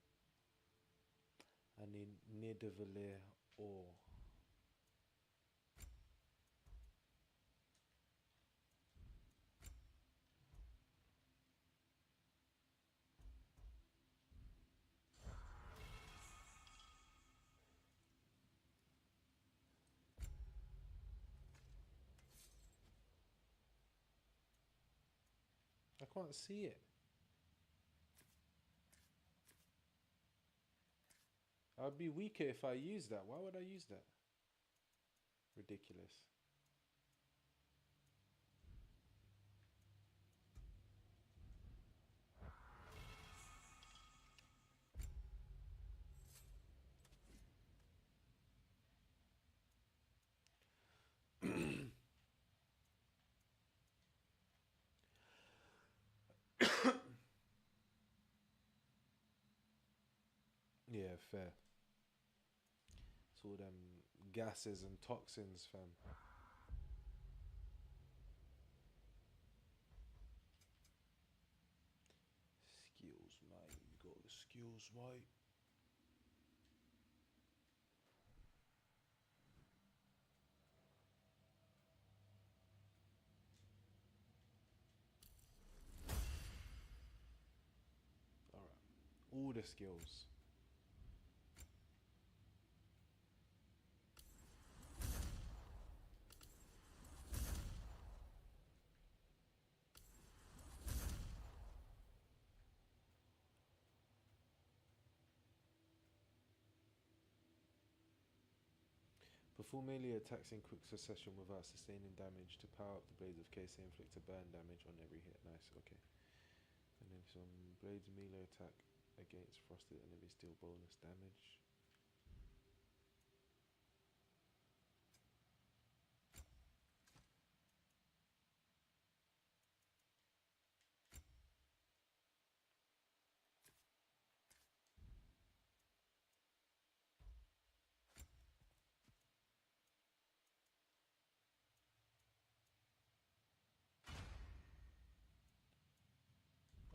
I need Nidavellir ore. I can't see it. I'd be weaker if I used that. Why would I use that? Ridiculous. Yeah, fair. It's all them gases and toxins, fam. Skills, mate. You got the skills, mate. Alright. All the skills. Perform melee attacks in quick succession without sustaining damage. To power up the blades of case, they inflict a burn damage on every hit. Nice, okay. And then some blades melee attack against frosted enemies deal bonus damage.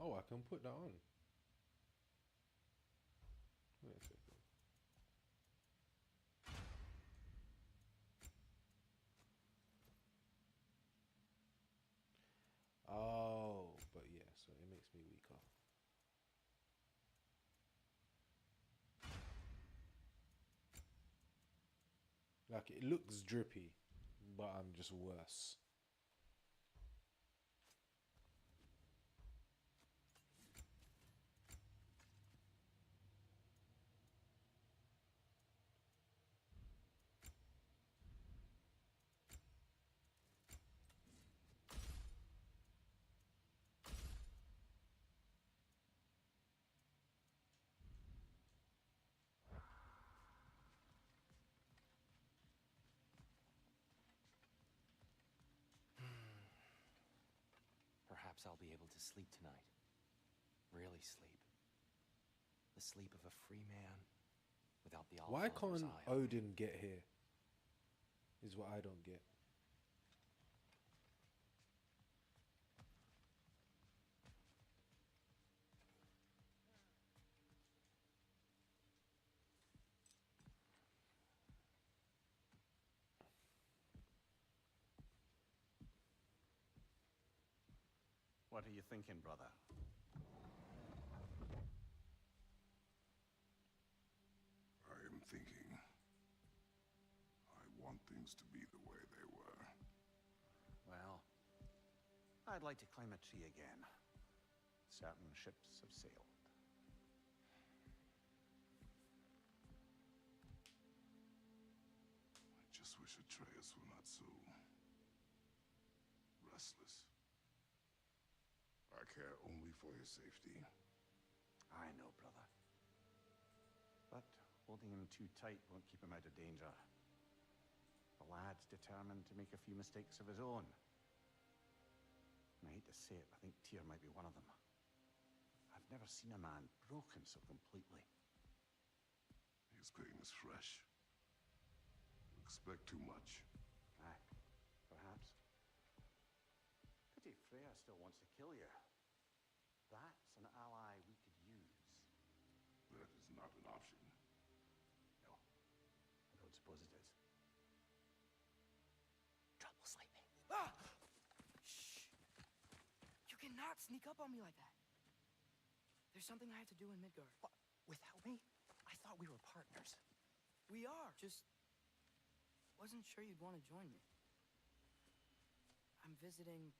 Oh, I can put that on. Wait a second. Oh, but yeah, so it makes me weaker. Like, it looks drippy, but I'm just worse. Perhaps I'll be able to sleep tonight. Really sleep. The sleep of a free man without the Why Allfather's can't eye on me. Odin get here? Is what I don't get. What are you thinking, brother? I am thinking. want things to be the way they were. Well, I'd like to climb a tree again. Certain ships have sailed. I just wish Atreus were not so restless. I care only for his safety. I know, brother. But holding him too tight won't keep him out of danger. The lad's determined to make a few mistakes of his own. And I hate to say it, I think Tyr might be one of them. I've never seen a man broken so completely. His pain is fresh. You expect too much. Aye, perhaps. Pity Freya still wants to kill you. That's an ally we could use. That is not an option. No, I don't suppose it is. Trouble sleeping. Ah! Shh! You cannot sneak up on me like that. There's something I have to do in Midgard. What? Without me? I thought we were partners. We are. Just wasn't sure you'd want to join me. I'm visiting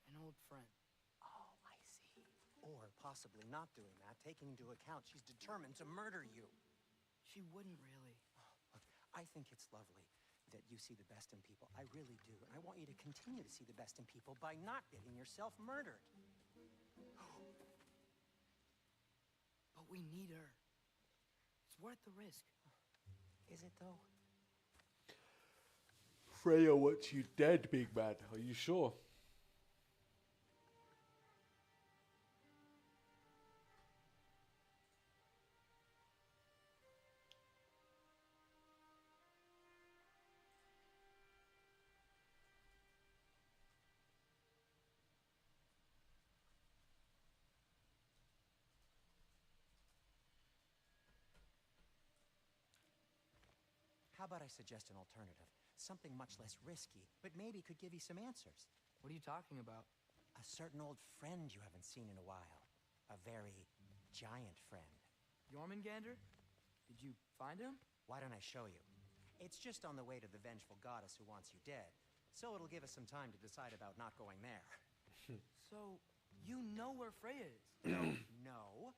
an old friend. Oh, I see. Or possibly not doing that, taking into account she's determined to murder you. She wouldn't really. Look, I think it's lovely that you see the best in people. I really do. And I want you to continue to see the best in people by not getting yourself murdered. But we need her. It's worth the risk. Is it, though? Freya wants you dead, big man. Are you sure? How about I suggest an alternative? Something much less risky, but maybe could give you some answers. What are you talking about? A certain old friend you haven't seen in a while. A very giant friend. Jormungandr? Did you find him? Why don't I show you? It's just on the way to the vengeful goddess who wants you dead. So it'll give us some time to decide about not going there. So, you know where Freya is? No.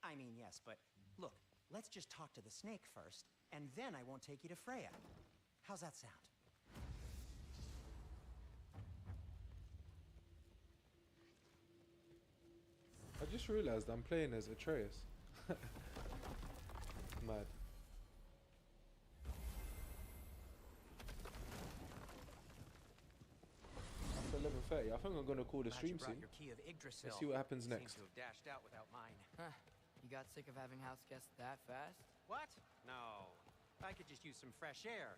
I mean, yes, but look, let's just talk to the snake first, and then I won't take you to Freya. How's that sound? I just realized I'm playing as Atreus. Mad. After 11:30, I think I'm gonna call the Glad stream you brought soon. your key of Yggdrasil. Let's see what happens Seems next. to have dashed out without mine. Huh. You got sick of having house guests that fast? What? No. I could just use some fresh air.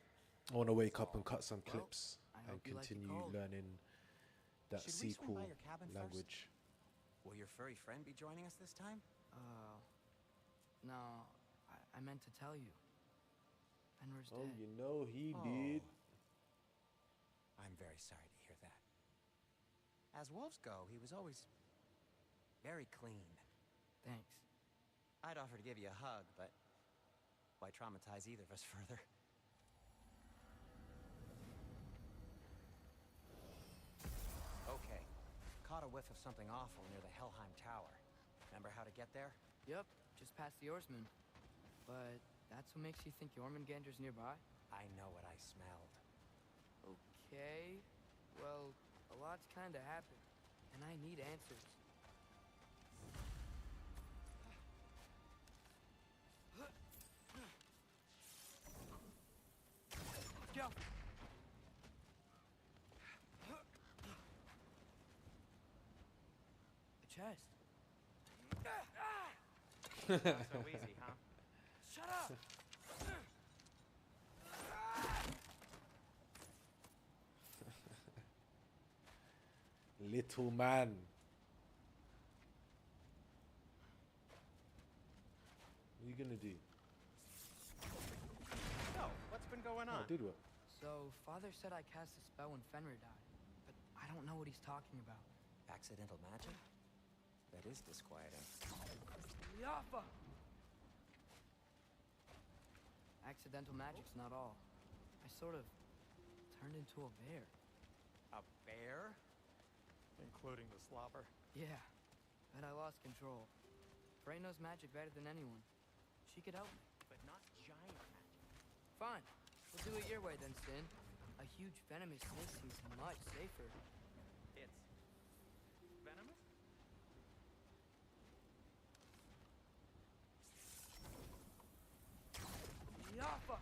I want to wake up and cut some Well, clips I and hope you like it continue cold. learning that Should we swing sequel by your cabin first? language. Will your furry friend be joining us this time? No. I meant to tell you. Fenrir's Oh, dead. you know he Oh. did. I'm very sorry to hear that. As wolves go, he was always very clean. Thanks. I'd offer to give you a hug, but why traumatize either of us further? Okay. Caught a whiff of something awful near the Helheim Tower. Remember how to get there? Yep, just past the Oarsman. But that's what makes you think Jormungandr's nearby? I know what I smelled. Okay. Well, a lot's kinda happened, and I need answers. Let's go! The chest. Not so easy, huh? Shut up! Little man. What are you gonna do? So, what's been going Oh, on? it did work. So, Father said I cast a spell when Fenrir died, but I don't know what he's talking about. Accidental magic? That is disquieting. Liafa! Accidental magic's not all. I sort of turned into a bear. A bear? Including the slobber. Yeah, but I lost control. Frey knows magic better than anyone. She could help me. But not giant magic. Fine. We'll do it your way then, Sin. A huge venomous snake seems much safer. It's venomous? Yaffa!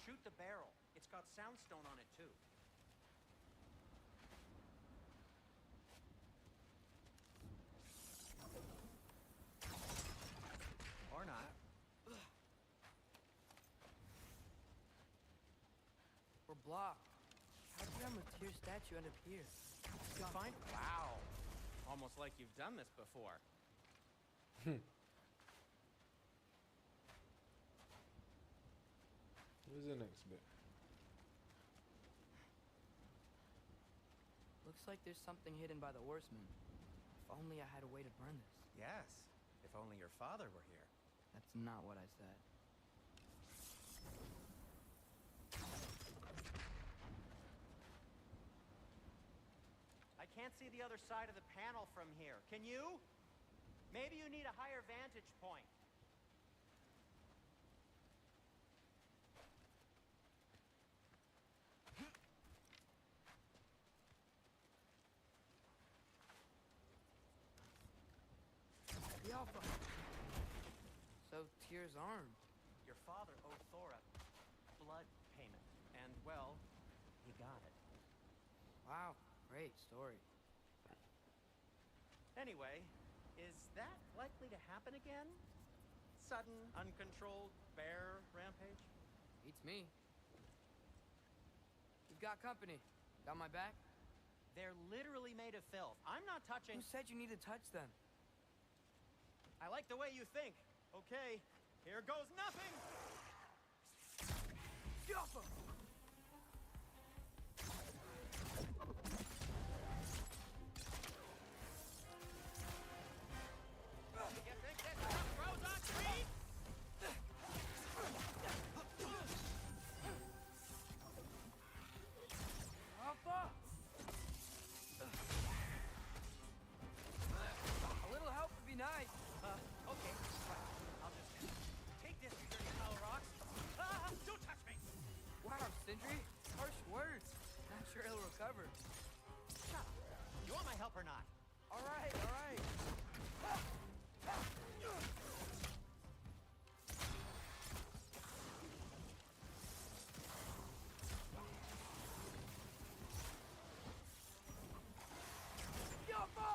Shoot the barrel. It's got soundstone on it, too. Or not. We're blocked. How'd the armored Tyr statue end up here? You find? Wow. Almost like you've done this before. Where's the next bit? Looks like there's something hidden by the horsemen. If only I had a way to burn this. Yes. If only your father were here. That's not what I said. I can't see the other side of the panel from here. Can you? Maybe you need a higher vantage point. Yaffa! So Tyr's armed. Your father owed Thor a blood payment. And, well, he got it. Wow, great story. Anyway, is that likely to happen again? Sudden, uncontrolled bear rampage? Beats me. We've got company. Got my back? They're literally made of filth. I'm not touching... Who said you need to touch them? I like the way you think. Okay, here goes nothing! Yaffa! You think this stuff grows on trees? Yaffa! A little help would be nice. Okay, right. I'll just take this, you dirty foul rocks. Ah, don't touch me! Wow, Sindri, harsh words. Not sure he'll recover. Shut up. You want my help or not? All right, all right. Yaffa!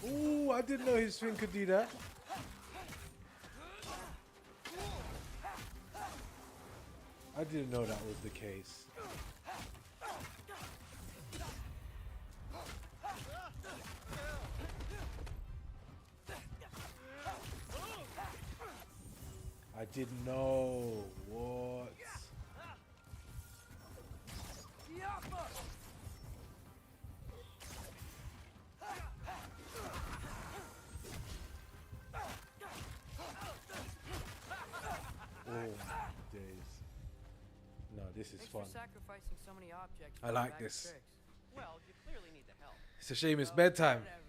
Ooh, I didn't know his thing could do that. I didn't know that was the case. I didn't know. What? Yaffa! Oh my days. No, this is Thanks fun. for sacrificing so many objects. I for like a bag of this. tricks. Well, you clearly need the help. It's a shame it's Oh, bedtime. whatever.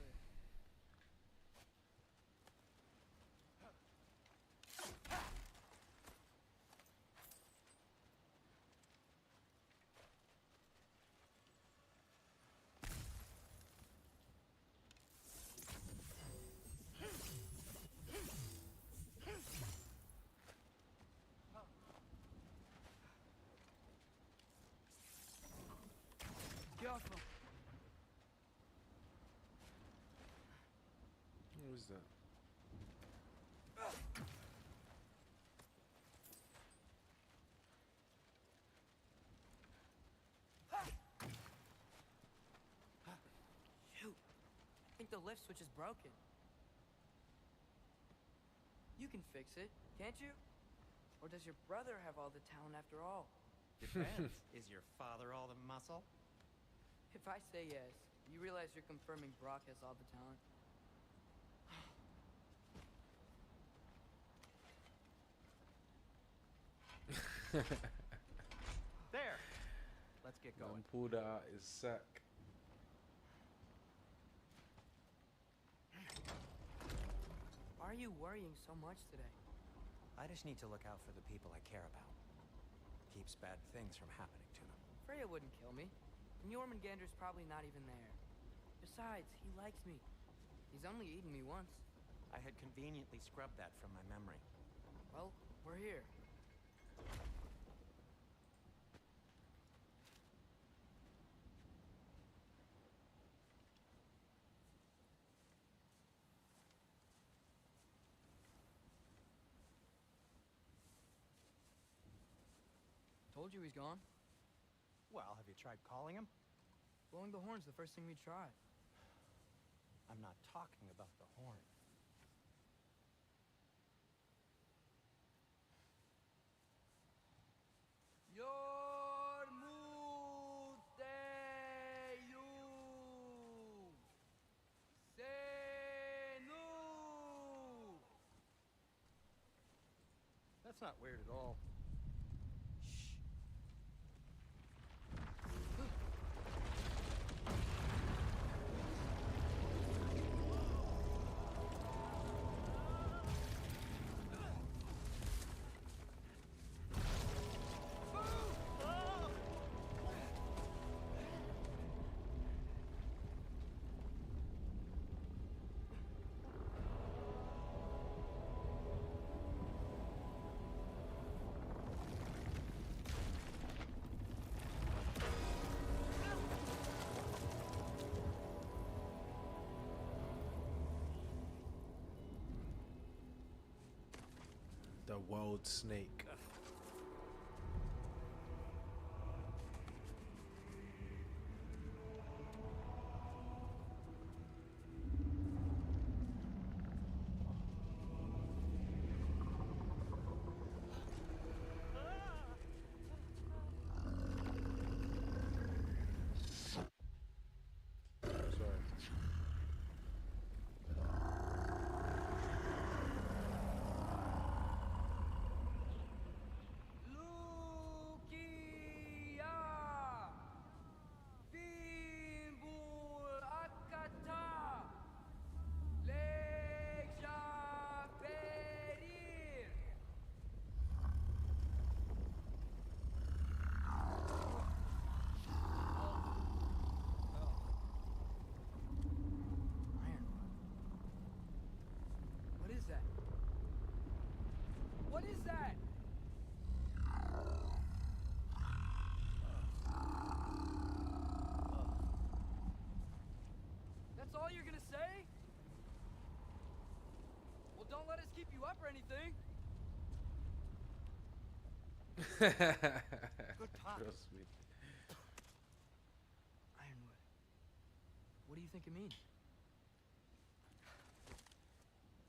lift switch is broken. You can fix it, can't you? Or does your brother have all the talent after all? Depends. Is your father all the muscle? If I say yes, you realize you're confirming Brock has all the talent. There! Let's get going. Man pulled out his sack. Why are you worrying so much today? I just need to look out for the people I care about. Keeps bad things from happening to them. Freya wouldn't kill me, and Jormungandr's probably not even there. Besides, he likes me. He's only eaten me once. I had conveniently scrubbed that from my memory. Well, we're here. Told you he's gone. Well, have you tried calling him? Blowing the horn's the first thing we tried. I'm not talking about the horn. That's not weird at all. Shh. The world snake. What is that? That's all you're gonna say? Well, don't let us keep you up or anything. Good talk. Trust me. Ironwood. What do you think it means?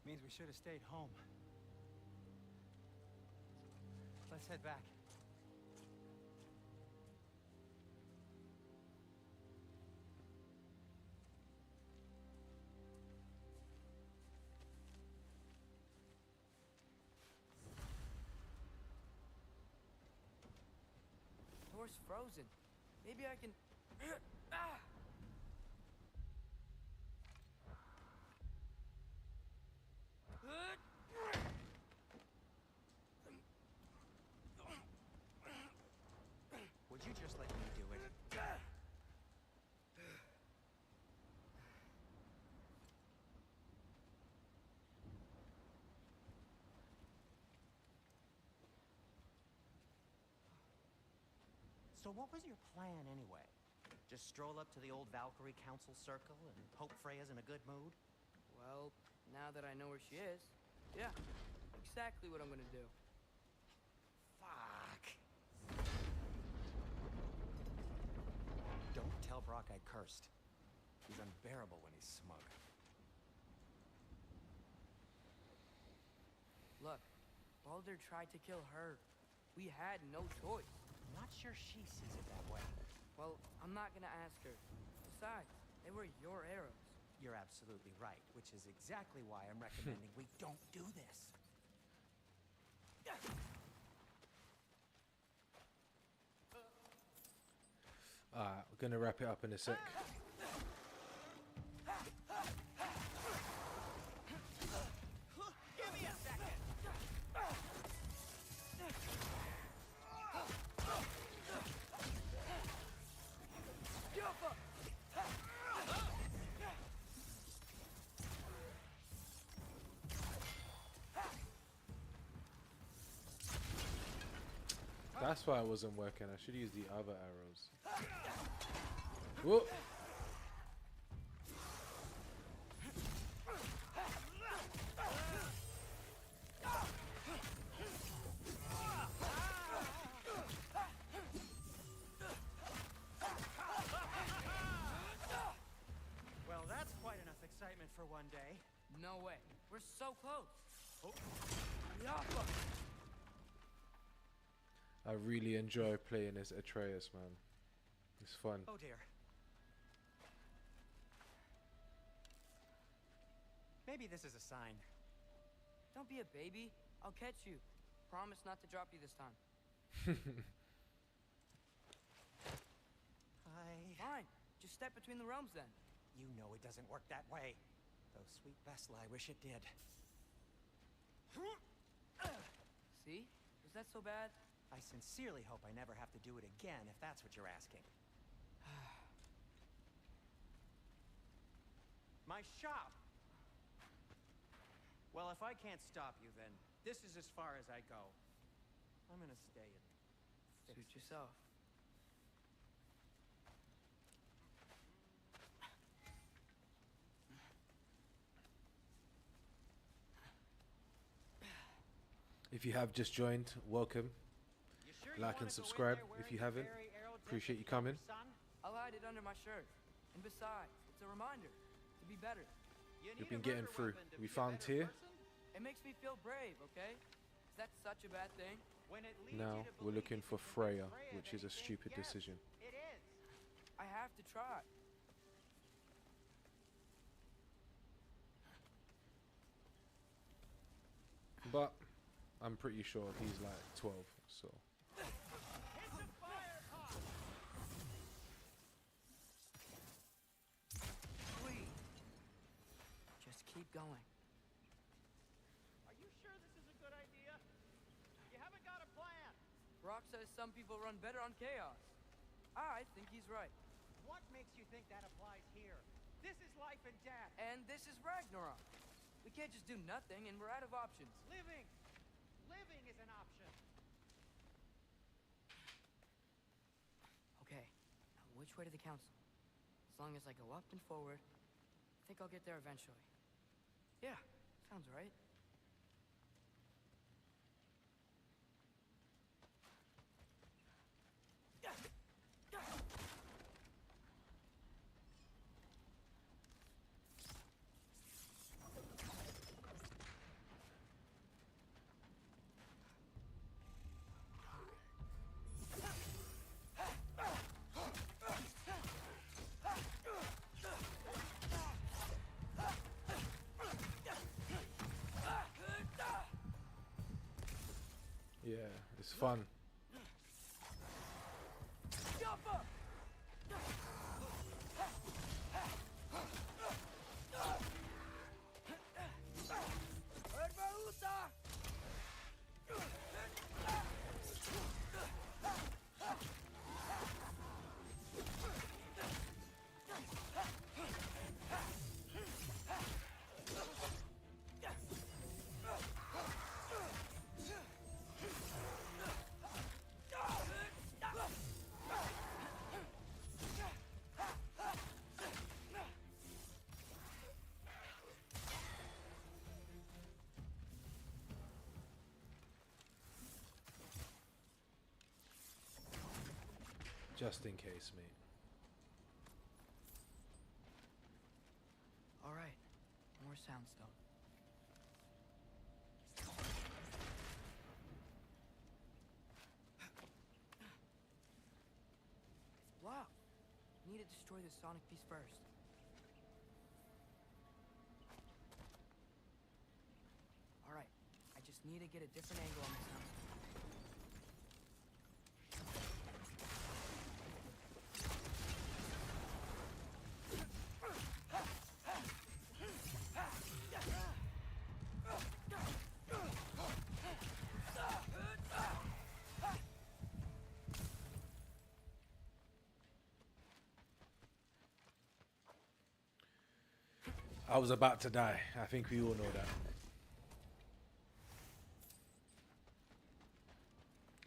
Means we should have stayed home. Let's head back. Door's frozen. Maybe I can... Ah! Would you just let me do it? So what was your plan anyway? Just stroll up to the old Valkyrie Council circle and hope Freya's in a good mood? Well, now that I know where she is, yeah, exactly what I'm gonna do. Fuck. Don't tell Brock I cursed. He's unbearable when he's smug. Look, Baldur tried to kill her. We had no choice. I'm not sure she sees it that way. Well, I'm not gonna ask her. Besides, they were your arrows. You're absolutely right, which is exactly why I'm recommending we don't do this. Alright, we're gonna wrap it up in a sec. Give me a second! That's why it wasn't working. I should use the other arrows. Whoa! Well, that's quite enough excitement for one day. No way. We're so close. Oh. Yappa! I really enjoy playing as Atreus, man. It's fun. Oh dear. Maybe this is a sign. Don't be a baby. I'll catch you. Promise not to drop you this time. Fine. Just step between the realms then. You know it doesn't work that way. Though sweet Bessel, I wish it did. See? Was that so bad? I sincerely hope I never have to do it again, if that's what you're asking. My shop! Well, if I can't stop you, then this is as far as I go. I'm gonna stay and fix Suit yourself. If you have just joined, welcome. You sure you Like wanna and go in subscribe there if you wearing the haven't. fairy arrow tips Appreciate and you coming. son? I'll hide it under my shirt. And besides, it's a reminder to be better. You We've need been a getting murder through. weapon to We be a found better Tyr. person? It makes me feel brave, okay? Is that such a bad thing? When it leads Now you to we're believe looking you for can Freya, convince which is a of stupid anything, decision. Yes, it is. I have to try. But I'm pretty sure he's like 12, so. Sweet. Just keep going. Are you sure this is a good idea? You haven't got a plan. Brock says some people run better on chaos. I think he's right. What makes you think that applies here? This is life and death. And this is Ragnarok. We can't just do nothing and we're out of options. Living. Living is an option. Okay, now which way to the council? As long as I go up and forward, I think I'll get there eventually. Yeah, sounds right. Yeah, it's fun. Just in case, mate. All right, more soundstone. destroy the sonic piece first. Alright, I just need to get a different angle on the sound. I was about to die. I think we all know that.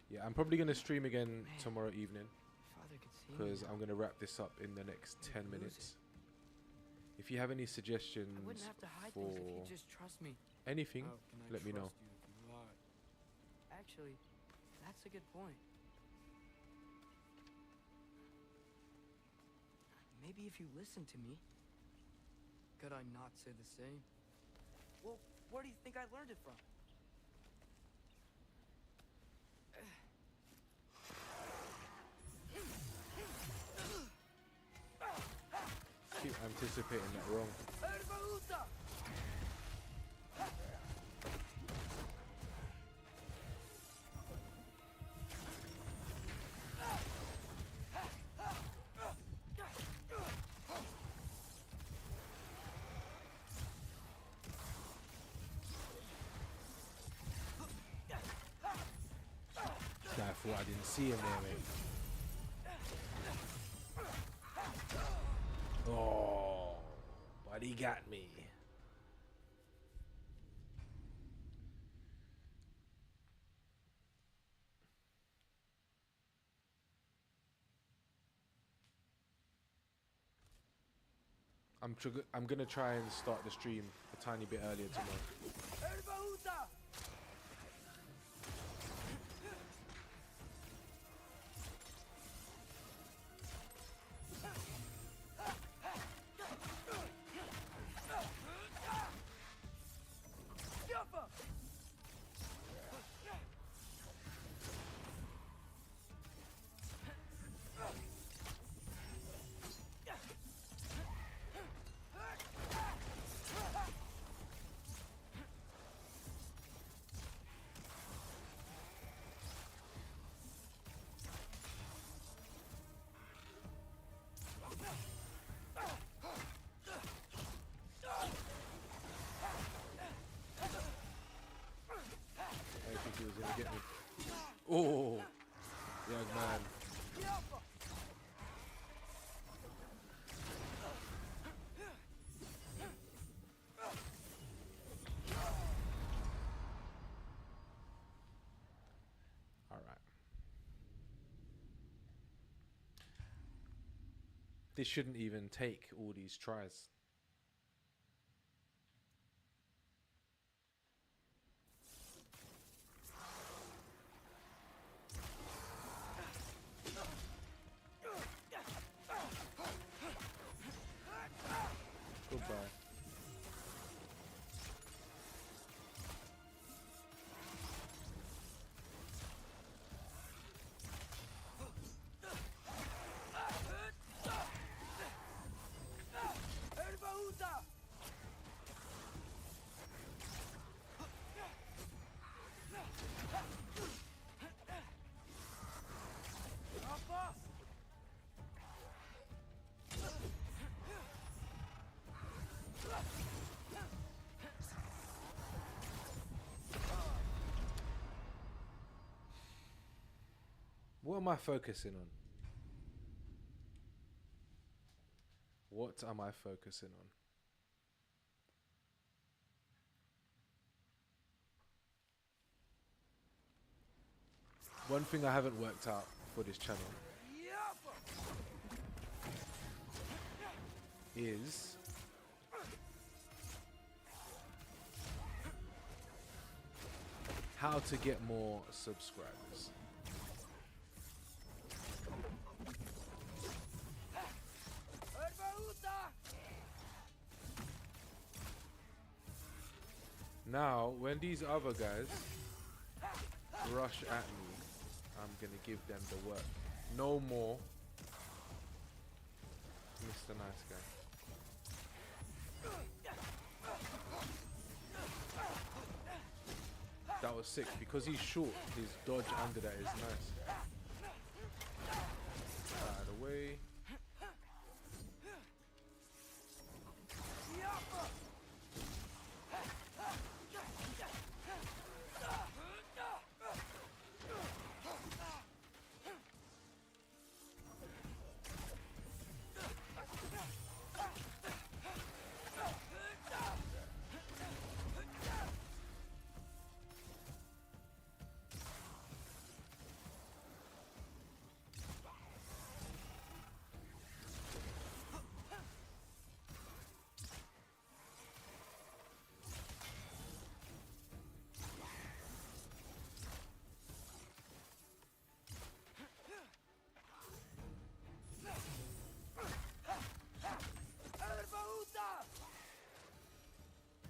Yeah, I'm probably going to stream again tomorrow evening Father could see me because now. I'm going to wrap this up in the next 10 minutes. If you have any suggestions I wouldn't have to hide for things if you just trust me. anything, How can I let me know. trust you if you lie? Actually, that's a good point. Maybe if you listen to me. Could I not say the same? Well, where do you think I learned it from? Keep anticipating that wrong. I thought I didn't see him there, mate. Oh, but he got me. I'm gonna try and start the stream a tiny bit earlier tomorrow. He was gonna get me. Oh, young man. All right. This shouldn't even take all these tries. Goodbye. What am I focusing on? What am I focusing on? One thing I haven't worked out for this channel is how to get more subscribers. Now, when these other guys rush at me, I'm gonna give them the work. No more Mr. Nice Guy. That was sick because he's short. His dodge under that is nice. Out of the way.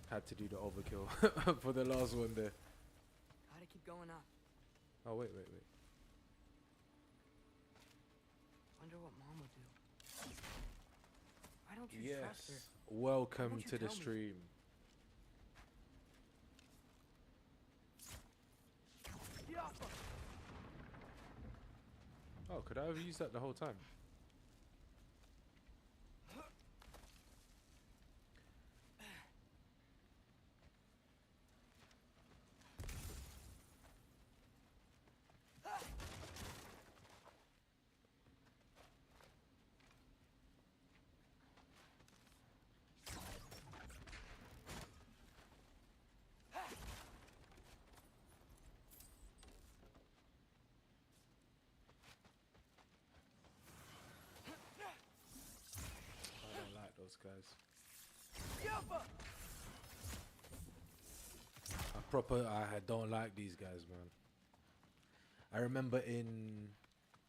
Had to do the overkill for the last one there. Gotta keep going up. Oh, wait. Wonder what Mom would do. Why don't you trust her? Yes. Welcome Why don't to you the tell me? stream. Oh, could I have used that the whole time? I don't like those guys. I don't like these guys, man. I remember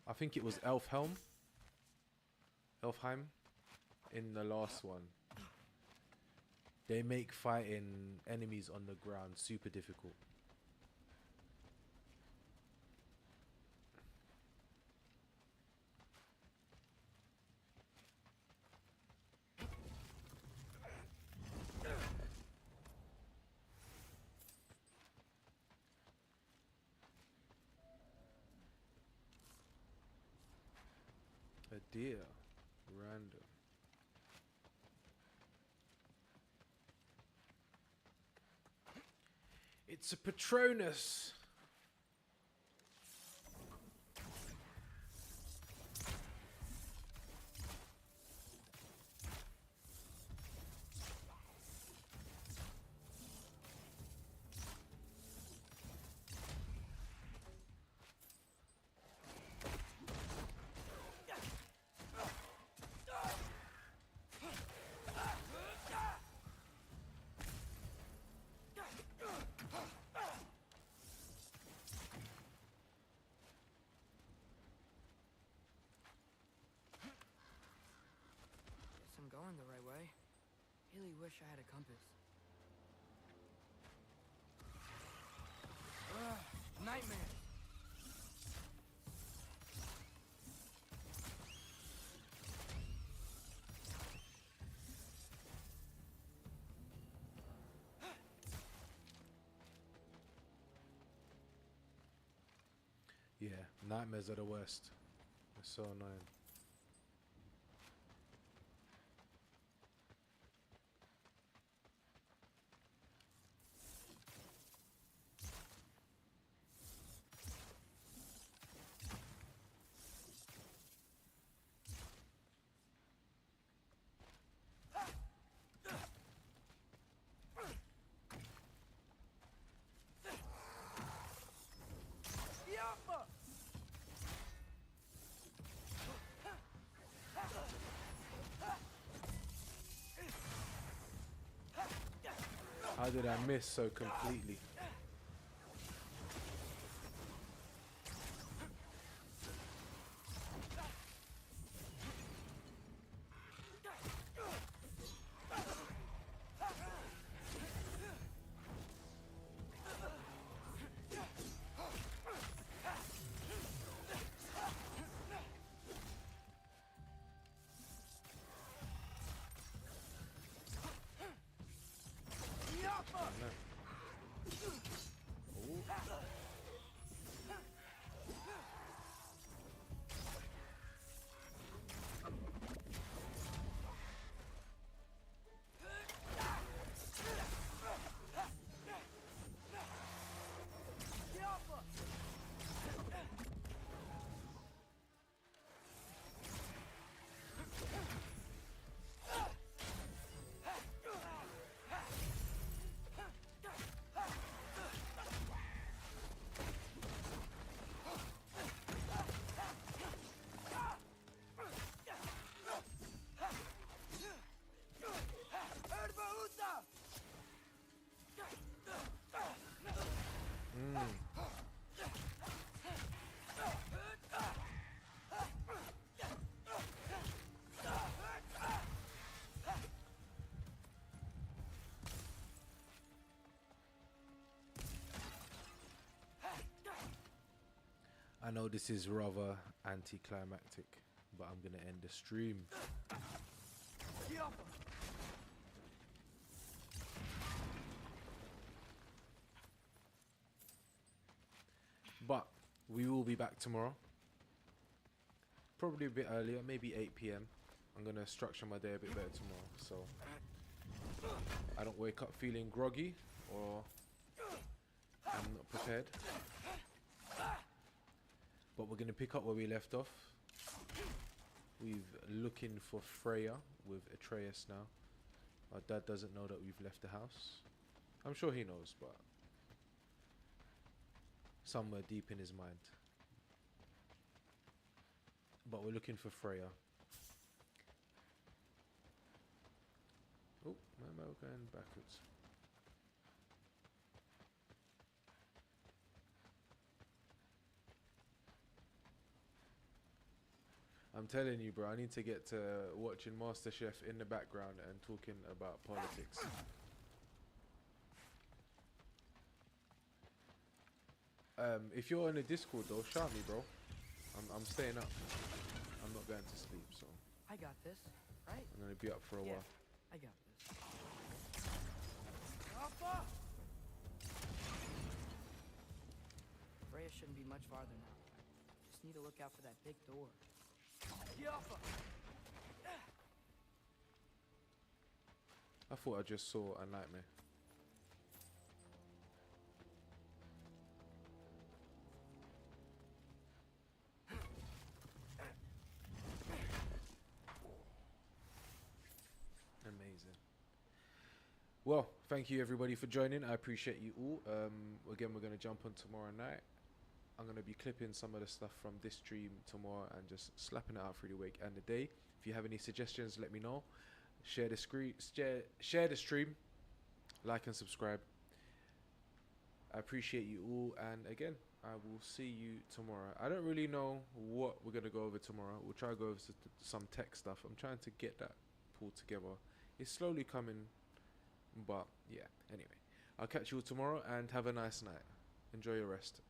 I think it was Elfheim, in the last one. They make fighting enemies on the ground super difficult. A deer. Random. It's a Patronus. Guess I'm going the right way. Really wish I had a compass. Ugh, nightmare. Yeah, nightmares are the worst. They're so annoying. How did I miss so completely? I know this is rather anticlimactic, but I'm gonna end the stream. But we will be back tomorrow. Probably a bit earlier, maybe 8 p.m. I'm gonna structure my day a bit better tomorrow, so I don't wake up feeling groggy or I'm not prepared. But we're gonna pick up where we left off. We're looking for Freya with Atreus now. Our dad doesn't know that we've left the house. I'm sure he knows, but somewhere deep in his mind. But we're looking for Freya. Oh, why am I going backwards? I'm telling you, bro, I need to get to watching MasterChef in the background and talking about politics. If you're in the Discord though, shout me, bro. I'm staying up. I'm not going to sleep, so I got this, right? I'm gonna be up for a while. I got this. Freya shouldn't be much farther now. Just need to look out for that big door. I thought I just saw a nightmare. Amazing. Well, thank you everybody for joining. I appreciate you all. Again, we're going to jump on tomorrow night. I'm going to be clipping some of the stuff from this stream tomorrow and just slapping it out through the week and the day. If you have any suggestions, let me know. Share the screen, share the stream, like and subscribe. I appreciate you all, and again, I will see you tomorrow. I don't really know what we're going to go over tomorrow. We'll try to go over some tech stuff. I'm trying to get that pulled together. It's slowly coming, but yeah. Anyway, I'll catch you all tomorrow and have a nice night. Enjoy your rest.